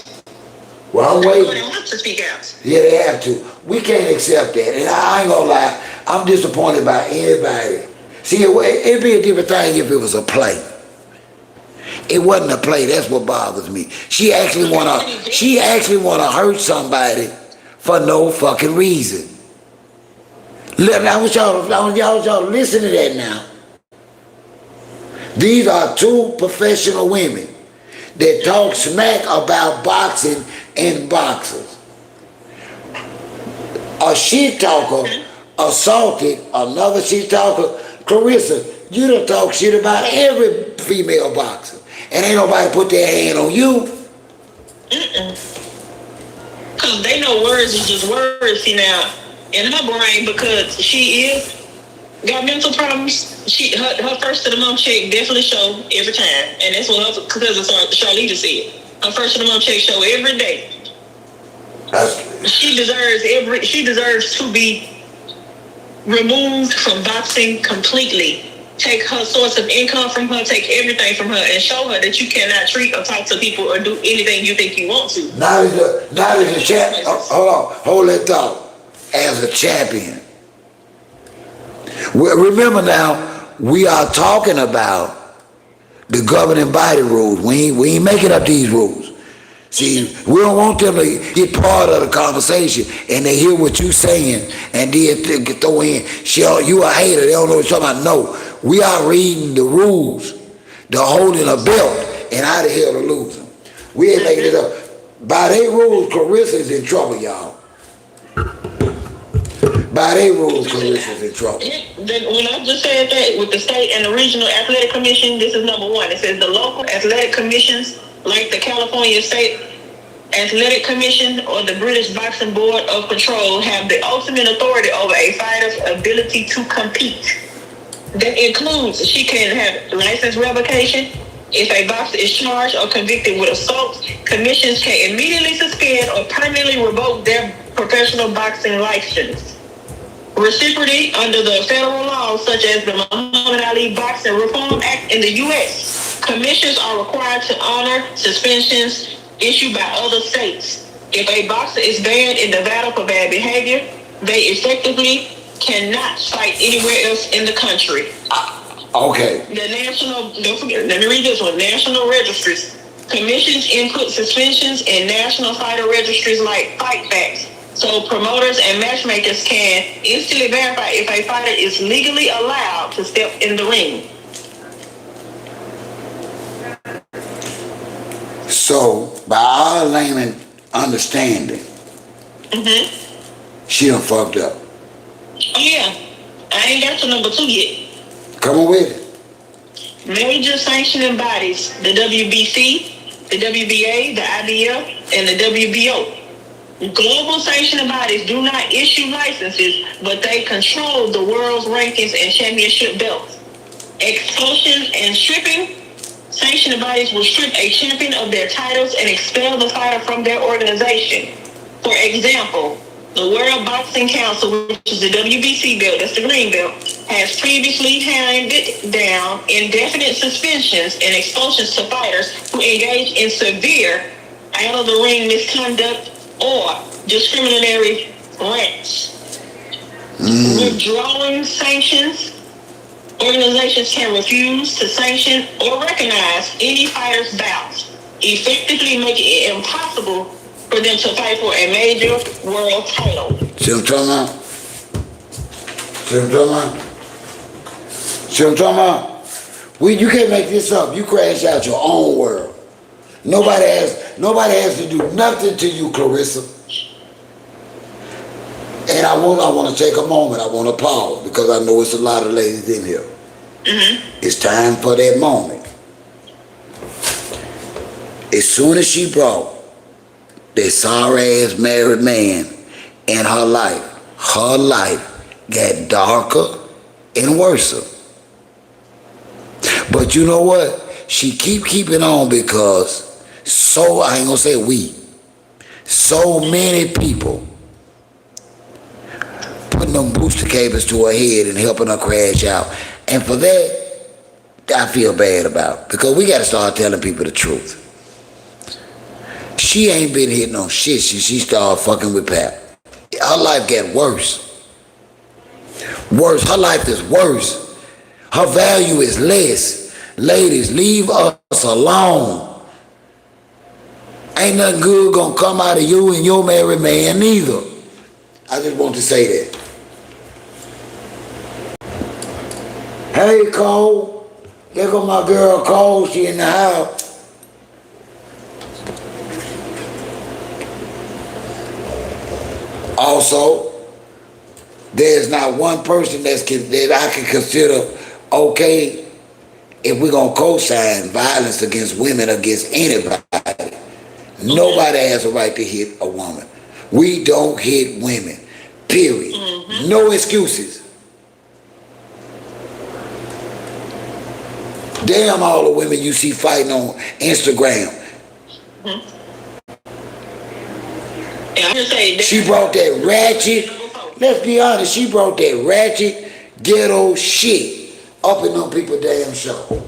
Well, I'm waiting. They want to speak out. Yeah, they have to. We can't accept that. And I ain't gonna lie, I'm disappointed by anybody. See, it'd be a different thing if it was a play. It wasn't a play. That's what bothers me. She actually wanna hurt somebody for no fucking reason. I want y'all to listen to that now. These are 2 professional women that talk smack about boxing and boxers. A shit talker assaulted another shit talker. Claressa, you done talk shit about every female boxer, and ain't nobody put their hand on you. Because they know words is just words, see now, in her brain, because she got mental problems. Her first of the month check definitely show every time, and that's what her cousin Charlita said. Her first of the month check show every day. She deserves to be removed from boxing completely. Take her source of income from her, take everything from her, and show her that you cannot treat or talk to people or do anything you think you want to. Not as a champion. Hold that thought. As a champion. Remember now, we are talking about the governing body rules. We ain't making up these rules. See, we don't want them to get part of the conversation and they hear what you saying and then throw in, you a hater, they don't know what you're talking about. No, we are reading the rules. They're holding a belt and how the hell to lose them. We ain't making it up. By their rules, Claressa is in trouble, y'all. By their rules, Claressa is in trouble. Then when I just said that with the state and the regional athletic commission, this is number 1. It says the local athletic commissions, like the California State Athletic Commission or the British Boxing Board of Control, have the ultimate authority over a fighter's ability to compete. That includes she can have license revocation. If a boxer is charged or convicted with assault, commissions can immediately suspend or permanently revoke their professional boxing license. Reciprocity under the federal laws such as the Muhammad Ali Boxing Reform Act in the U.S. Commissions are required to honor suspensions issued by other states. If a boxer is banned in Nevada for bad behavior, they effectively cannot fight anywhere else in the country. Okay. Let me read this one. National registries. Commissions input suspensions in national fighter registries like Fight Facts, so promoters and matchmakers can instantly verify if a fighter is legally allowed to step in the ring. So, by our layman understanding, she done fucked up. Oh yeah, I ain't got to number 2 yet. Come on with it. Major sanctioning bodies, the WBC, the WBA, the IBF, and the WBO. Global sanctioning bodies do not issue licenses, but they control the world's rankings and championship belts. Expulsion and stripping. Sanctioning bodies will strip a champion of their titles and expel the fighter from their organization. For example, the World Boxing Council, which is the WBC belt, that's the green belt, has previously handed down indefinite suspensions and expulsions to fighters who engage in severe out-of-the-ring misconduct or discriminatory rants. Withdrawing sanctions. Organizations can refuse to sanction or recognize any fighter's bouts, effectively making it impossible for them to fight for a major world title. See what I'm talking about? See what I'm talking about? See what I'm talking about? You can't make this up. You crash out your own world. Nobody has to do nothing to you, Claressa. And I want to take a moment. I want to pause because I know it's a lot of ladies in here. It's time for that moment. As soon as she brought that sorry ass married man in her life got darker and worse. But you know what? She keeping on because I ain't gonna say we, so many people putting them booster cables to her head and helping her crash out. And for that, I feel bad about, because we got to start telling people the truth. She ain't been hitting on shit since she started fucking with Pap. Her life got worse. Her life is worse. Her value is less. Ladies, leave us alone. Ain't nothing good gonna come out of you and your married man neither. I just want to say that. Hey, Cole. There go my girl Cole. She in the house. Also, there's not one person that I can consider okay if we're gonna co-sign violence against women, against anybody. Nobody has a right to hit a woman. We don't hit women. Period. No excuses. Damn all the women you see fighting on Instagram. She brought that ratchet, let's be honest, she brought that ratchet ghetto shit up in them people's damn show.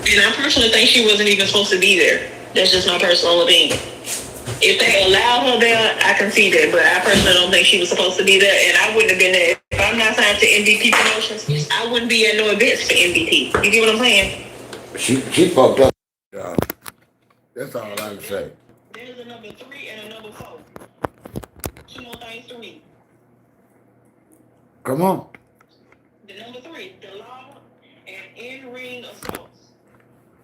And I personally think she wasn't even supposed to be there. That's just my personal opinion. If they allowed her there, I can see that, but I personally don't think she was supposed to be there, and I wouldn't have been there. If I'm not signed to MVP Promotions, I wouldn't be at no events for MVP. You get what I'm saying? She fucked up. That's all I can say. There's a number 3 and a number 4. 2 more things to read. Come on. The number 3, the law and in-ring assaults.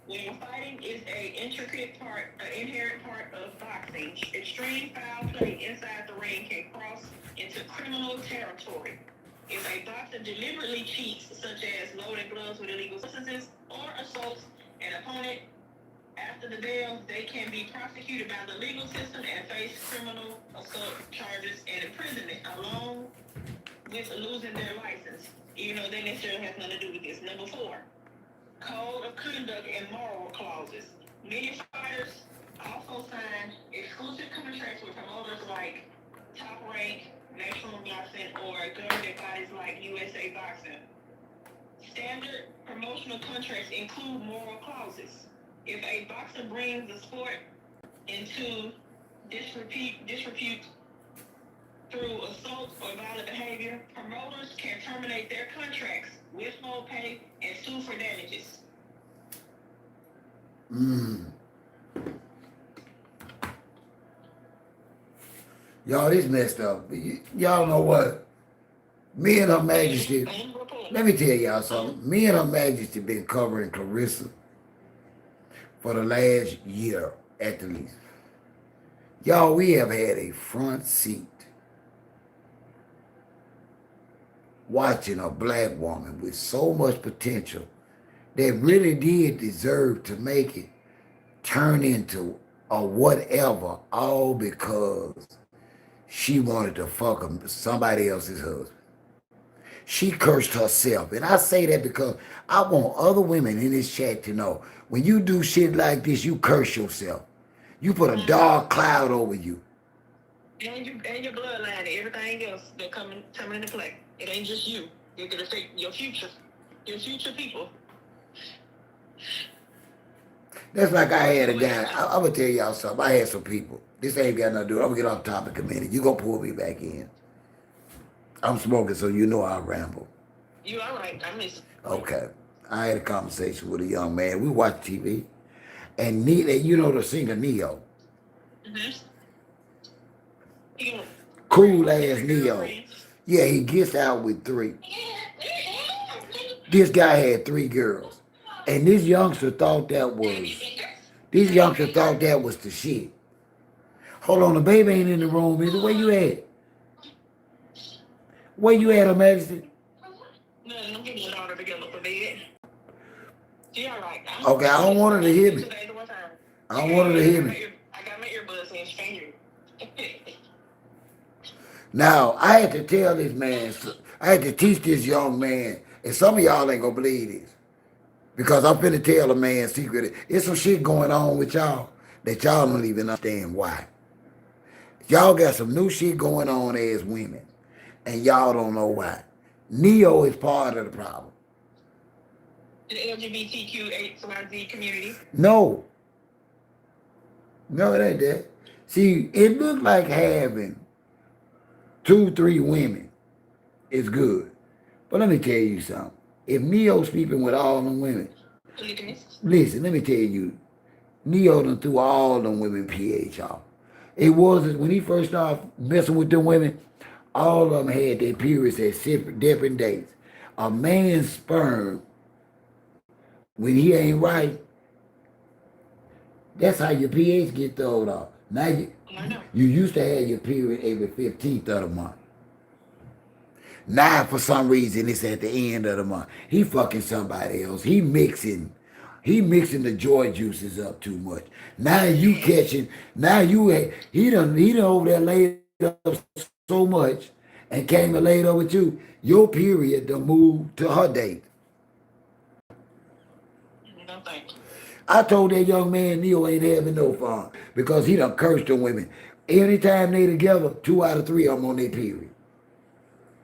When fighting is an inherent part of boxing, extreme foul play inside the ring can cross into criminal territory. If a boxer deliberately cheats, such as loading gloves with illegal substances or assaults an opponent after the bell, they can be prosecuted by the legal system and face criminal assault charges and imprisonment, along with losing their license, even though they necessarily have nothing to do with this. Number 4. Code of conduct and moral clauses. Many fighters also sign exclusive contracts with promoters like Top Rank, National Boxing, or governing bodies like USA Boxing. Standard promotional contracts include moral clauses. If a boxer brings the sport into disrepute through assault or violent behavior, promoters can terminate their contracts, withhold pay, and sue for damages. Y'all, this messed up. Y'all know what? Me and Her Majesty, let me tell y'all something. Me and Her Majesty been covering Claressa for the last year at the least. Y'all, we have had a front seat watching a black woman with so much potential that really did deserve to make it turn into a whatever, all because she wanted to fuck somebody else's husband. She cursed herself. And I say that because I want other women in this chat to know when you do shit like this, you curse yourself. You put a dark cloud over you. And your bloodline and everything else that coming into play. It ain't just you. It could affect your future people. That's like I had a guy. I'm gonna tell y'all something. I had some people. This ain't got nothing to do. I'm gonna get off topic a minute. You gonna pull me back in. I'm smoking, so you know I ramble. You all right? I miss. Okay. I had a conversation with a young man. We watched TV, and you know the singer Neo. Mm-hmm. Cool ass Neo. Yeah, he gets out with 3. This guy had 3 girls, and this youngster thought that was the shit. Hold on, the baby ain't in the room. Is it? Where you at? Where you at, Her Majesty? Nothing. I'm getting your daughter together for bed. She all right. Okay, I don't want her to hear me. I don't want her to hear me. I got my earbuds in. She can't hear me. Now, I had to tell this man, I had to teach this young man, and some of y'all ain't gonna believe this, because I'm finna tell a man secret. It's some shit going on with y'all that y'all don't even understand why. Y'all got some new shit going on as women, and y'all don't know why. Neo is part of the problem. The LGBTQ XYZ community. No, it ain't that. See, it looked like having 2, 3 women is good. But let me tell you something. If Neo's sleeping with all them women, listen, let me tell you, Neo done threw all them women pH off. It wasn't, when he first started messing with them women, all of them had their periods at different dates. A man's sperm, when he ain't right, that's how your pH get thrown off. Now you used to have your period every 15th of the month. Now for some reason it's at the end of the month. He fucking somebody else. He mixing the joy juices up too much. Now you catching. Now he done over there laid up so much and came and laid up with you. Your period done moved to her date. No thank you. I told that young man Neo ain't having no fun because he done cursed them women. Anytime they together, 2 out of 3 of them on their period.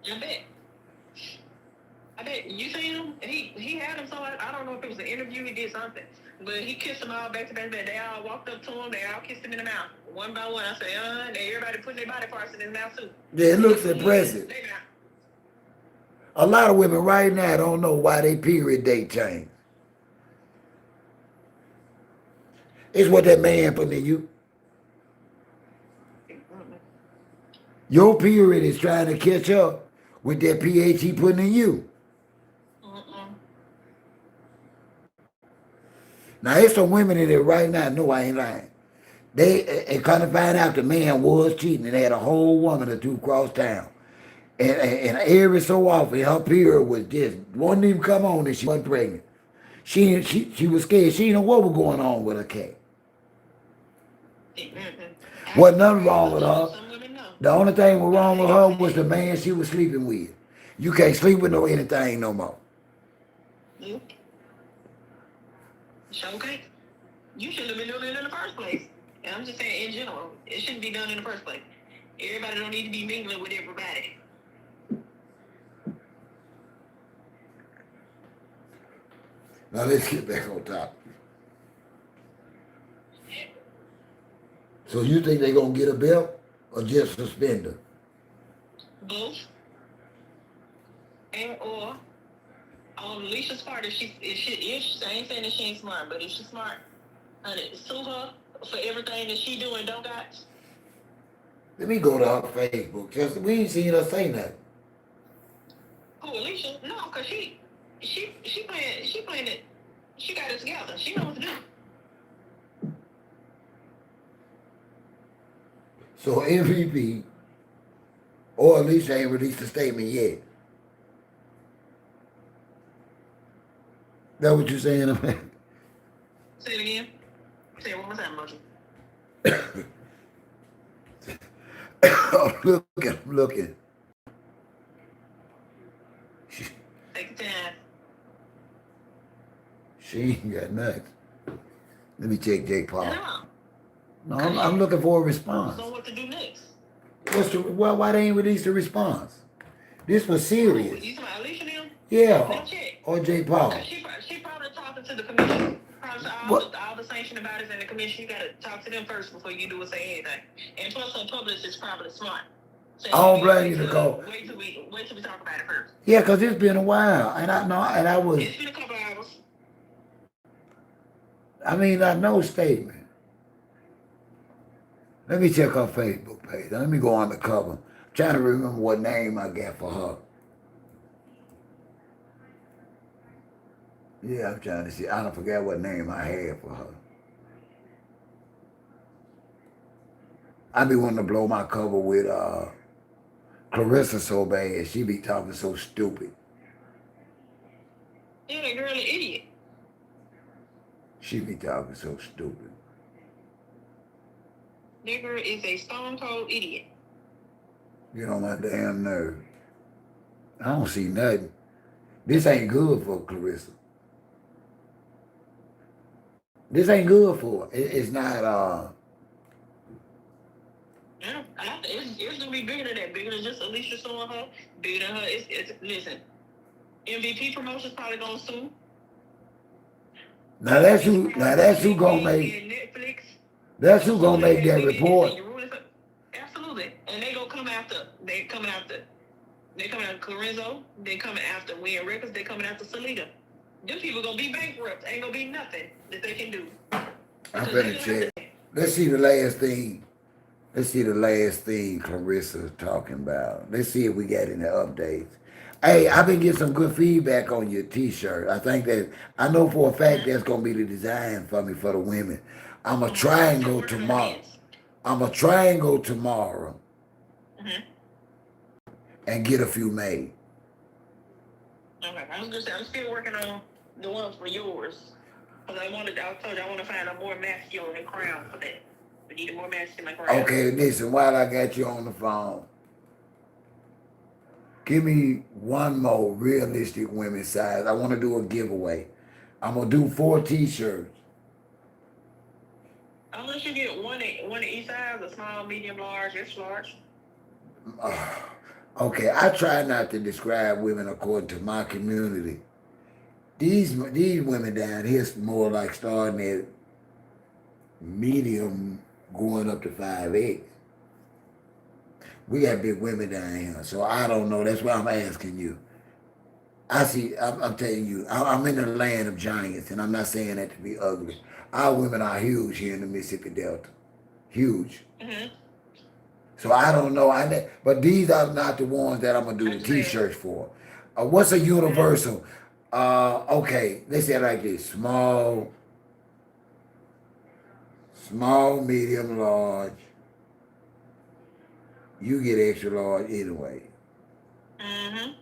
I bet you seen him. He had him. So I don't know if it was an interview. He did something, but he kissed them all back to back. They all walked up to him. They all kissed him in the mouth, one by one. I said, and everybody putting their body parts in his mouth too. Yeah, it looks impressive. A lot of women right now don't know why their period date changed. It's what that man put in you. Your period is trying to catch up with that pH he putting in you. Now, there's some women in there right now, no, I ain't lying. They kind of find out the man was cheating and had a whole woman or 2 cross town. And every so often, her period was just, wouldn't even come on and she wasn't pregnant. She was scared. She didn't know what was going on with her cat. Wasn't nothing wrong with her. The only thing was wrong with her was the man she was sleeping with. You can't sleep with no anything no more. Okay. You shouldn't have been doing it in the first place. And I'm just saying in general, it shouldn't be done in the first place. Everybody don't need to be mingling with everybody. Now let's get back on top. So you think they're going to get a belt or just suspend her? Both. And or on Alicia's part, if she I ain't saying that she ain't smart, but if she's smart, sue her for everything that she do and don't got. Let me go to her Facebook, because we ain't seen her say nothing. Who, Alicia? No, because she playing it. She got it together. She knows what to do. So MVP or Alicia ain't released a statement yet. That what you saying? Say it again. Say it one more time, Moji. I'm looking. She, Take your time. she ain't got nothing. Let me check Jake Paul. No. No, I'm looking for a response. So what to do next? Why they ain't released a response? This was serious. You talking about Alicia now? Yeah. Let me check. Or Jake Paul. She probably talking to the commission. Probably to What? all the sanctioning bodies in the commission. You gotta talk to them first before you do or say anything. And plus, her publicist is probably smart. So I don't blame you, Nicole. Wait till we talk about it first. Yeah, cause it's been a while, and I was. It's been a couple hours. I mean, I know statement. Let me check her Facebook page. Let me go on the cover. I'm trying to remember what name I got for her. Yeah, I'm trying to see. I don't forget what name I had for her. I be wanting to blow my cover with Claressa so bad. She be talking so stupid. Yeah, that girl an idiot. She be talking so stupid. That girl is a stone cold idiot. Get on my damn nerve. I don't see nothing. This ain't good for Claressa. This ain't good for her. It's not, Yeah, it's gonna be bigger than that. Bigger than just Alicia suing her. Bigger than her. Listen. MVP Promotions probably gonna sue. now that's who gonna make, Netflix. that's who gonna make that report. Absolutely. And they gonna come after, they coming after Claressa, they coming after Win Records, they coming after Salida. Them people gonna be bankrupt. Ain't gonna be nothing that they can do. I better check. Let's see the last thing. Let's see the last thing Clarissa's talking about. Let's see if we got any updates. Hey, I've been getting some good feedback on your t-shirt. I know for a fact that's gonna be the design for me for the women. I'ma try and go tomorrow. And get a few made. Okay, I'm still working on the ones for yours. Because I told you I want to find a more masculine crown for that. We need a more masculine crown. Okay, listen, while I got you on the phone, give me one more realistic women's size. I want to do a giveaway. I'm going to do 4 t-shirts. Unless you get one in each size, a small, medium, large, extra large. Okay, I try not to describe women according to my community. These women down here is more like starting at medium going up to 5X. We got big women down here, so I don't know. That's why I'm asking you. I'm telling you, I'm in the land of giants, and I'm not saying that to be ugly. Our women are huge here in the Mississippi Delta. Huge. Mm-hmm. So I don't know. But these are not the ones that I'm going to do the t-shirts for. What's a universal? Okay, let's say it like this. Small, medium, large. You get extra large anyway. Mm-hmm.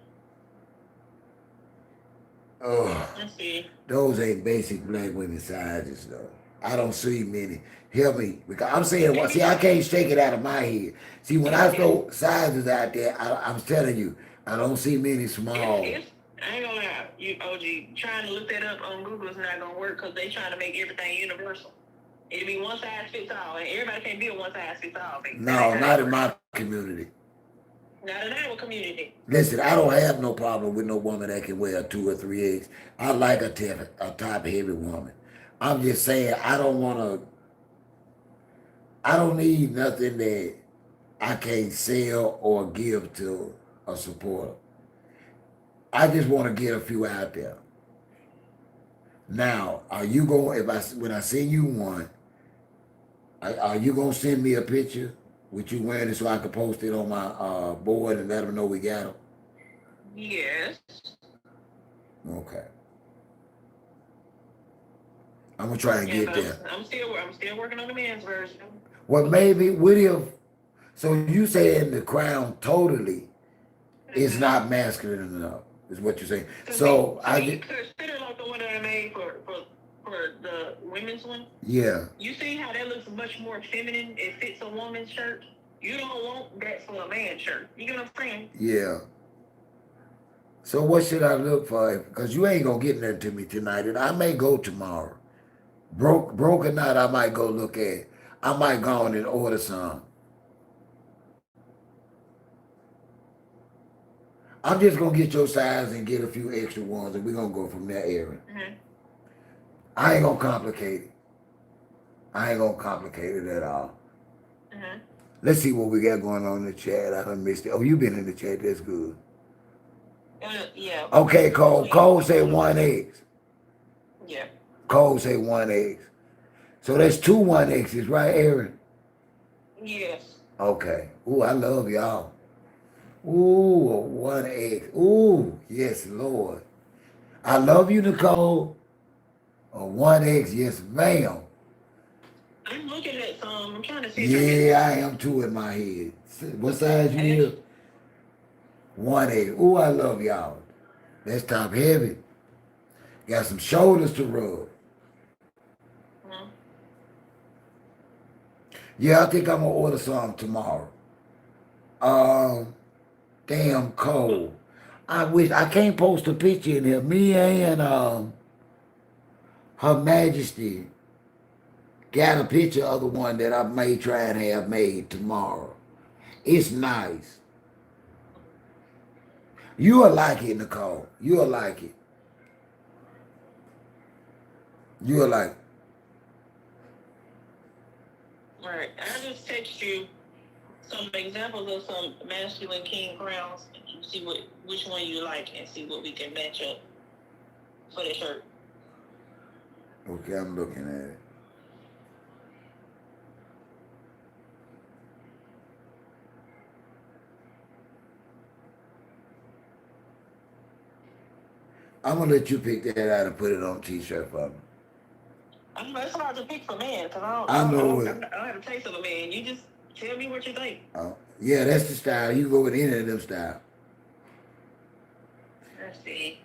Oh, Let's see. those ain't basic black women sizes though. I don't see many. Help me, because I'm saying, well, see, I can't shake it out of my head. See, when I throw sizes out there, I'm telling you, I don't see many small. I ain't gonna lie, you OG, trying to look that up on Google is not gonna work because they trying to make everything universal. It'll be one size fits all, and everybody can't be a one size fits all. No, not in my community. Not in our community. Listen, I don't have no problem with no woman that can wear a 2 or 3X. I like a top heavy woman. I'm just saying, I don't need nothing that I can't sell or give to a supporter. I just want to get a few out there. Now, are you going, when I send you one, are you going to send me a picture with you wearing it so I can post it on my board and let them know we got them? Yes. Okay. I'm going to try and get there. I'm still working on the men's version. Well, maybe, what if, so you saying the crown totally is not masculine enough. is what you're saying. Cause So they, I to me, get, consider like the one that I made for the women's one. yeah, You see how that looks much more feminine? It fits a woman's shirt. You don't want that for a man's shirt. You get what I'm saying? yeah. So what should I look for? Because you ain't gonna get nothing to me tonight, and I may go tomorrow. Broke or not, I might go look at it. I might go on and order some. I'm just gonna get your size and get a few extra ones, and we're gonna go from that area. Mm-hmm. I ain't gonna complicate it. I ain't gonna complicate it at all. Mm-hmm. Let's see what we got going on in the chat. I done missed it. Oh, you been in the chat. That's good. Yeah. Okay, Cole. Cole say 1X. Yeah. Cole say 1X. So that's two 1X's, right, Aaron? Yes. Okay. Ooh, I love y'all. Ooh, a 1X. Ooh, yes, Lord. I love you, Nicole. A 1X, yes, ma'am. I'm looking at some. I'm trying to see if I can. Yeah, I am too in my head. What size you is? 1X. Ooh, I love y'all. That's top heavy. Got some shoulders to rub. Mm-hmm. Yeah, I think I'm gonna order some tomorrow. Damn cold. I wish I can't post a picture in here. Me and Her Majesty got a picture of the one that I may try and have made tomorrow. It's nice. You'll like it, Nicole. You'll like it. You'll like it. All right. I just text you some examples of some masculine king crowns. You see which one you like and see what we can match up for the shirt. Okay, I'm looking at it. I'm gonna let you pick that out and put it on a t-shirt for me. I know it's hard to pick for men because I know it. I don't have a taste of a man. You just tell me what you think. Yeah, that's the style. You can go with any of them style. Let's see.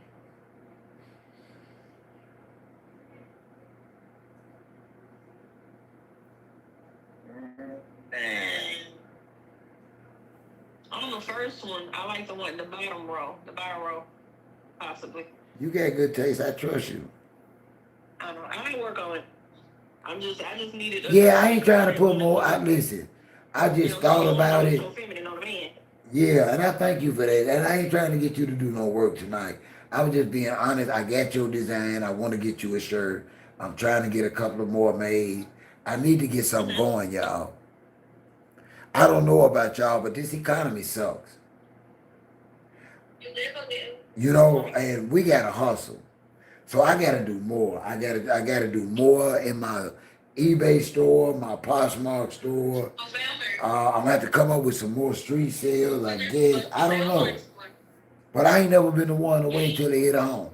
On the first one, I like the one, the bottom row, possibly. You got good taste. I trust you. I don't know. I might work on it. I just needed. Yeah, I ain't trying to put more. Listen, I just thought about it. So feminine on the man. Yeah, and I thank you for that. And I ain't trying to get you to do no work tonight. I was just being honest. I got your design. I want to get you a shirt. I'm trying to get a couple of more made. I need to get something going, y'all. I don't know about y'all, but this economy sucks. You know, and we gotta hustle. So I gotta do more. I gotta do more in my eBay store, my Poshmark store. I'm gonna have to come up with some more street sales, I guess. I don't know. But I ain't never been the one to wait till they hit home.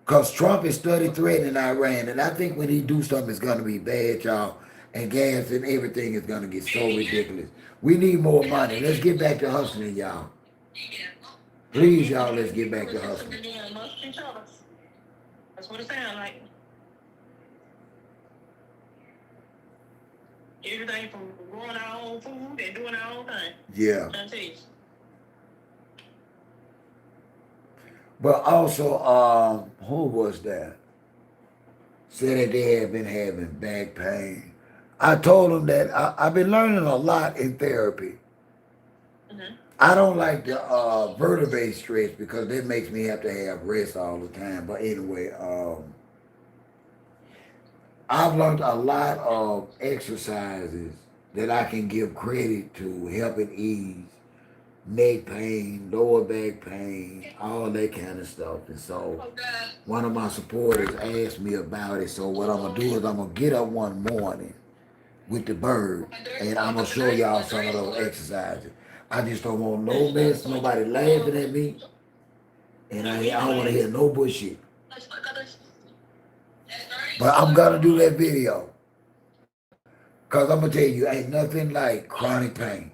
Cause Trump is study threatening Iran, and I think when he do something, it's gonna be bad, y'all. And gas and everything is gonna get so ridiculous. We need more money. Let's get back to hustling, y'all. Please, y'all, let's get back to hustling. That's what it sounds like. Everything from growing our own food and doing our own thing. Yeah. I tell you. But also, who was that? Said that they had been having back pain. I told them that I've been learning a lot in therapy. Mm-hmm. I don't like the vertebrae stretch because that makes me have to have rest all the time. But anyway, I've learned a lot of exercises that I can give credit to helping ease neck pain, lower back pain, all that kind of stuff. And so one of my supporters asked me about it. So what I'm going to do is I'm going to get up one morning with the bird and I'm going to show y'all some of those exercises. I just don't want no mess, nobody laughing at me. And I don't want to hear no bullshit. But I'm going to do that video. Because I'm going to tell you, ain't nothing like chronic pain.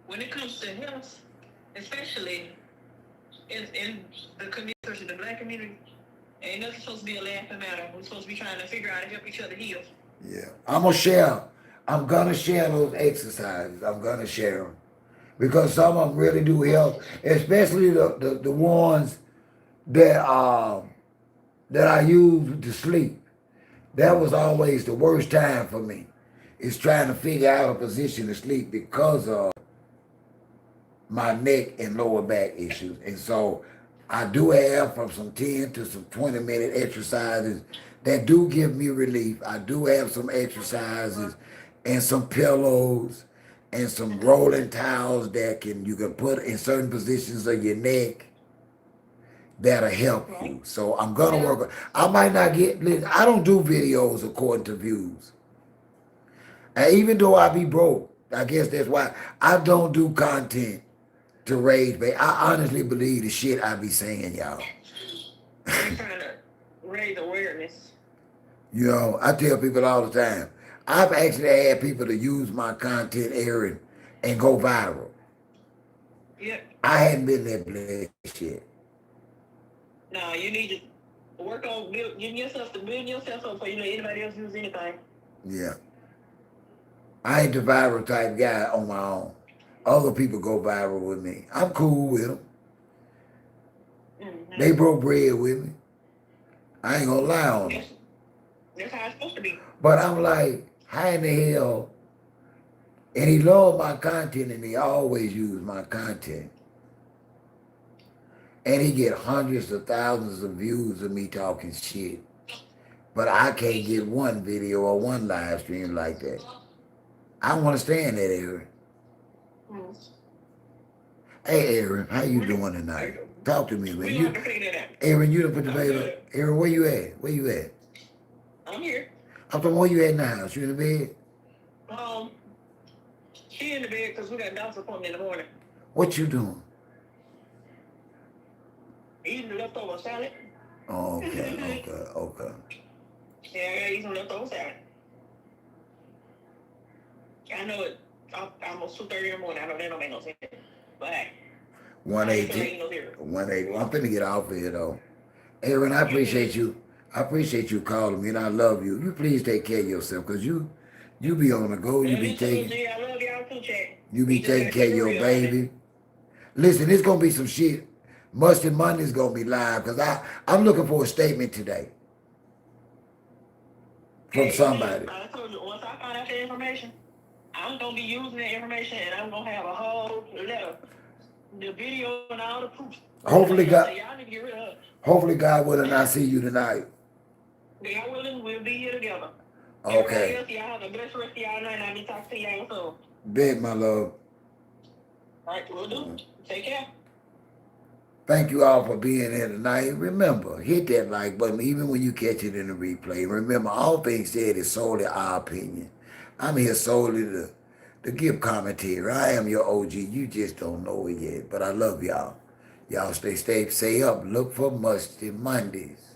When it comes to health, especially in the community, especially the black community. Ain't nothing supposed to be a laughing matter. We're supposed to be trying to figure out how to help each other heal. Yeah. I'm gonna share those exercises. I'm gonna share them. Because some of them really do help, especially the ones that that I use to sleep. That was always the worst time for me. Is trying to figure out a position to sleep because of my neck and lower back issues. And so I do have from some 10 to some 20-minute exercises that do give me relief. I do have some exercises and some pillows and some rolling towels that you can put in certain positions of your neck that'll help you. So I'm gonna work. I might not get. Listen, I don't do videos according to views. And even though I be broke, I guess that's why I don't do content to raise. But I honestly believe the shit I be saying, y'all. We're trying to raise awareness. You know, I tell people all the time. I've actually had people to use my content, Aaron, and go viral. Yep. I hadn't been that blessed yet. No, you need to work on building yourself up before you let anybody else use anything. Yeah. I ain't the viral type guy on my own. Other people go viral with me. I'm cool with them. Mm-hmm. They broke bread with me. I ain't gonna lie on them. That's how it's supposed to be. But I'm like, how in the hell? And he loved my content and he always used my content. And he get hundreds of thousands of views of me talking shit. But I can't get one video or one live stream like that. I don't understand that, Aaron. Mm. Hey, Aaron, how you doing tonight? Talk to me, man. We don't have to figure that out. Aaron, you done put the I'm baby. good. Aaron, where you at? Where you at? I'm here. I'm from where you at in the house? You in the bed? She in the bed because we got a doctor's appointment in the morning. What you doing? Eating the leftover salad. Oh, okay. Yeah, I gotta eat some leftover salad. I know it. Almost 2:30 in the morning. I know that don't make no sense. But hey, 180. 180. I'm finna get off here though. Aaron, I appreciate you. I appreciate you calling me, and I love you. You please take care of yourself, cause you be on the go. You be taking. I love y'all too, Chad. You be taking care of your baby. Listen, it's gonna be some shit. Mustard Monday's gonna be live, cause I'm looking for a statement today from somebody. I told you, once I find out the information, I'm gonna be using the information, and I'm gonna have a whole letter, the video, and all the proof. Hopefully, God. Y'all need to get rid of her. Hopefully, God willing, I see you tonight. God willing, we'll be here together. Okay. Everybody else, y'all have a blessed rest of y'all night, and I'll be talking to y'all soon. Bet, my love. All right, we'll do. Take care. Thank you all for being here tonight. Remember, hit that like button even when you catch it in the replay. Remember, all things said is solely our opinion. I'm here solely to give commentary. I am your OG. You just don't know it yet. But I love y'all. Y'all stay up. Look for Mustard Mondays.